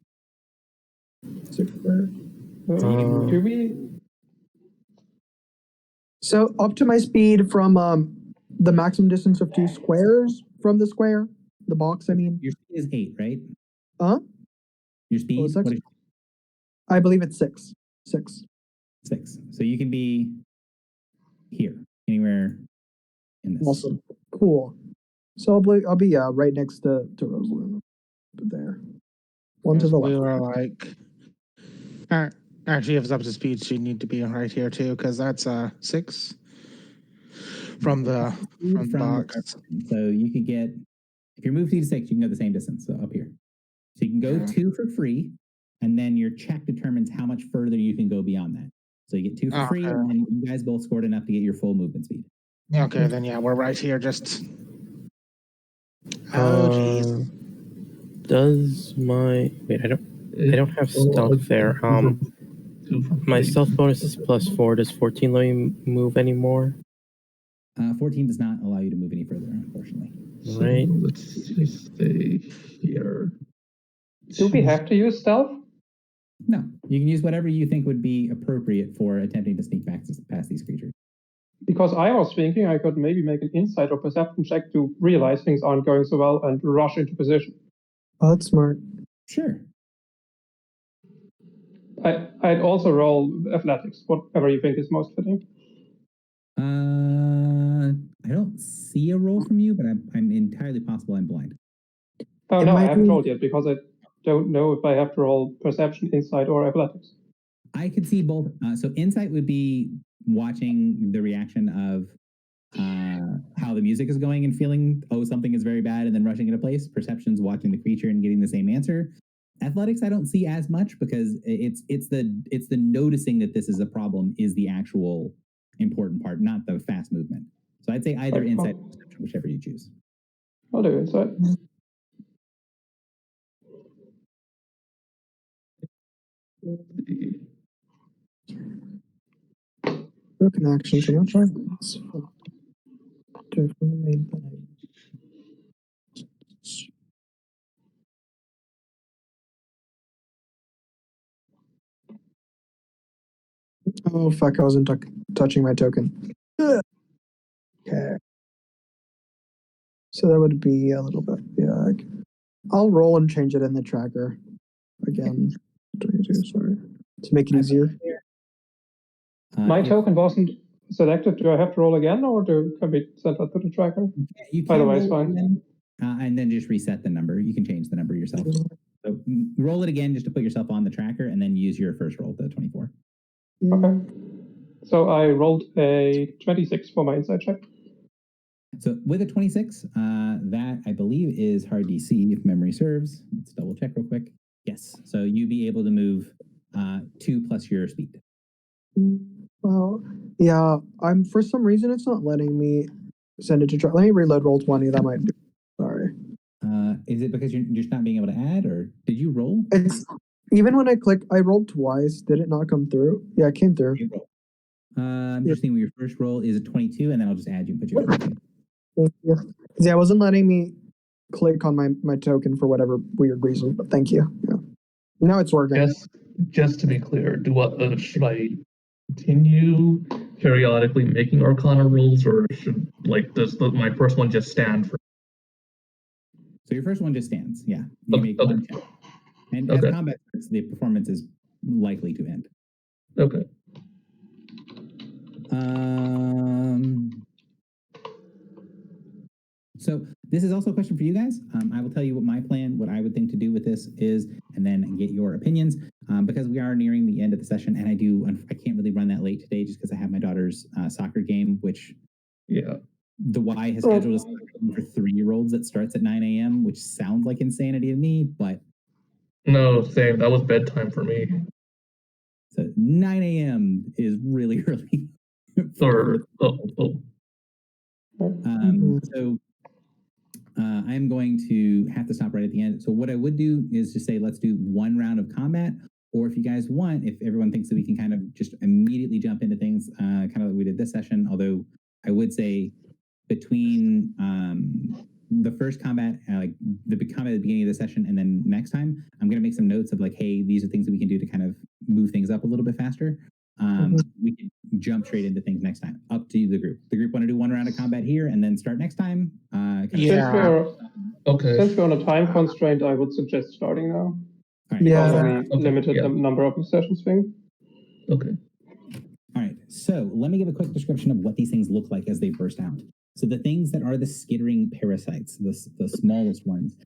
Do we? So up to my speed from the maximum distance of 2 squares from the square, the box. I mean, Your speed is 8, right? Huh? Your speed? Oh, it's What is I believe it's 6. 6. 6. So you can be here, anywhere in this. Awesome. Cool. So I'll be right next to Rosalind. There. One to the We left. were like, actually, if it's up to speed, she'd need to be right here too, because that's 6 from the box. So you could get, if you're moved to 6, you can go the same distance, so up here. So you can go 2 for free, and then your check determines how much further you can go beyond that. So you get 2 for free, and then you guys both scored enough to get your full movement speed. Okay, then yeah, we're right here. Just jeez. Does my wait? I don't have stealth there. My stealth bonus is +4. Does 14 let me move anymore? 14 does not allow you to move any further, unfortunately. Right. Let's just stay here. Do we have to use stealth? No, you can use whatever you think would be appropriate for attempting to sneak past these creatures. Because I was thinking I could maybe make an insight or perception check to realize things aren't going so well and rush into position. Oh, that's smart. Sure. I'd also roll athletics, whatever you think is most fitting. I don't see a roll from you, but I'm entirely possible I'm blind. Oh It no, I might haven't be- rolled yet because I don't know if I have to roll perception, insight, or athletics. I could see both. So insight would be watching the reaction of how the music is going and feeling, oh, something is very bad, and then rushing into place. Perception's watching the creature and getting the same answer. Athletics, I don't see as much because it's the noticing that this is a problem is the actual important part, not the fast movement. So I'd say either insight or perception, whichever you choose. I'll do insight. Broken actions are not trying. Oh fuck! I wasn't touching my token. Okay. So that would be a little bit. Yeah. I'll roll and change it in the tracker again. 22. Sorry. To make it easier. My token wasn't selected. Do I have to roll again, or can we send that to the tracker? You By the can way, it's roll fine. again, and then just reset the number. You can change the number yourself. So roll it again just to put yourself on the tracker, and then use your first roll, the 24. Okay. So I rolled a 26 for my insight check. So with a 26, that I believe is hard DC if memory serves. Let's double check real quick. Yes. So you'd be able to move 2 plus your speed. Well, yeah, I'm for some reason it's not letting me send it to try. Let me reload roll 20. That might be. Sorry. Is it because you're just not being able to add, or did you roll? It's even when I click, I rolled twice. Did it not come through? Yeah, it came through. You roll. I'm just seeing what your first roll is a 22, and then I'll just add you and put you at 22. Yeah, it wasn't letting me click on my token for whatever weird reason, but thank you. Yeah. Now it's working. Just to be clear, should I continue periodically making Arcana rolls, or does my first one just stand for? So your first one just stands. Yeah, you Okay, make one check, and as combat starts, the performance is likely to end. Okay. So this is also a question for you guys. I will tell you what my plan, what I would think to do with this is, and then get your opinions. Because we are nearing the end of the session, and I can't really run that late today just because I have my daughter's soccer game, which the Y has scheduled us for 3-year-olds that starts at 9 a.m., which sounds like insanity to me, but no, same. That was bedtime for me. So 9 a.m. is really early. So I'm going to have to stop right at the end. So what I would do is just say, let's do one round of combat. Or if you guys want, if everyone thinks that we can kind of just immediately jump into things, kind of like we did this session, although I would say between the first combat, like the combat at the beginning of the session, and then next time, I'm going to make some notes of like, hey, these are things that we can do to kind of move things up a little bit faster. We can jump straight into things next time. Up to the group. The group want to do one round of combat here and then start next time. Since we're on a time constraint, I would suggest starting now. Right. Because of the limited number of sessions thing. Okay. All right. So let me give a quick description of what these things look like as they burst out. So the things that are the skittering parasites, the smallest ones,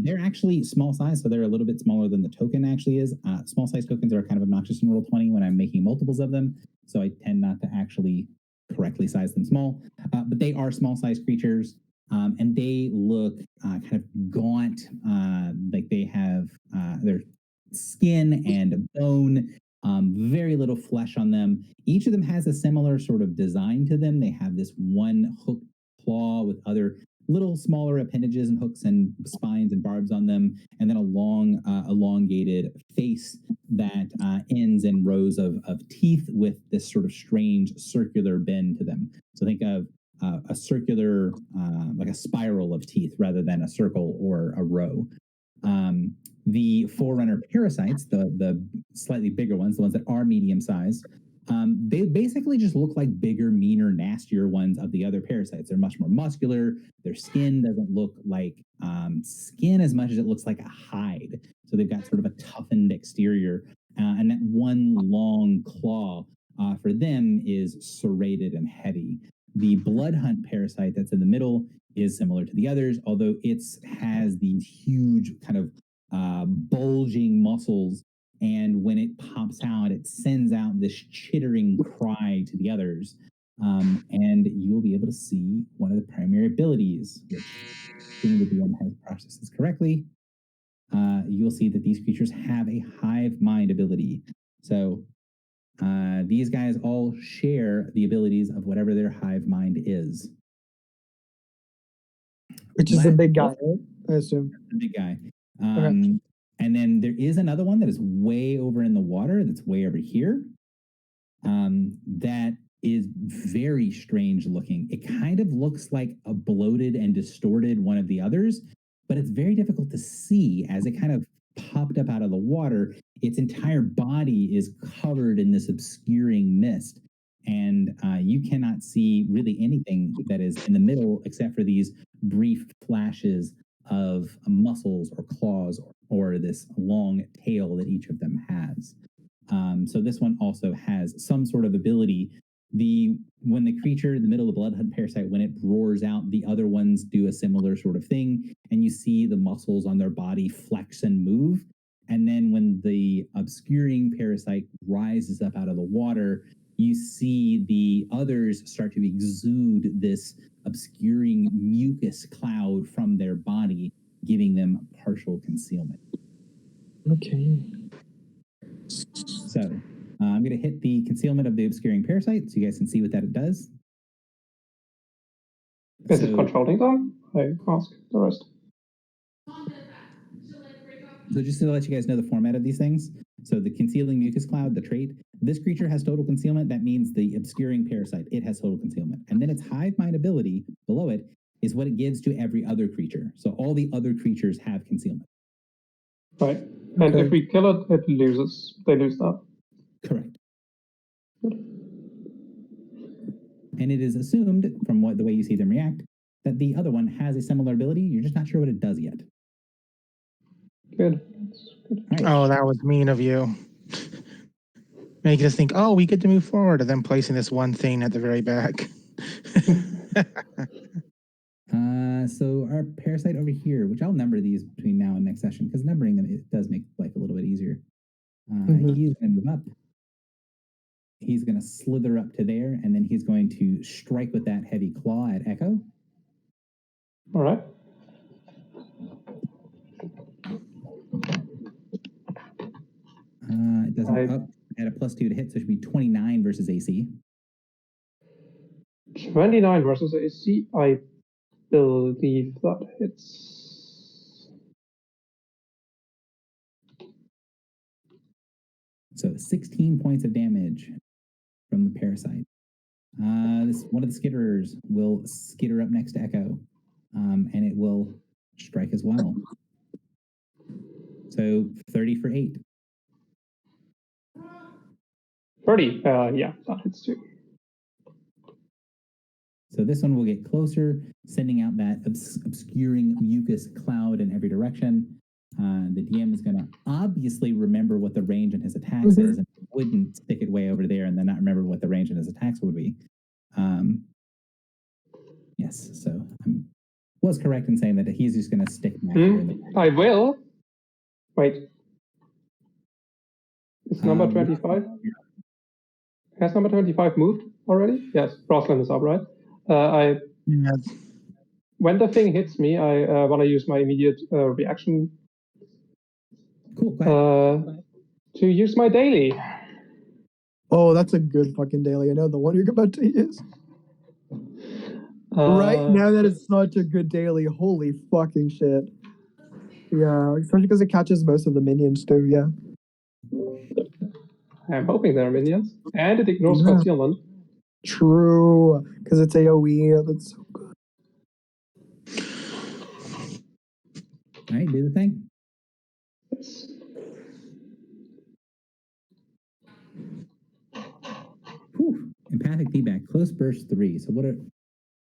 they're actually small size, so they're a little bit smaller than the token actually is. Small size tokens are kind of obnoxious in Roll20 when I'm making multiples of them, so I tend not to actually correctly size them small. But they are small size creatures, and they look kind of gaunt, like they have their skin and bone, very little flesh on them. Each of them has a similar sort of design to them. They have this one hooked claw with other little smaller appendages and hooks and spines and barbs on them, and then a long, elongated face that ends in rows of teeth with this sort of strange circular bend to them. So think of a circular, like a spiral of teeth rather than a circle or a row. The Forerunner parasites, the slightly bigger ones, the ones that are medium sized, they basically just look like bigger, meaner, nastier ones of the other parasites. They're much more muscular. Their skin doesn't look like skin as much as it looks like a hide. So they've got sort of a toughened exterior. And that one long claw for them is serrated and heavy. The blood hunt parasite that's in the middle is similar to the others, although it has these huge kind of bulging muscles, and when it pops out, it sends out this chittering cry to the others, and you will be able to see one of the primary abilities, which, assuming the DM has processed this correctly, you'll see that these creatures have a hive mind ability. So these guys all share the abilities of whatever their hive mind is. Which is the big guy, right? I assume. The big guy. And then there is another one that is way over in the water, that's way over here. That is very strange looking. It kind of looks like a bloated and distorted one of the others, but it's very difficult to see as it kind of popped up out of the water. Its entire body is covered in this obscuring mist, and you cannot see really anything that is in the middle except for these brief flashes of muscles or claws or this long tail that each of them has. So this one also has some sort of ability. When the creature in the middle of the blood hunt parasite, when it roars out, the other ones do a similar sort of thing, and you see the muscles on their body flex and move. And then when the obscuring parasite rises up out of the water, you see the others start to exude this obscuring mucus cloud from their body, giving them partial concealment. Okay. So I'm going to hit the concealment of the obscuring parasite so you guys can see what that it does. Is it controlling them? I ask the rest. So just to let you guys know the format of these things. So the concealing mucus cloud, the trait, this creature has total concealment. That means the obscuring parasite, it has total concealment. And then its hive mind ability below it is what it gives to every other creature. So all the other creatures have concealment. Right. And if we kill it, it loses. They lose that. Correct. And it is assumed from the way you see them react that the other one has a similar ability. You're just not sure what it does yet. Good. Right. Oh, that was mean of you. Making us think, oh, we get to move forward, and then placing this one thing at the very back. So our parasite over here, which I'll number these between now and next session, because numbering them, it does make life a little bit easier. He's going to move up. He's going to slither up to there, and then he's going to strike with that heavy claw at Echo. All right. It doesn't up at a +2 to hit, so it should be 29 versus AC. 29 versus AC. I believe that hits. So 16 points of damage from the parasite. This one of the skitterers will skitter up next to Echo, and it will strike as well. So 30 for 8. 30. Yeah, that hits too. So this one will get closer, sending out that obscuring mucus cloud in every direction. The DM is going to obviously remember what the range in his attacks is, and wouldn't stick it way over there and then not remember what the range in his attacks would be. Yes, so I was correct in saying that he's just going to stick back here. I will. Wait. Is number 25? Has number 25 moved already? Yes, Rosalind is up, right? When the thing hits me, I want to use my immediate reaction. Cool. Go ahead. To use my daily. Oh, that's a good fucking daily. I know the one you're about to use. Right now, that is such a good daily. Holy fucking shit. Yeah, especially because it catches most of the minions too. Yeah. I'm hoping they're minions, and it ignores concealment. True, because it's AOE. That's so good. All right, do the thing. Whew. Empathic feedback, close burst 3. So what are, let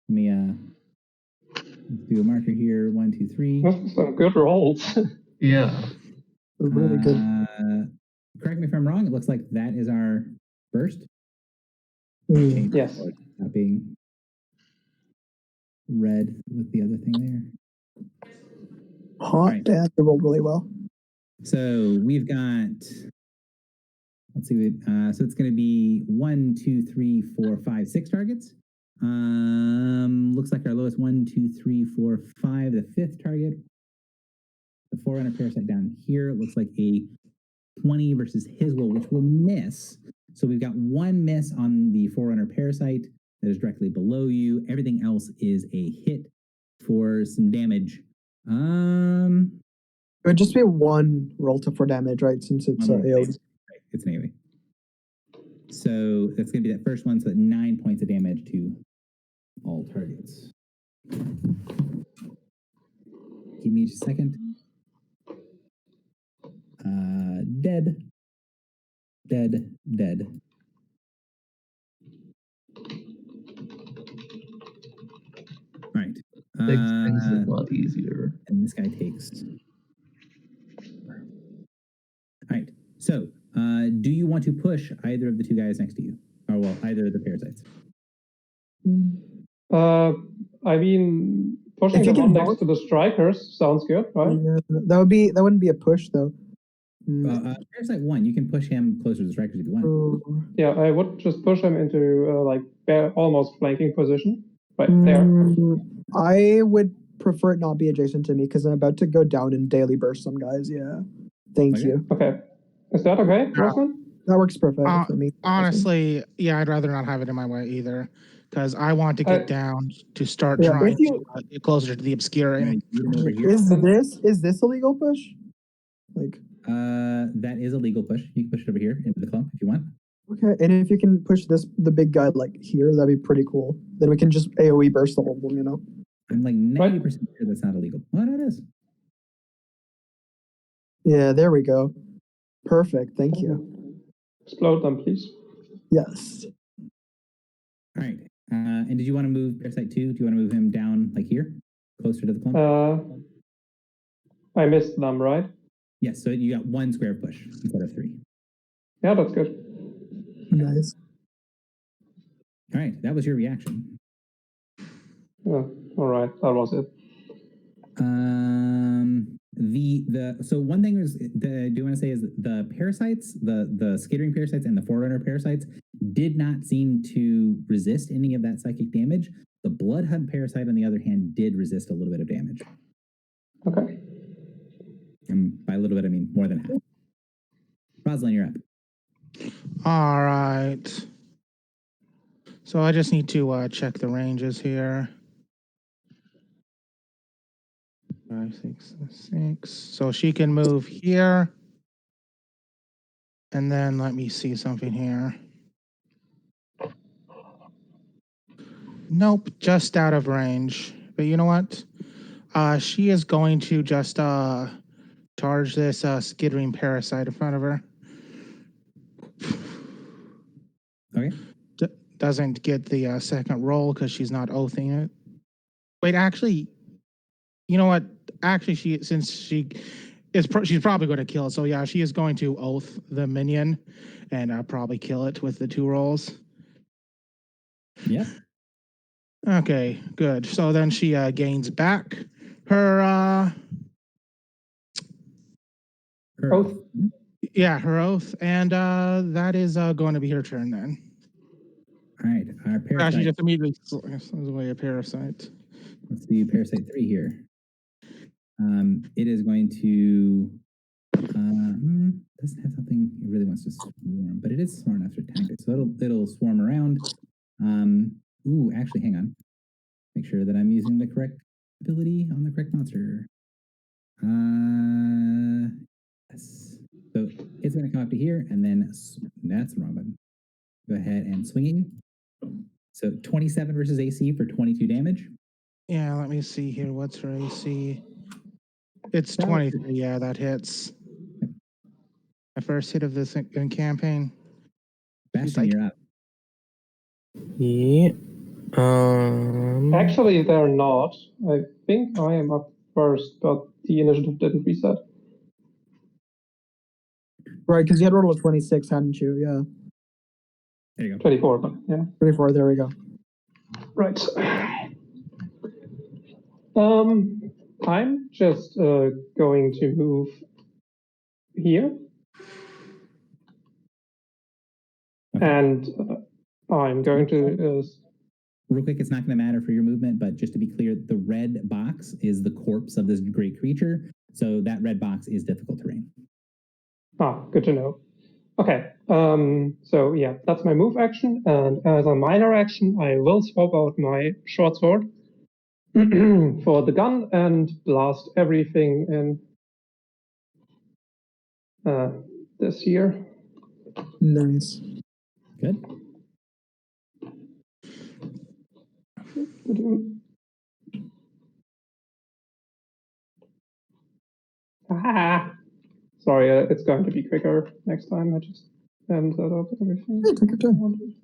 me let's do a marker here. 1, 2, 3. That's some good rolls. Yeah. Really good. Correct me if I'm wrong. It looks like that is our burst. Yes. Not being red with the other thing there. Hot. Right. Yeah, they rolled really well. So we've got, let's see, so it's going to be 1, 2, 3, 4, 5, 6 targets. Looks like our lowest 1, 2, 3, 4, 5. The 5th target, the Forerunner parasite down here, looks like a 20 versus his will, which will miss. So we've got 1 miss on the Forerunner parasite that is directly below you. Everything else is a hit for some damage. It would just be 1 roll to for damage, right? Since it's AOE. Right, it's an AOE. So that's going to be that first one. So that 9 points of damage to all targets. Give me just a second. Dead. Dead. Dead. All right. Makes things a lot easier. And this guy takes. All right. So, do you want to push either of the 2 guys next to you, or well, either of the parasites? I mean, pushing the one next to the strikers sounds good, right? Yeah, that wouldn't be a push though. Parasite 1, you can push him closer to the strikers if you want. Yeah, I would just push him into like almost flanking position, right there. I would prefer it not be adjacent to me because I'm about to go down and daily burst some guys. Yeah, thank you. Okay, is that okay, Rosman? That works perfect for me. Honestly, yeah, I'd rather not have it in my way either, because I want to get down to start Yeah, trying if you- to get closer to the obscuring. Right, lead him over here. Is this a legal push? Like, That is a legal push. You can push it over here into the clump if you want. okay, and if you can push the big guy like here, that'd be pretty cool. Then we can just AOE burst the whole one, you know? I'm like 90% sure that's not illegal. Oh, no, it is. Yeah, there we go. Perfect. Thank you. Explode them, please. Yes. All right. And did you want to move Parasite 2? Do you want to move him down like here, closer to the clump? I missed them, right? Yes, so you got 1 square push instead of 3. Yeah, that's good. Nice. All right, that was your reaction. Yeah, all right, that was it. So one thing is that I do want to say is the parasites, the skittering parasites and the forerunner parasites did not seem to resist any of that psychic damage. The blood hunt parasite, on the other hand, did resist a little bit of damage. Okay. And by a little bit, I mean more than half. Rosalind, you're up. All right. So I just need to check the ranges here. 5, 6, 6. So she can move here. And then let me see something here. Nope, just out of range. But you know what? She is going to just charge this skittering parasite in front of her. Okay. Doesn't get the second roll because she's not oathing it. Wait, actually, you know what? Actually, she's probably going to kill it. So yeah, she is going to oath the minion and probably kill it with the 2 rolls. Yep. Okay, good. So then she gains back her Oath. her oath, and that is going to be her turn then. All right, our She parasite. just immediately throws away a parasite. Let's do Parasite 3 here. It is going to doesn't have something it really wants to swarm, but it is smart enough to attack it. So it'll swarm around. Actually, hang on. Make sure that I'm using the correct ability on the correct monster. Yes. So it's going to come up to here, and then that's the wrong button. Go ahead and swing at you. So 27 versus AC for 22 damage. Yeah, let me see here. What's her AC? It's 23. Yeah, that hits. My first hit of this in campaign. Bastion, you're up. Yeah. Actually, they're not. I think I am up first, but the initiative didn't reset. Right, because you had rolled a 26, hadn't you? Yeah. There you go. 24, but yeah. 24, there we go. Right. I'm just going to move here. Okay. And I'm going to... Real quick, it's not going to matter for your movement, but just to be clear, the red box is the corpse of this great creature. So that red box is difficult terrain. good to know. Okay, so yeah, that's my move action. And as a minor action, I will swap out my short sword for the gun and blast everything in this here. Nice. Good. Sorry, it's going to be quicker next time. I just haven't set up everything. Yeah, take your time.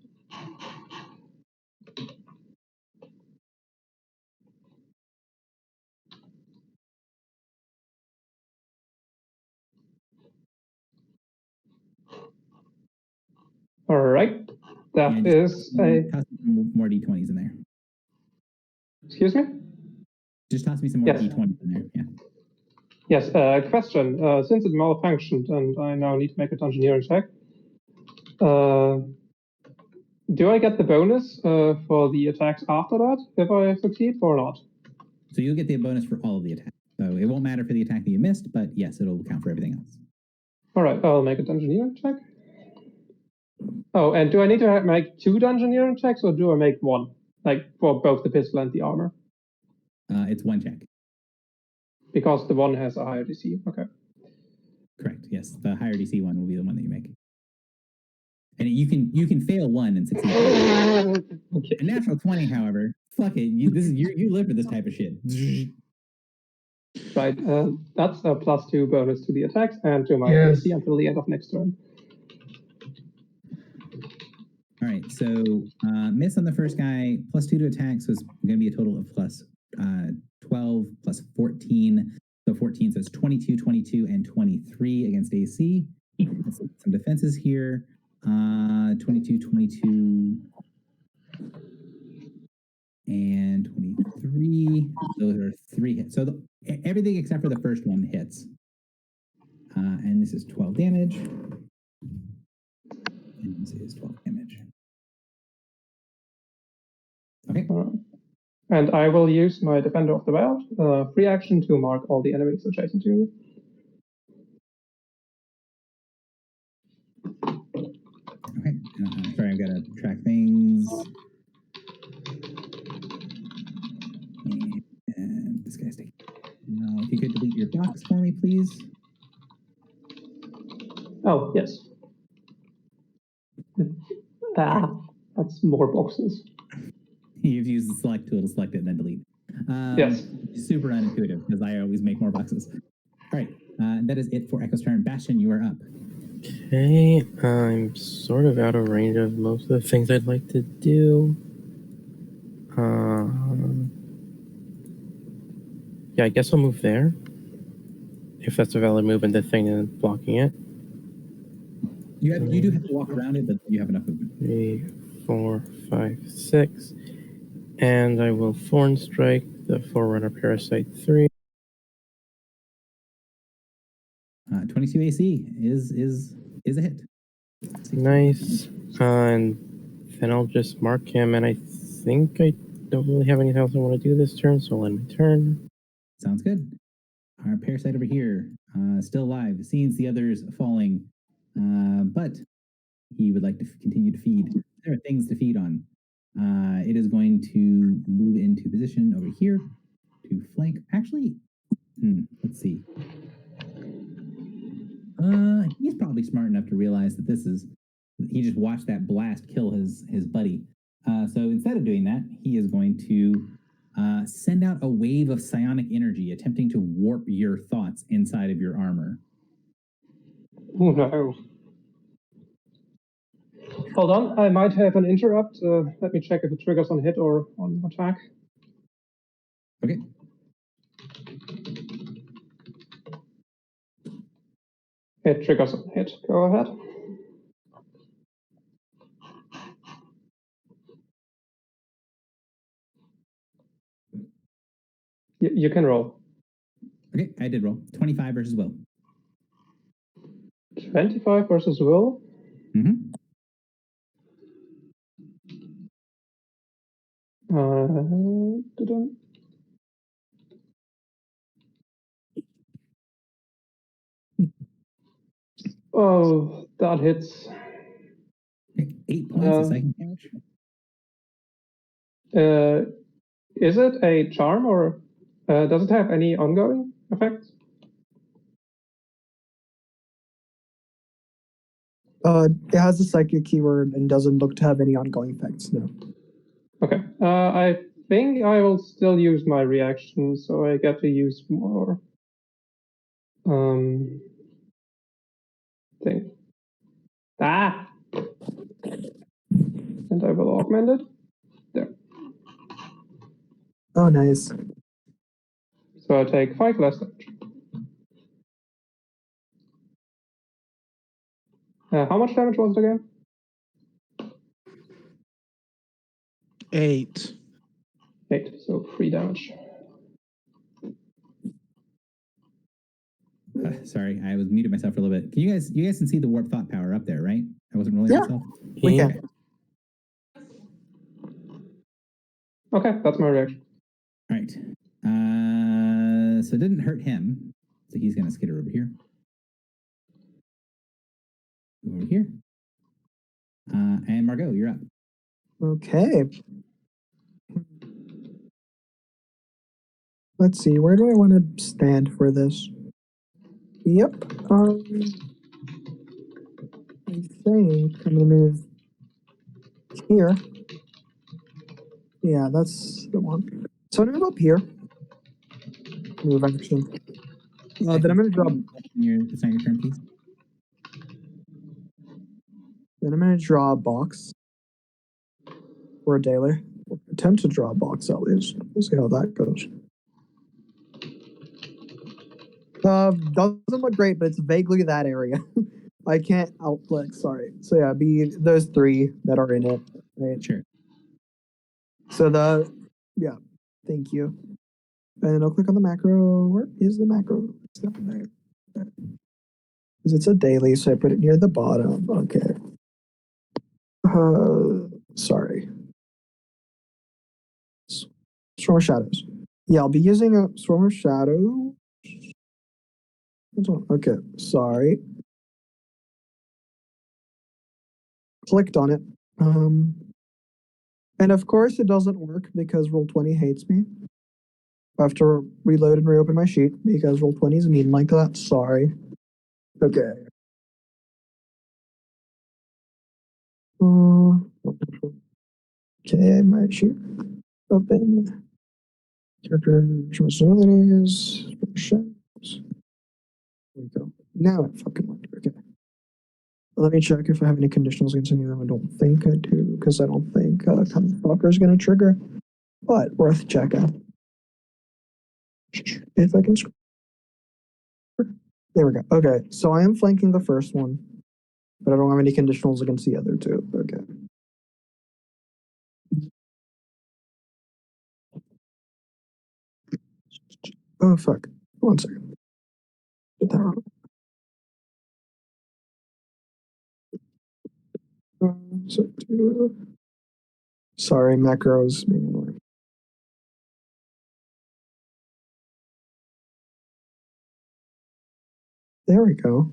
All right, that is a... Toss some more D20s in there. Excuse me? Just toss me some more Yes. D20s in there. Yeah. Yes, question. Since it malfunctioned and I now need to make a engineering check, do I get the bonus for the attacks after that if I succeed or not? So you'll get the bonus for all of the attacks. So it won't matter for the attack that you missed, but yes, it'll count for everything else. All right, I'll make an engineering check. Oh, and do I need to make 2 dungeoneering checks, or do I make 1? Like, for both the pistol and the armor? It's 1 check. Because the one has a higher DC. Okay. Correct. Yes, the higher DC one will be the one that you make. And you can fail 1 and succeed. Okay. A natural 20, however, fuck it. You live for this type of shit. Right. That's a +2 bonus to the attacks and to my Yes. AC until the end of next turn. All right, so miss on the first guy, +2 to attack, so it's going to be a total of plus 12 plus 14. So 14 says 22, 22, and 23 against AC. Let's look at some defenses here. 22, 22, and 23. Those are 3 hits. So everything except for the first one hits. And this is 12 damage. And this is 12 damage. Okay. And I will use my Defender of the Wild free action to mark all the enemies adjacent to me. Okay. Sorry, I've got to track things. And this guy's taking. Now, if you could delete your box for me, please. Oh, yes. That's more boxes. You've used the select tool to select it and then delete. Yes. Super unintuitive because I always make more boxes. All right. That is it for Echo's turn. Bastion, you are up. Okay, I'm sort of out of range of most of the things I'd like to do. Yeah, I guess I'll move there. If that's a valid move and the thing is blocking it. You do have to walk around it, but you have enough movement. 3, 4, 5, 6. And I will Thorn Strike the Forerunner Parasite 3. 22 AC is a hit. Nice. And then I'll just mark him, and I think I don't really have anything else I want to do this turn, so I'll end my turn. Sounds good. Our parasite over here, still alive, sees the others falling, but he would like to continue to feed. There are things to feed on. It is going to move into position over here to flank. Actually, let's see. He's probably smart enough to realize that he just watched that blast kill his buddy. So instead of doing that, he is going to send out a wave of psionic energy, attempting to warp your thoughts inside of your armor. Oh no. Hold on, I might have an interrupt. Let me check if it triggers on hit or on attack. Okay. It triggers on hit. Go ahead. You can roll. Okay, I did roll. 25 versus will. 25 versus will. Mm-hmm. Oh, that hits. Okay, 8 points of psychic damage. Is it a charm, or does it have any ongoing effects? It has a psychic keyword and doesn't look to have any ongoing effects. No. Okay. I think I will still use my reaction, so I get to use more. Thing. And I will augment it. There. Oh, nice. So I take 5 less damage. How much damage was it again? 8. 8, so 3 damage. Sorry, I was muted myself for a little bit. You guys can see the warp thought power up there, right? I wasn't rolling myself. We can. Okay, that's my reaction. All right. So it didn't hurt him. So he's going to skitter over here. Over here. And Margot, you're up. Okay. Let's see. Where do I want to stand for this? Yep. I think I'm gonna move here. Yeah, that's the one. So I'm gonna move up here. Move action. Then I'm gonna draw. It's not your turn, please. Then I'm gonna draw a box. Or a daily. Attempt to draw a box at least. We'll see how that goes. Doesn't look great, but it's vaguely that area. I can't outflick, sorry. So yeah, be those three that are in it, right? Sure. So thank you. And then I'll click on the macro. Where is the macro? It's not there. Because it's a daily, so I put it near the bottom. Okay. Sorry. Swarm of Shadows. Yeah, I'll be using a Swarm of Shadows. Okay, sorry. Clicked on it. And of course it doesn't work because Roll20 hates me. I have to reload and reopen my sheet because Roll20 is mean like that. Sorry. Okay. Okay, my sheet open. Character responsibilities. There we go. Now it fucking worked. Okay. Let me check if I have any conditionals against any of them. I don't think I do, because I don't think Fucker is going to trigger. But worth checking. If I can scroll. There we go. Okay, so I am flanking the first one, but I don't have any conditionals against the other two. Okay. Oh, fuck. 1 second. Get that wrong. Sorry, macros being annoying. There we go.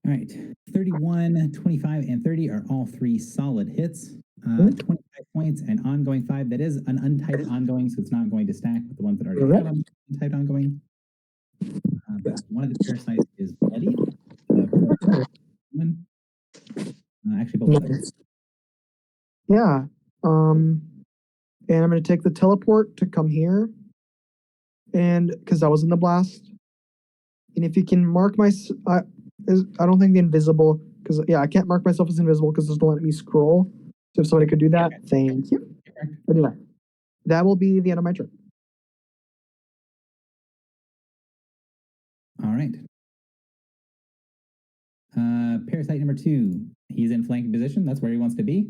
All right. 31, 25, and 30 are all three solid hits. 25 points and ongoing 5. That is an untyped ongoing, so it's not going to stack with the ones that already have untyped ongoing. But one of the parasites is bloodied. Actually, both of them. Yeah. And I'm going to take the teleport to come here. And because I was in the blast. And if you can mark my, I don't think the invisible, because yeah, I can't mark myself as invisible because it's not letting me scroll. So if somebody could do that, thank you. Anyway, that will be the end of my turn. All right. Parasite number 2. He's in flanking position. That's where he wants to be.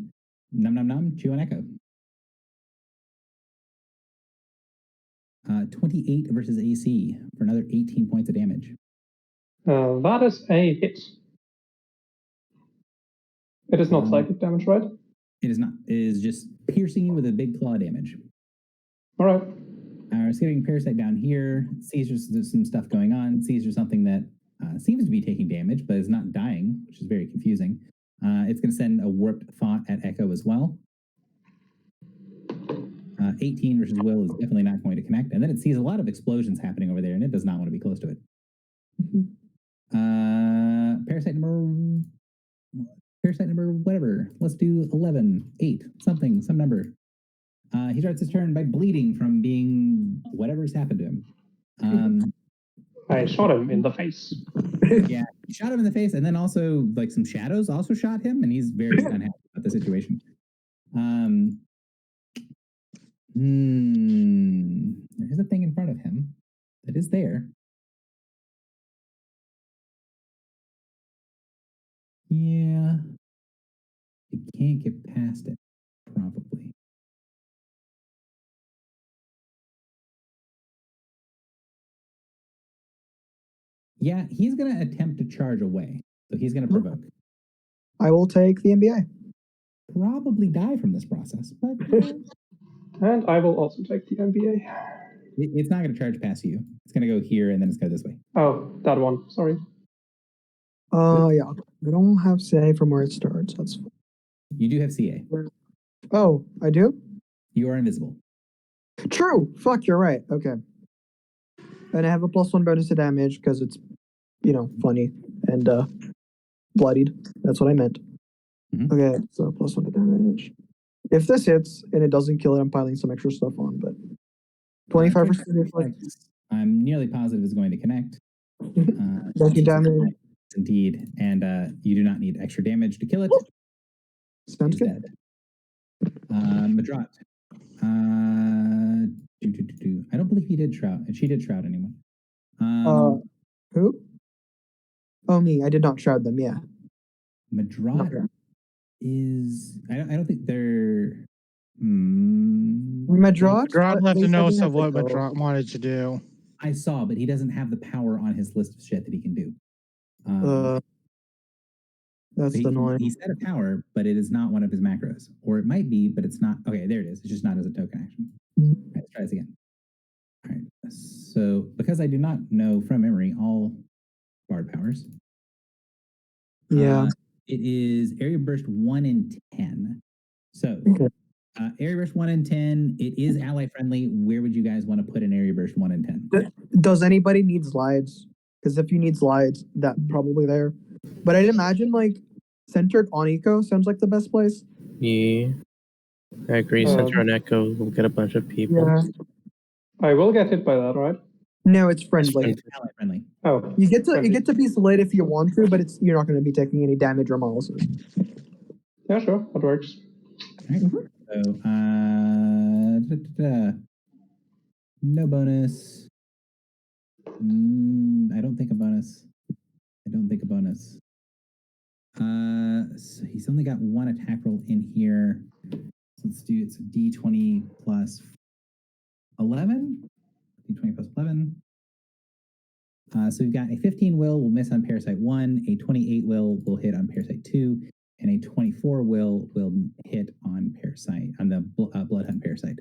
Num num num. Chew and echo. 28 versus AC for another 18 points of damage. That is a hit. It is not psychic damage, right? It is not. It is just piercing you with a big claw damage. All right. Skipping Parasite down here, sees there's some stuff going on, sees there's something that seems to be taking damage, but is not dying, which is very confusing. It's going to send a Warped Thought at Echo as well. 18 versus Will is definitely not going to connect. And then it sees a lot of explosions happening over there, and it does not want to be close to it. Parasite number whatever. Let's do 11, 8, something, some number. He starts his turn by bleeding from being whatever's happened to him. I shot him in the face. Yeah, he shot him in the face, and then also like some shadows also shot him, and he's very unhappy about the situation. There is a thing in front of him that is there. Yeah, he can't get past it, probably. Yeah, he's going to attempt to charge away. So he's going to provoke. I will take the NBA. Probably die from this process, but... And I will also take the NBA. It's not going to charge past you. It's going to go here, and then it's going to go this way. Oh, that one. Sorry. Yeah. We don't have say from where it starts. That's fine. You do have CA. Oh, I do? You are invisible. True. Fuck, you're right. Okay. And I have a +1 bonus to damage because it's, funny and bloodied. That's what I meant. Mhm. Okay, so +1 to damage. If this hits and it doesn't kill it, I'm piling some extra stuff on, but 25% reflex. I'm nearly positive is going to connect. Thank you, damage. Indeed, and you do not need extra damage to kill it. Sounds It's good. dead. Madrat. I don't believe he did shroud, and she did shroud anyone. Who? Oh, me. I did not shroud them. Yeah. Madrat Okay. is. I don't think they're. Madrat. Madrot left they a said note they of had what to go. Madrot wanted to do. I saw, but he doesn't have the power on his list of shit that he can do. That's he annoying. set a power, but it is not one of his macros. Or it might be, but it's not. Okay, there it is. It's just not as a token action. All right, let's try this again. All right. So, because I do not know from memory all bard powers, Yeah. it is area burst 1 in 10. So, Okay. area burst 1 in 10. It is ally friendly. Where would you guys want to put an area burst 1 in 10? Does anybody need slides? Because if you need slides, that probably there. But I'd imagine centered on Eco sounds like the best place. Yeah. I agree. Center on Echo will get a bunch of people. Yeah. I will get hit by that, right? No, it's friendly. It's Ally friendly. Oh, You get to friendly. be slid if you want to, but you're not going to be taking any damage or molesis. Yeah, sure, that works. All right. So, no bonus. I don't think a bonus. So he's only got one attack roll in here. So let's do it's a D20 plus 11. D20 plus 11. So we've got a 15 will miss on Parasite 1, a 28 will hit on Parasite 2, and a 24 will hit on Parasite, on the Blood Hunt Parasite.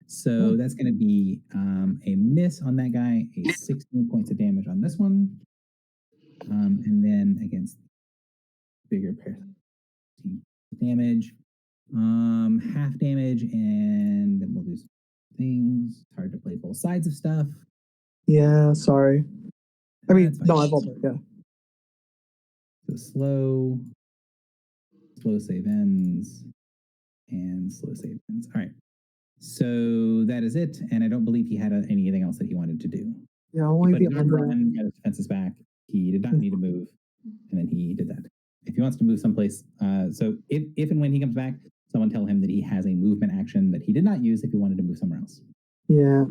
So that's going to be a miss on that guy, a 16 points of damage on this one, and then against bigger Parasite damage, half damage, and then we'll do some things. It's hard to play both sides of stuff. Yeah, sorry. I mean, That's fine. no, I've also, yeah. So slow save ends, and slow save ends. All right. So that is it, and I don't believe he had anything else that he wanted to do. Yeah, only He the put his armor under. on, got his defenses back. He did not need to move, and then he did that. If he wants to move someplace, so if and when he comes back, someone tell him that he has a movement action that he did not use if he wanted to move somewhere else. Yeah.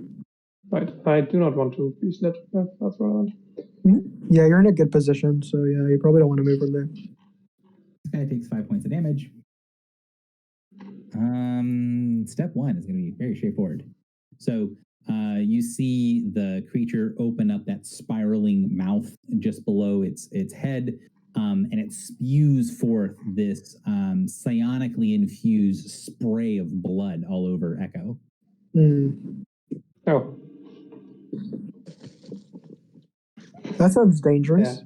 Right, I do not want to be slid. That's relevant. Yeah, you're in a good position, so yeah, you probably don't want to move from there. This guy takes 5 points of damage. Step 1 is going to be very straightforward. So you see the creature open up that spiraling mouth just below its head, and it spews forth this psionically infused spray of blood all over Echo. Oh, That sounds dangerous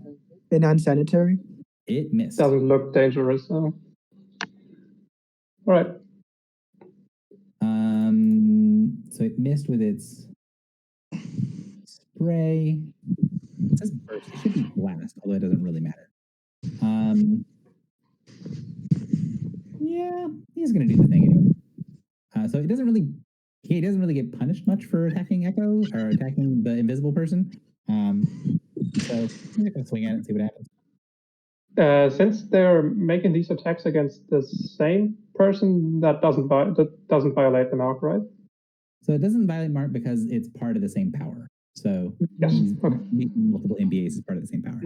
and unsanitary. It missed. doesn't look dangerous, so. All right. So it missed with its spray. It says burst. It should be blast, although it doesn't really matter. Yeah, he's gonna do the thing anyway. So he doesn't really get punished much for attacking Echo or attacking the invisible person. So I'm gonna swing at it and see what happens. Since they're making these attacks against the same person, that doesn't violate the mark, right? So it doesn't violate mark because it's part of the same power. So Yes. he's Okay. making multiple MBAs as part of the same power.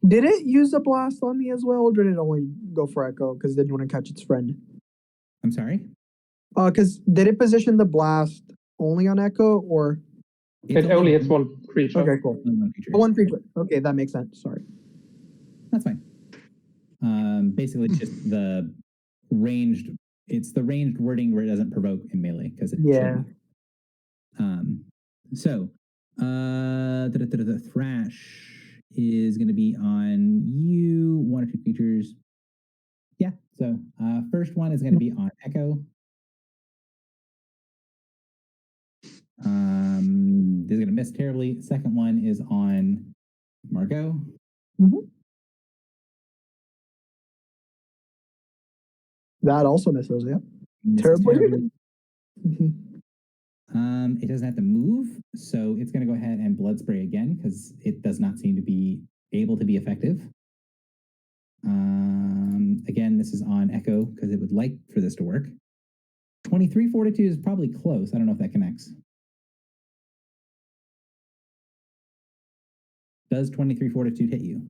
Did it use a blast on me as well, or did it only go for Echo because it didn't want to catch its friend? I'm sorry? Because did it position the blast only on Echo, or? It only hits one creature. Okay, cool. One creature. One creature. Okay, that makes sense. Sorry. That's fine. Basically, it's just the ranged. It's the ranged wording where it doesn't provoke in melee because it. Yeah. So, the thrash is going to be on you. 1 or 2 creatures. Yeah. So So first one is going to be on Echo. This is going to miss terribly. Second one is on Margot. That also misses, yeah. Misses Terribly. It doesn't have to move, so it's going to go ahead and blood spray again because it does not seem to be able to be effective. Again, this is on Echo because it would like for this to work. 23 Fortitude is probably close. I don't know if that connects. Does 23 Fortitude hit you?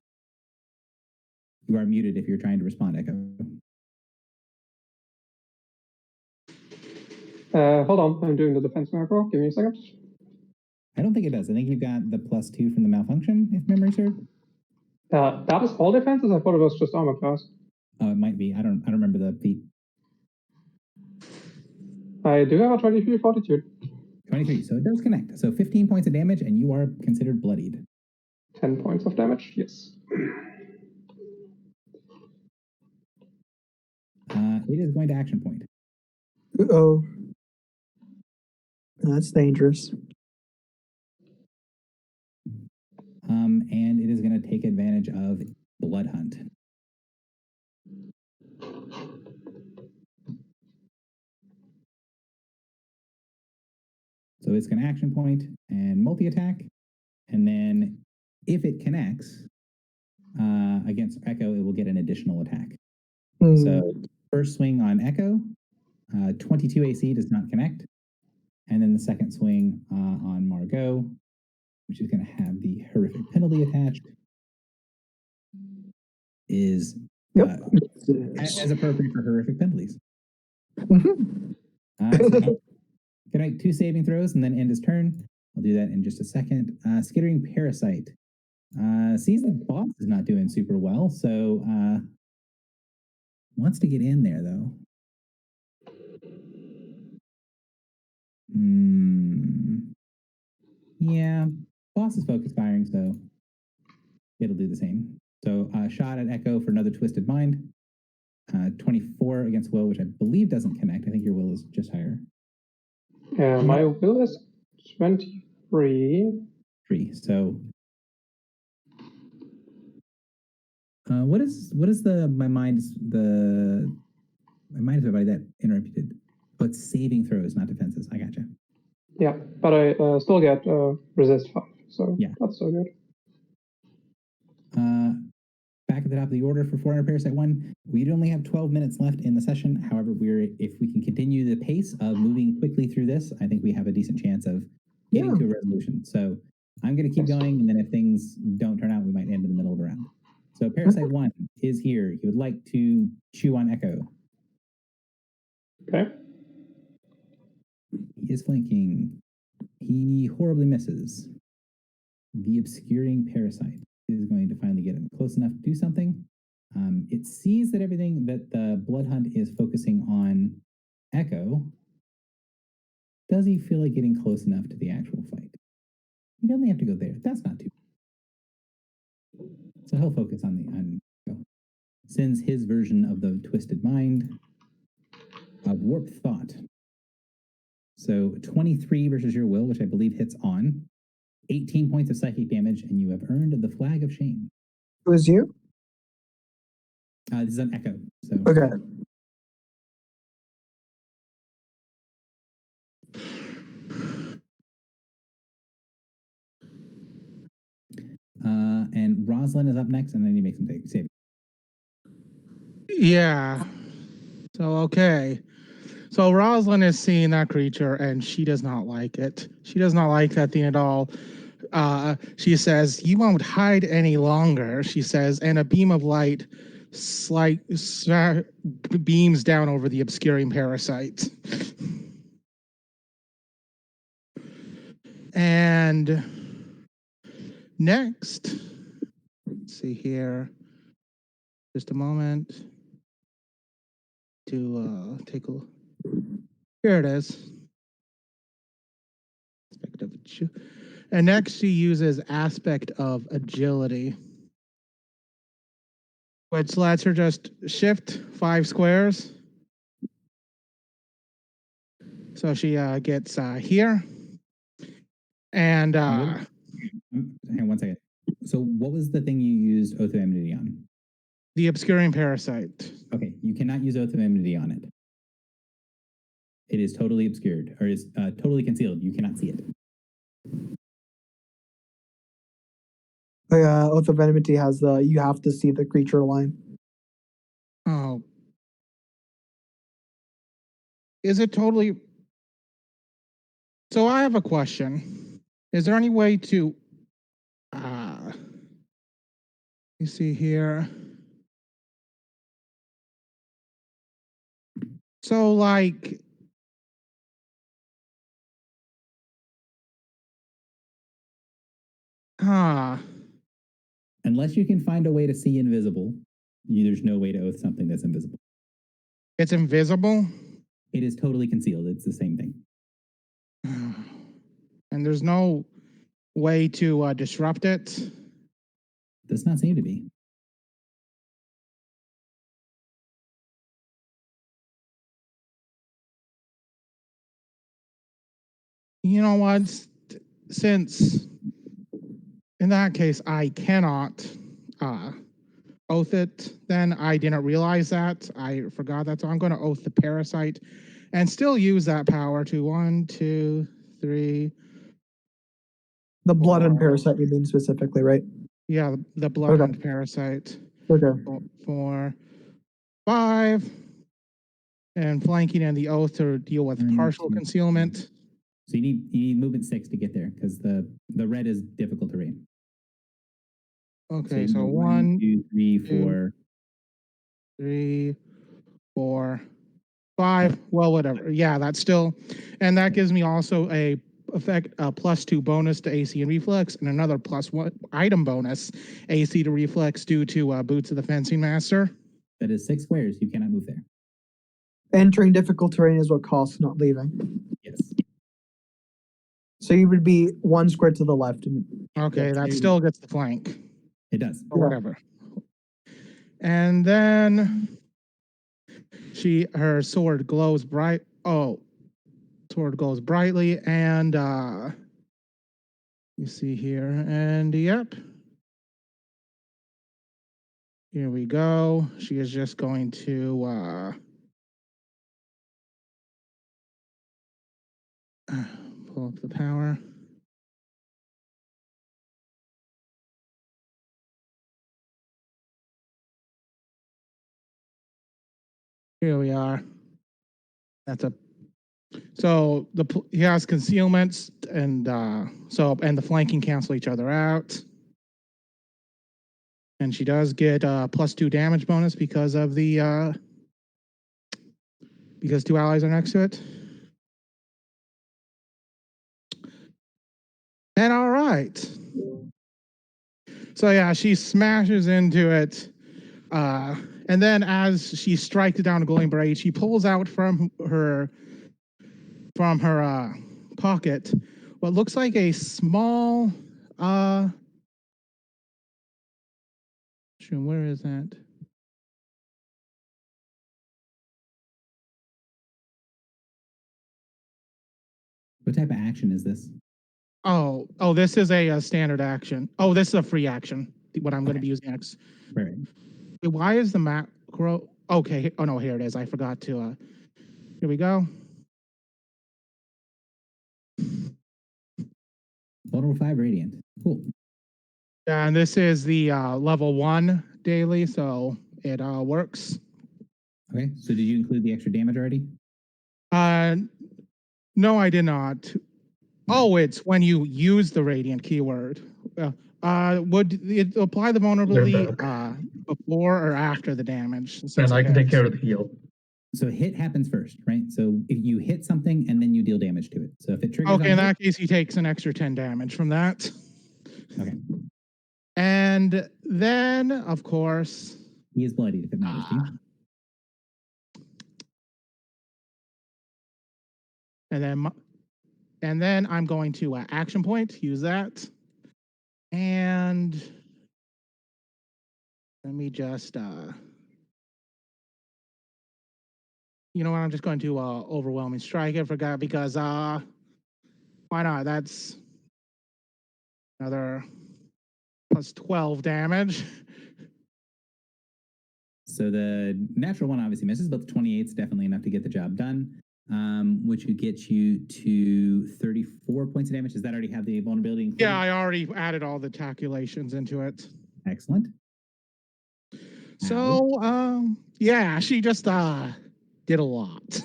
You are muted if you're trying to respond, Echo. Hold on, I'm doing the defense miracle. Give me a second. I don't think it does. I think you've got the +2 from the malfunction, if memory serves. That is all defenses? I thought it was just armor class. Oh, it might be. I don't remember the feat. I do have a 23 Fortitude. 23, so it does connect. So 15 points of damage, and you are considered bloodied. 10 points of damage, yes. It is going to action point. Uh-oh. That's dangerous. And it is going to take advantage of Blood Hunt. So it's going to action point and multi-attack. And then if it connects against Echo, it will get an additional attack. So first swing on Echo, 22 AC does not connect. And then the second swing on Margot, which is going to have the horrific penalty attached, is as appropriate for horrific penalties. So can I make 2 saving throws and then end his turn? I'll do that in just a second. Skittering Parasite sees the boss is not doing super well, so wants to get in there though. Yeah, boss is focus firing, so it'll do the same. So shot at Echo for another Twisted Mind. 24 against Will, which I believe doesn't connect. I think your Will is just higher. Yeah, my Will is 23. 3. So what is my mind is everybody that interrupted. But saving throws, not defenses. I gotcha. Yeah, but I still get resist 5, so yeah, that's so good. Back at the top of the order for 400 Parasite 1, we'd only have 12 minutes left in the session. However, if we can continue the pace of moving quickly through this, I think we have a decent chance of getting to a resolution. So I'm going to keep going, and then if things don't turn out, we might end in the middle of the round. So Parasite 1 is here. He would like to chew on Echo. Okay. He is flanking. He horribly misses. The Obscuring Parasite is going to finally get him close enough to do something. It sees that everything that the Blood Hunt is focusing on Echo. Does he feel like getting close enough to the actual fight? He doesn't have to go there. That's not too bad. So he'll focus on Echo. Sends his version of the Twisted Mind of Warped Thought. So 23 versus your Will, which I believe hits on. 18 points of psychic damage, and you have earned the Flag of Shame. Who is you? This is an Echo. So. Okay. And Rosalind is up next, and then you make some saving. Yeah. So, okay. So Rosalind is seeing that creature, and she does not like it. She does not like that thing at all. She says, "You won't hide any longer," she says, and a beam of light beams down over the Obscuring Parasite. And next, let's see here, just a moment to take a look. Here it is. And next she uses Aspect of Agility. which lets her just shift 5 squares. So she gets here. And Hang on 1 second. So what was the thing you used Oath of Enmity on? the obscuring parasite. Okay, you cannot use Oath of Enmity on it. It is totally obscured, or is totally concealed. You cannot see it. Oath of Enmity has the you have to see the creature line. Oh. Is it totally... So I have a question. Is there any way to... you see here. So like... Unless you can find a way to see invisible, there's no way to oath something that's invisible. It's invisible? It is totally concealed. It's the same thing. And there's no way to disrupt it? Does not seem to be. You know what? Since in that case I cannot oath it, then I didn't realize that. I forgot that. So I'm going to oath the parasite and still use that power to 1, 2, 3. The blood and parasite you mean specifically, right? Yeah, the blood Okay. and parasite. Okay. 4, 5. And flanking and the oath to deal with 1, partial 2, concealment. So you need movement 6 to get there because the red is difficult to read. Okay, you so move 1, 2, 3, 2, 4. 3, 4, 5. Well, whatever. Yeah, that's still, and that gives me also a +2 bonus to AC and reflex, and another +1 item bonus AC to reflex due to Boots of the Fencing Master. That is 6 squares. You cannot move there. Entering difficult terrain is what costs, not leaving. Yes. So you would be 1 square to the left. Okay, that still gets the flank. It does. Or whatever. And then her sword glows bright. Oh, sword glows brightly, and you see here, and yep. Here we go. She is just going to pull up the power. Here we are. That's a so he has concealments, and and the flanking cancel each other out. And she does get +2 damage bonus because of the because 2 allies are next to it. And all right. So yeah, she smashes into it. And then as she strikes down a glowing blade, she pulls out from her pocket what looks like a small where is that? What type of action is this? Oh, this is a standard action. Oh, this is a free action. What I'm going to be using next. Right. Wait, why is the macro? Okay. Oh no, here it is. I forgot to. Here we go. Vulnerable 5 radiant. Cool. And this is the level 1 daily, so it works. Okay. So did you include the extra damage already? No, I did not. Oh, it's when you use the radiant keyword. Would it apply the vulnerability before or after the damage? And I can take care of the heal. So hit happens first, right? So if you hit something and then you deal damage to it. So if it triggers. Okay, in that case, he takes an extra 10 damage from that. Okay. And then, of course, he is bloodied if it matters to you. And then I'm going to action point, use that. And Let me just you know what? I'm just going to overwhelming strike it because why not? That's another plus 12 damage. So the natural one obviously misses, but the 28 is definitely enough to get the job done, which would get you to 34 points of damage. Does that already have the vulnerability included? Yeah, I already added all the calculations into it. Excellent. So, yeah, she just did a lot.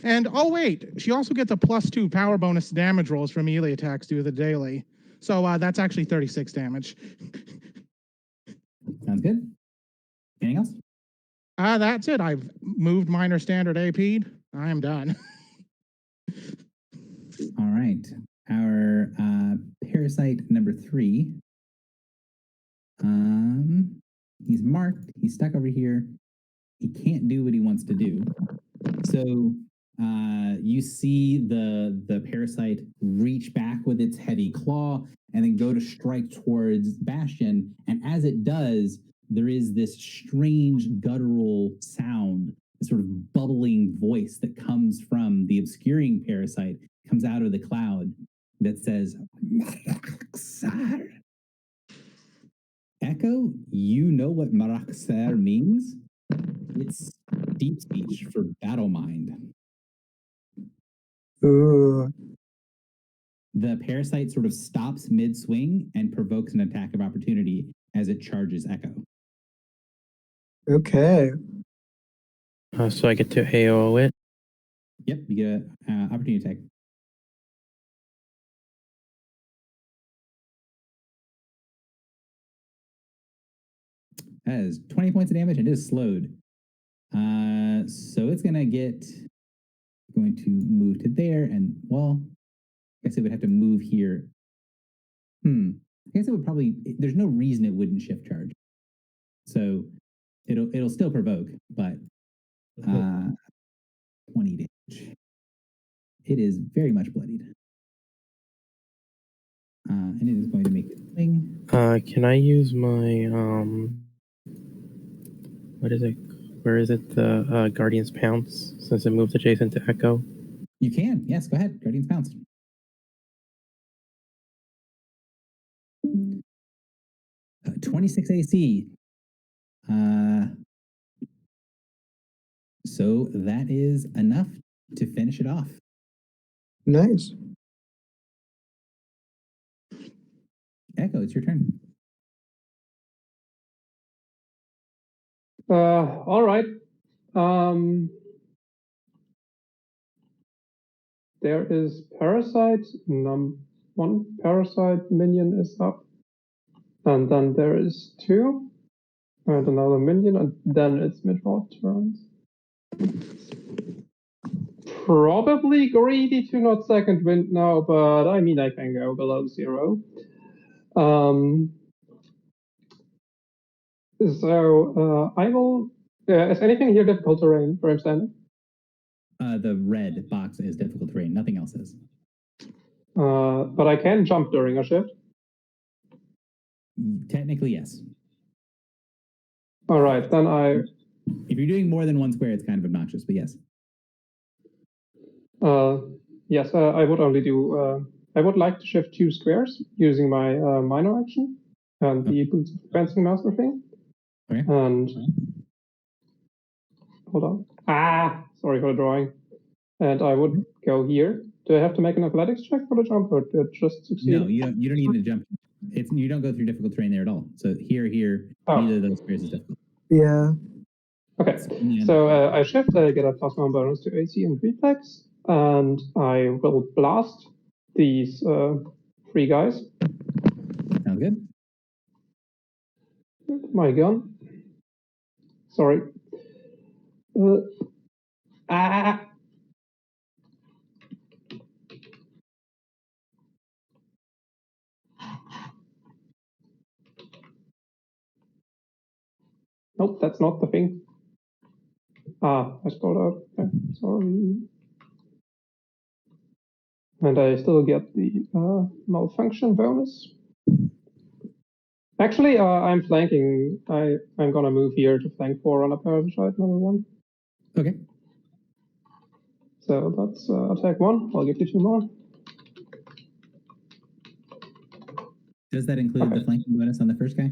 And oh wait, she also gets a +2 power bonus to damage rolls for melee attacks due to the daily. So that's actually 36 damage. Sounds good. Anything else? That's it. I've moved minor standard AP'd. I am done. All right. Our parasite number 3. He's marked. He's stuck over here. He can't do what he wants to do. So you see the parasite reach back with its heavy claw and then go to strike towards Bastion. And as it does, there is this strange guttural sound, this sort of bubbling voice that comes from the obscuring parasite, comes out of the cloud that says, Maraxar. Echo, you know what Maraxar means? It's deep speech for battle mind. Ooh. The parasite sort of stops mid-swing and provokes an attack of opportunity as it charges Echo. Okay. So I get to AO it. Yep, you get an opportunity attack. That is 20 points of damage and it is slowed. So it's going to move to there and, well, I guess it would have to move here. I guess it would probably, there's no reason it wouldn't shift charge. So it'll still provoke, but 20 damage. It is very much bloodied. And it is going to make its thing. Can I use my what is it? Where is it? The Guardian's Pounce, since it moves adjacent to Echo. You can, yes, go ahead. Guardian's Pounce. Uh, 26 AC. So that is enough to finish it off. Nice. Echo, it's your turn. All right. There is parasite. One parasite minion is up, and then there is 2, and another minion, and then it's Midgard turns. Probably greedy to not second wind now, but I mean I can go below 0. So I will. Is anything here difficult terrain where I'm standing? The red box is difficult terrain. Nothing else is. But I can jump during a shift. Technically, yes. All right, then If you're doing more than one square, it's kind of obnoxious, but yes. Yes, I would only do. I would like to shift 2 squares using my minor action and the Boots of Fencing Master thing. Okay. And hold on. Sorry for the drawing. And I would go here. Do I have to make an athletics check for the jump, or did it just succeed? No, you don't need to jump. You don't go through difficult terrain there at all. So here, neither of those squares is difficult. Yeah. Okay. So I shift. I get a +1 bonus to AC and reflex, and I will blast these 3 guys. Sounds good. My gun. Sorry. Nope, that's not the thing. I spelled out. Okay, sorry. And I still get the malfunction bonus. Actually, I'm flanking. I'm gonna move here to flank 4 on a parasite number 1. Okay. So that's attack 1. I'll give you 2 more. Does that include the flanking bonus on the first guy?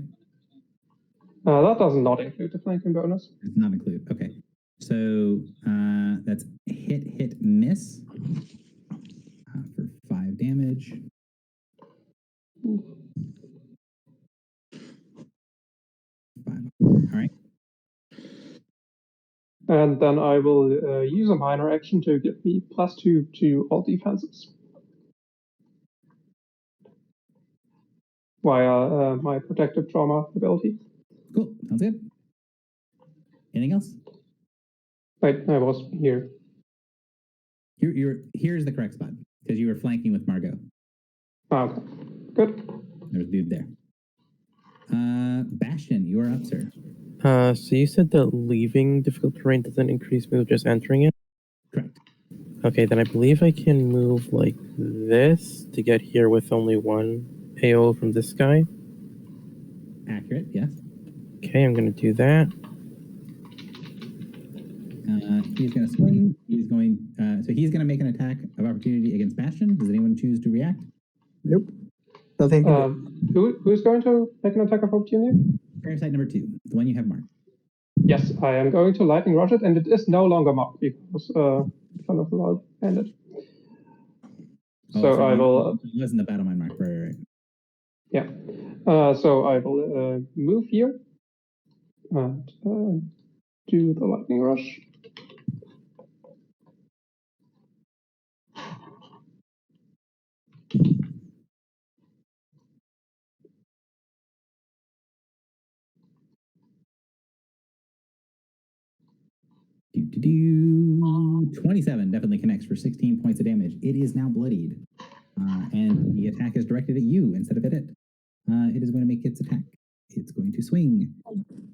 That does not include the flanking bonus. It's not include. Okay. So that's hit, miss for 5 damage. All right. And then I will use a minor action to give me +2 to all defenses via my protective trauma ability. Cool. Sounds good. Anything else? Wait, I was here. Here's the correct spot because you were flanking with Margot. Okay, good. There's a dude there. Bastion, you are up, sir. So you said that leaving difficult terrain doesn't increase move, just entering it? Correct. Okay, then I believe I can move like this to get here with only 1 AO from this guy. Accurate, yes. Okay, I'm gonna do that. He's going to swing. He's going. So he's going to make an attack of opportunity against Bastion. Does anyone choose to react? Nope. Nothing. Who's going to make an attack of opportunity? Parasite number 2, the one you have marked. Yes, I am going to lightning rush it, and it is no longer marked because Fun of the Wild ended. So I will. It wasn't the battle mind mark, right. Yeah. So I will move here and do the lightning rush. Do 27 definitely connects for 16 points of damage. It is now bloodied, and the attack is directed at you instead of at it. It is going to make its attack. It's going to swing,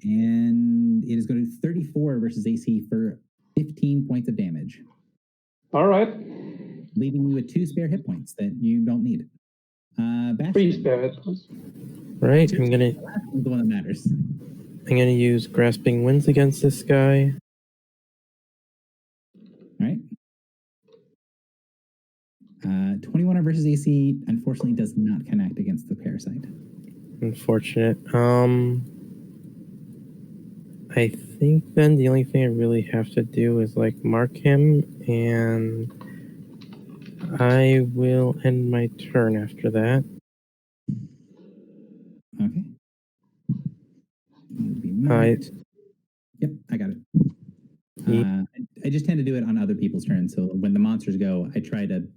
and it is going to 34 versus AC for 15 points of damage. All right. Leaving you with 2 spare hit points that you don't need. Bastion. 3 spare hit points. Right, I'm gonna The one that matters. I'm gonna use Grasping Winds against this guy. All right. 21 versus AC unfortunately does not connect against the parasite. Unfortunate. I think then the only thing I really have to do is like mark him, and I will end my turn after that. Okay. Yep, I got it. I just tend to do it on other people's turns. So when the monsters go, I try to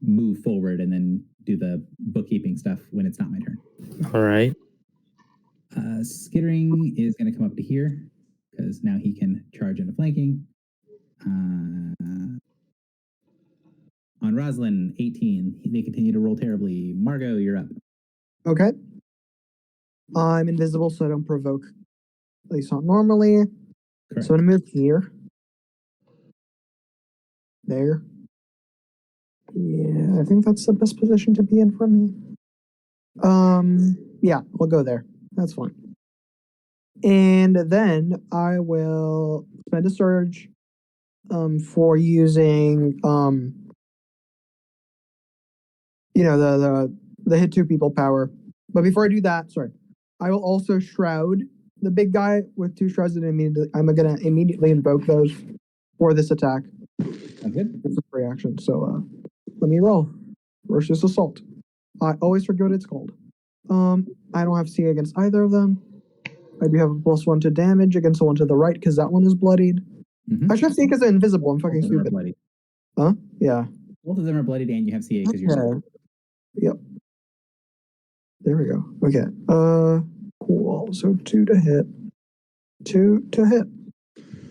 move forward and then do the bookkeeping stuff when it's not my turn. All right. Skittering is going to come up to here because now he can charge into flanking. On Roslyn, 18. They continue to roll terribly. Margot, you're up. Okay. I'm invisible, so I don't provoke. At least not normally. Correct. So I'm gonna move here. There. Yeah, I think that's the best position to be in for me. Yeah, we'll go there. That's fine. And then I will spend a surge for using the hit 2 people power. But before I do that, sorry, I will also shroud the big guy with 2 shrouds, and I'm gonna immediately invoke those for this attack. Sounds good. It's a free action. So let me roll. Versus assault. I always forget what it's called. I don't have CA against either of them. I do have a +1 to damage against the one to the right because that one is bloodied. Mm-hmm. I should have CA because they're invisible. I'm fucking stupid. Bloodied. Huh? Yeah. Both of them are bloodied, and you have CA because you're. Yep. There we go. Okay. Cool. So 2 to hit. 2 to hit.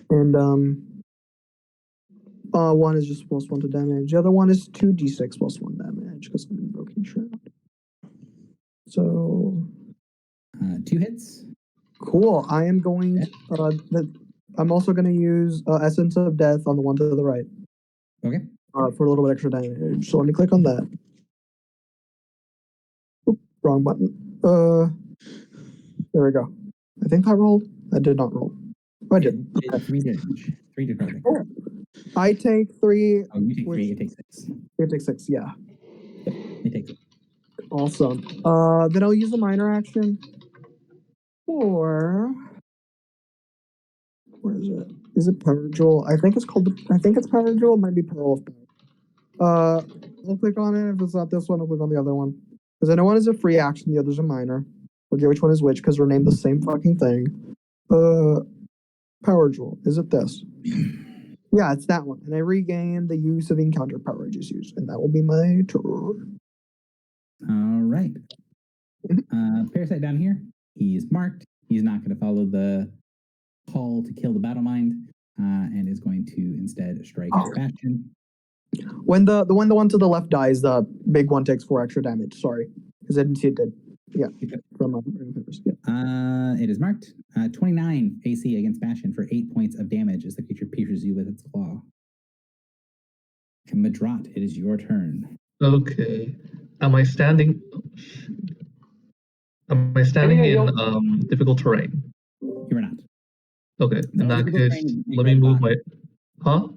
And 1 is just +1 to damage. The other one is 2d6 +1 damage because I'm invoking shroud. So 2 hits. cool. I am going. I'm also going to use Essence of Death on the one to the right. Okay. For a little bit extra damage. So let me click on that. Oop, wrong button. There we go. I think that rolled. That did not roll. Oh, I did. Okay. 3 damage. 3 necrotic. Oh. I take 3. Oh, you take which- 3, it takes 6. It takes 6, yeah. It takes 6. Awesome. Then I'll use the minor action. Or where is it? Is it Power Jewel? I think it's Power Jewel. It might be Pearl of Power. I'll click on it. If it's not this one, I'll click on the other one. Because I know one is a free action, the other's a minor. Forget which one is which because we're named the same fucking thing. Power Jewel. Is it this? Yeah, it's that one. And I regain the use of encounter power I just used. And that will be my turn. All right. Parasite down here. He's marked. He's not going to follow the call to kill the battle mind, and is going to instead strike at Bastion. When the one to the left dies, the big one takes 4 extra damage. Sorry, because I didn't see it did. Yeah, from yeah. It is marked. 29 AC against Bastion for 8 points of damage as the creature pierces you with its claw. And Madrat, it is your turn. Okay. Am I standing? Am I standing in difficult terrain? You are not. Okay. In that difficult case, terrain is let me red move box. my. Huh?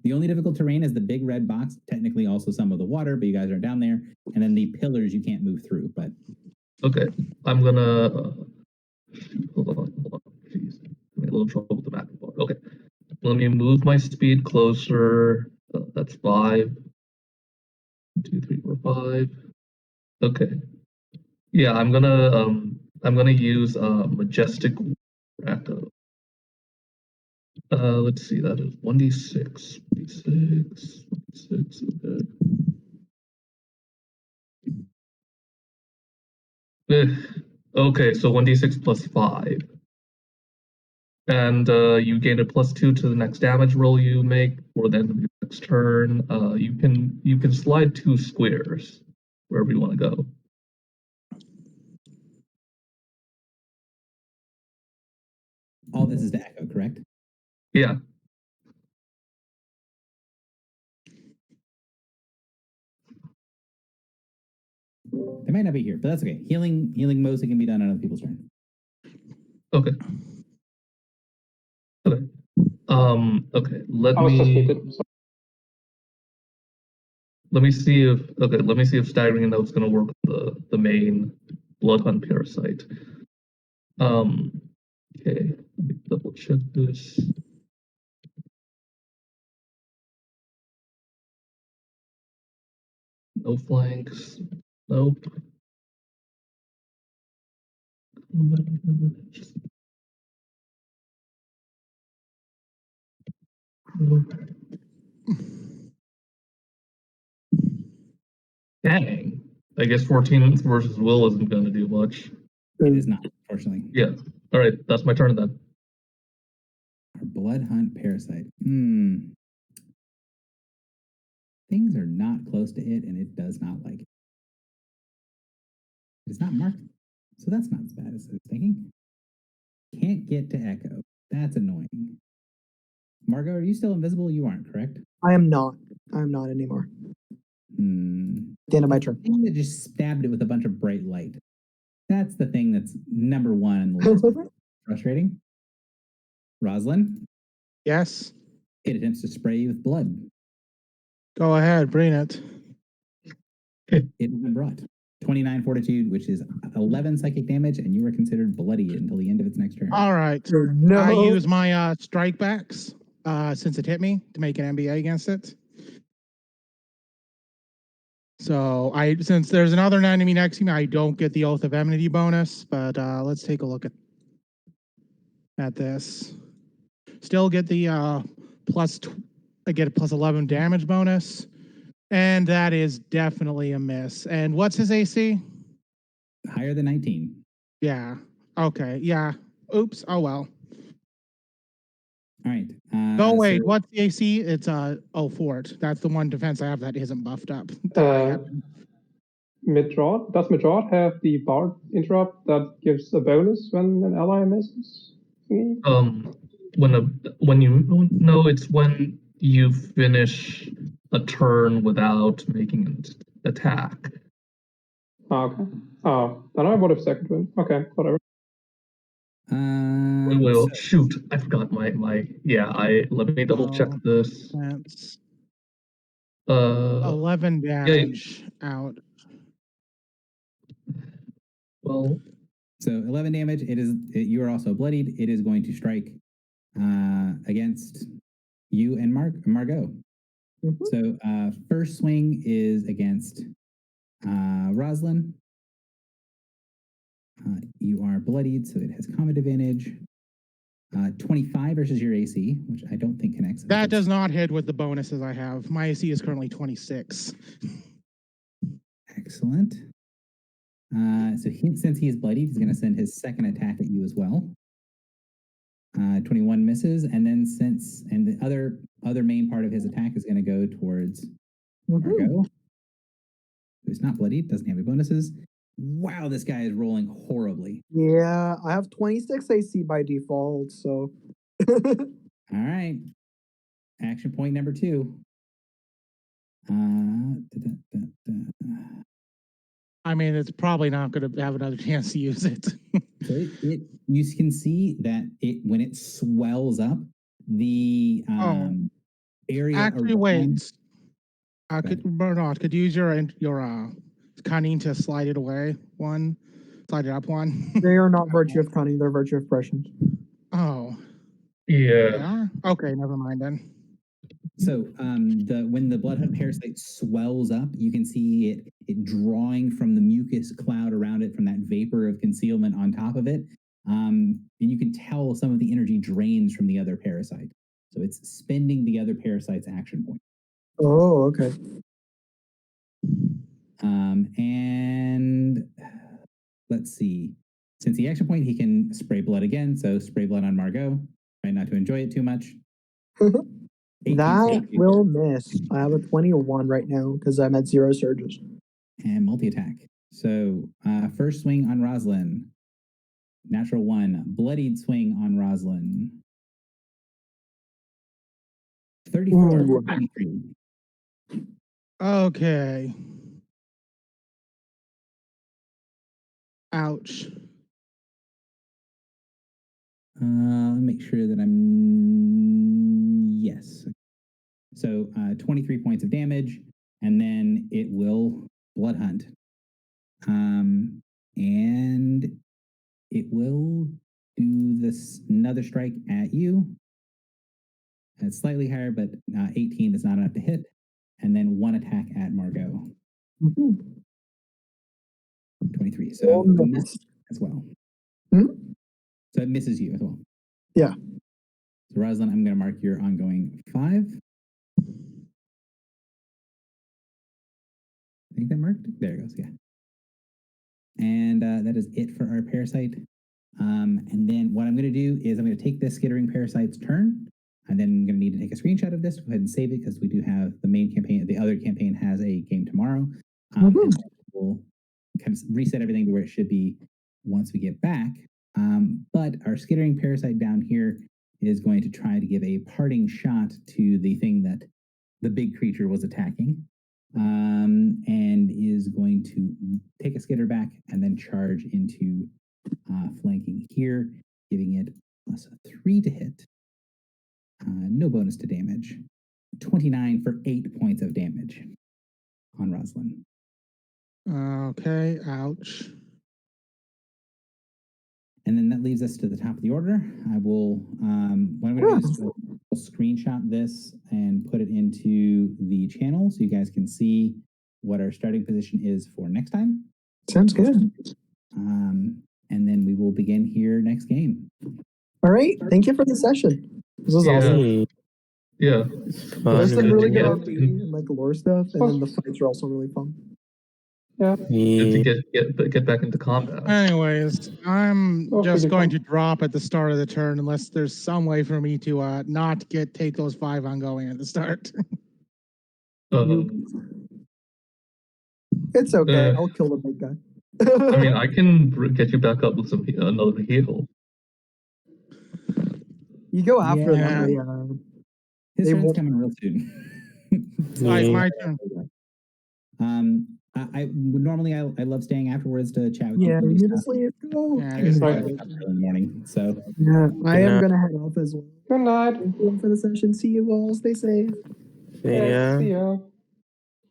The only difficult terrain is the big red box, technically also some of the water, but you guys are down there. And then the pillars you can't move through, but Okay. I'm gonna. Hold on. Jeez. I'm having a little trouble with the map. Okay. Let me move my speed closer. That's 5. 2, 3, 4, 5. Okay. Yeah, I'm gonna use Majestic Echo. Let's see, that is 1d6, 1d6, okay. Okay, so 1d6 plus 5. And you gain a +2 to the next damage roll you make for the end of your next turn. You can slide 2 squares wherever you want to go. all this is to Echo, correct? Yeah. They might not be here, but that's okay. Healing mostly can be done on other people's turn. Okay. Okay. Okay. Let me see if staggering a note's gonna work with the main blood hunt parasite. Okay, let me double check this. No flanks. Nope. Dang. I guess 14 versus Will isn't going to do much. It is not, unfortunately. Yeah. All right, that's my turn then. Our blood hunt parasite. Things are not close to it, and it does not like it. It's not marked, so that's not as bad as I was thinking. Can't get to Echo. That's annoying. Margot, are you still invisible? You aren't, correct? I am not. I am not anymore. The end of my turn. Thing that just stabbed it with a bunch of bright light. That's the thing that's number one on the list. Frustrating. Roslyn? Yes. It attempts to spray you with blood. Go ahead, bring it. It has been brought. 29 fortitude, which is 11 psychic damage, and you are considered bloody until the end of its next turn. All right. No. I use my strike backs since it hit me to make an MBA against it. So since there's another enemy next to me, I don't get the Oath of Enmity bonus, but let's take a look at this. Still get the I get a +11 damage bonus, and that is definitely a miss. And what's his AC? Higher than 19. Yeah. Okay. Yeah. Oops. Oh well. All right. Oh wait, what's the AC? It's Fort. That's the one defense I have that isn't buffed up. Midrod, does Midrod have the Bard interrupt that gives a bonus when an ally misses? It's when you finish a turn without making an attack. Okay. Oh, then I would have second wind. Okay, whatever. Well, shoot, I forgot my. Yeah, let me double check Oh. this. That's Uh, 11 damage out. well, So 11 damage. You are also bloodied. It is going to strike against you and Margot. Mhm. So first swing is against Roslyn. You are bloodied, so it has combat advantage. 25 versus your AC, which I don't think connects. That does not hit with the bonuses I have. My AC is currently 26. Excellent. So since he is bloodied, he's going to send his second attack at you as well. 21 misses, and then the other main part of his attack is going to go towards Margot, who's not bloodied, doesn't have any bonuses. Wow, this guy is rolling horribly. Yeah, I have 26 AC by default, so. All right. Action point number 2. I mean, it's probably not going to have another chance to use it. So you can see that when it swells up, the area. Actually, wait. Bernard, could you use your cunning to slide it away slide it up one? They are not virtue of cunning, they're virtue of prescience. Oh. yeah. Yeah? Okay, never mind then. So when the blood hunt parasite swells up, you can see it drawing from the mucus cloud around it, from that vapor of concealment on top of it. And you can tell some of the energy drains from the other parasite. So it's spending the other parasite's action point. Oh, okay. And let's see. Since the action point, he can spray blood again. So spray blood on Margot. Try not to enjoy it too much. That will miss. I have a 21 right now because I'm at 0 surges. And multi-attack. So first swing on Roslyn. Natural 1. Bloodied swing on Roslyn. 34 for 23. Okay. Ouch. Make sure that I'm... Yes. So 23 points of damage, and then it will blood hunt. And it will do this another strike at you. And it's slightly higher, but 18 is not enough to hit. And then 1 attack at Margot. 23. So miss as well. So it misses you as well. Yeah. So Roslyn, I'm going to mark your ongoing 5. I think that marked. There it goes. Yeah. And that is it for our parasite. And then what I'm going to do is I'm going to take this skittering parasite's turn. And then I'm going to need to take a screenshot of this. Go ahead and save it because we do have the main campaign. The other campaign has a game tomorrow. And we'll kind of reset everything to where it should be once we get back. But our skittering parasite down here is going to try to give a parting shot to the thing that the big creature was attacking. And is going to take a skitter back and then charge into flanking here, giving it +3 to hit. No bonus to damage. 29 for 8 points of damage on Roslyn. Okay, ouch. And then that leaves us to the top of the order. I will, what I'm going to do is we'll screenshot this and put it into the channel so you guys can see what our starting position is for next time. Sounds good. And then we will begin here next game. All right. Thank you for the session. This was awesome. Yeah. There's some really good Yeah. RP and like lore stuff, and then the fights are also really fun. Yeah. Good to get back into combat. Anyways, I'm Oh, just pretty going fun. to drop at the start of the turn unless there's some way for me to not take those 5 ongoing at the start. It's okay. I'll kill the big guy. I mean, I can get you back up with another heal. You go after Yeah. them. His They turn's won't- coming real soon. Like my turn. I normally I love staying afterwards to chat with Yeah, people. you need to sleep. Go. Yeah, I it's just Right. wake up early in the morning. So Yeah, I am night. gonna head off as well. Good night. Thank you for the session. See you all. Stay safe. See Yeah, ya. see ya.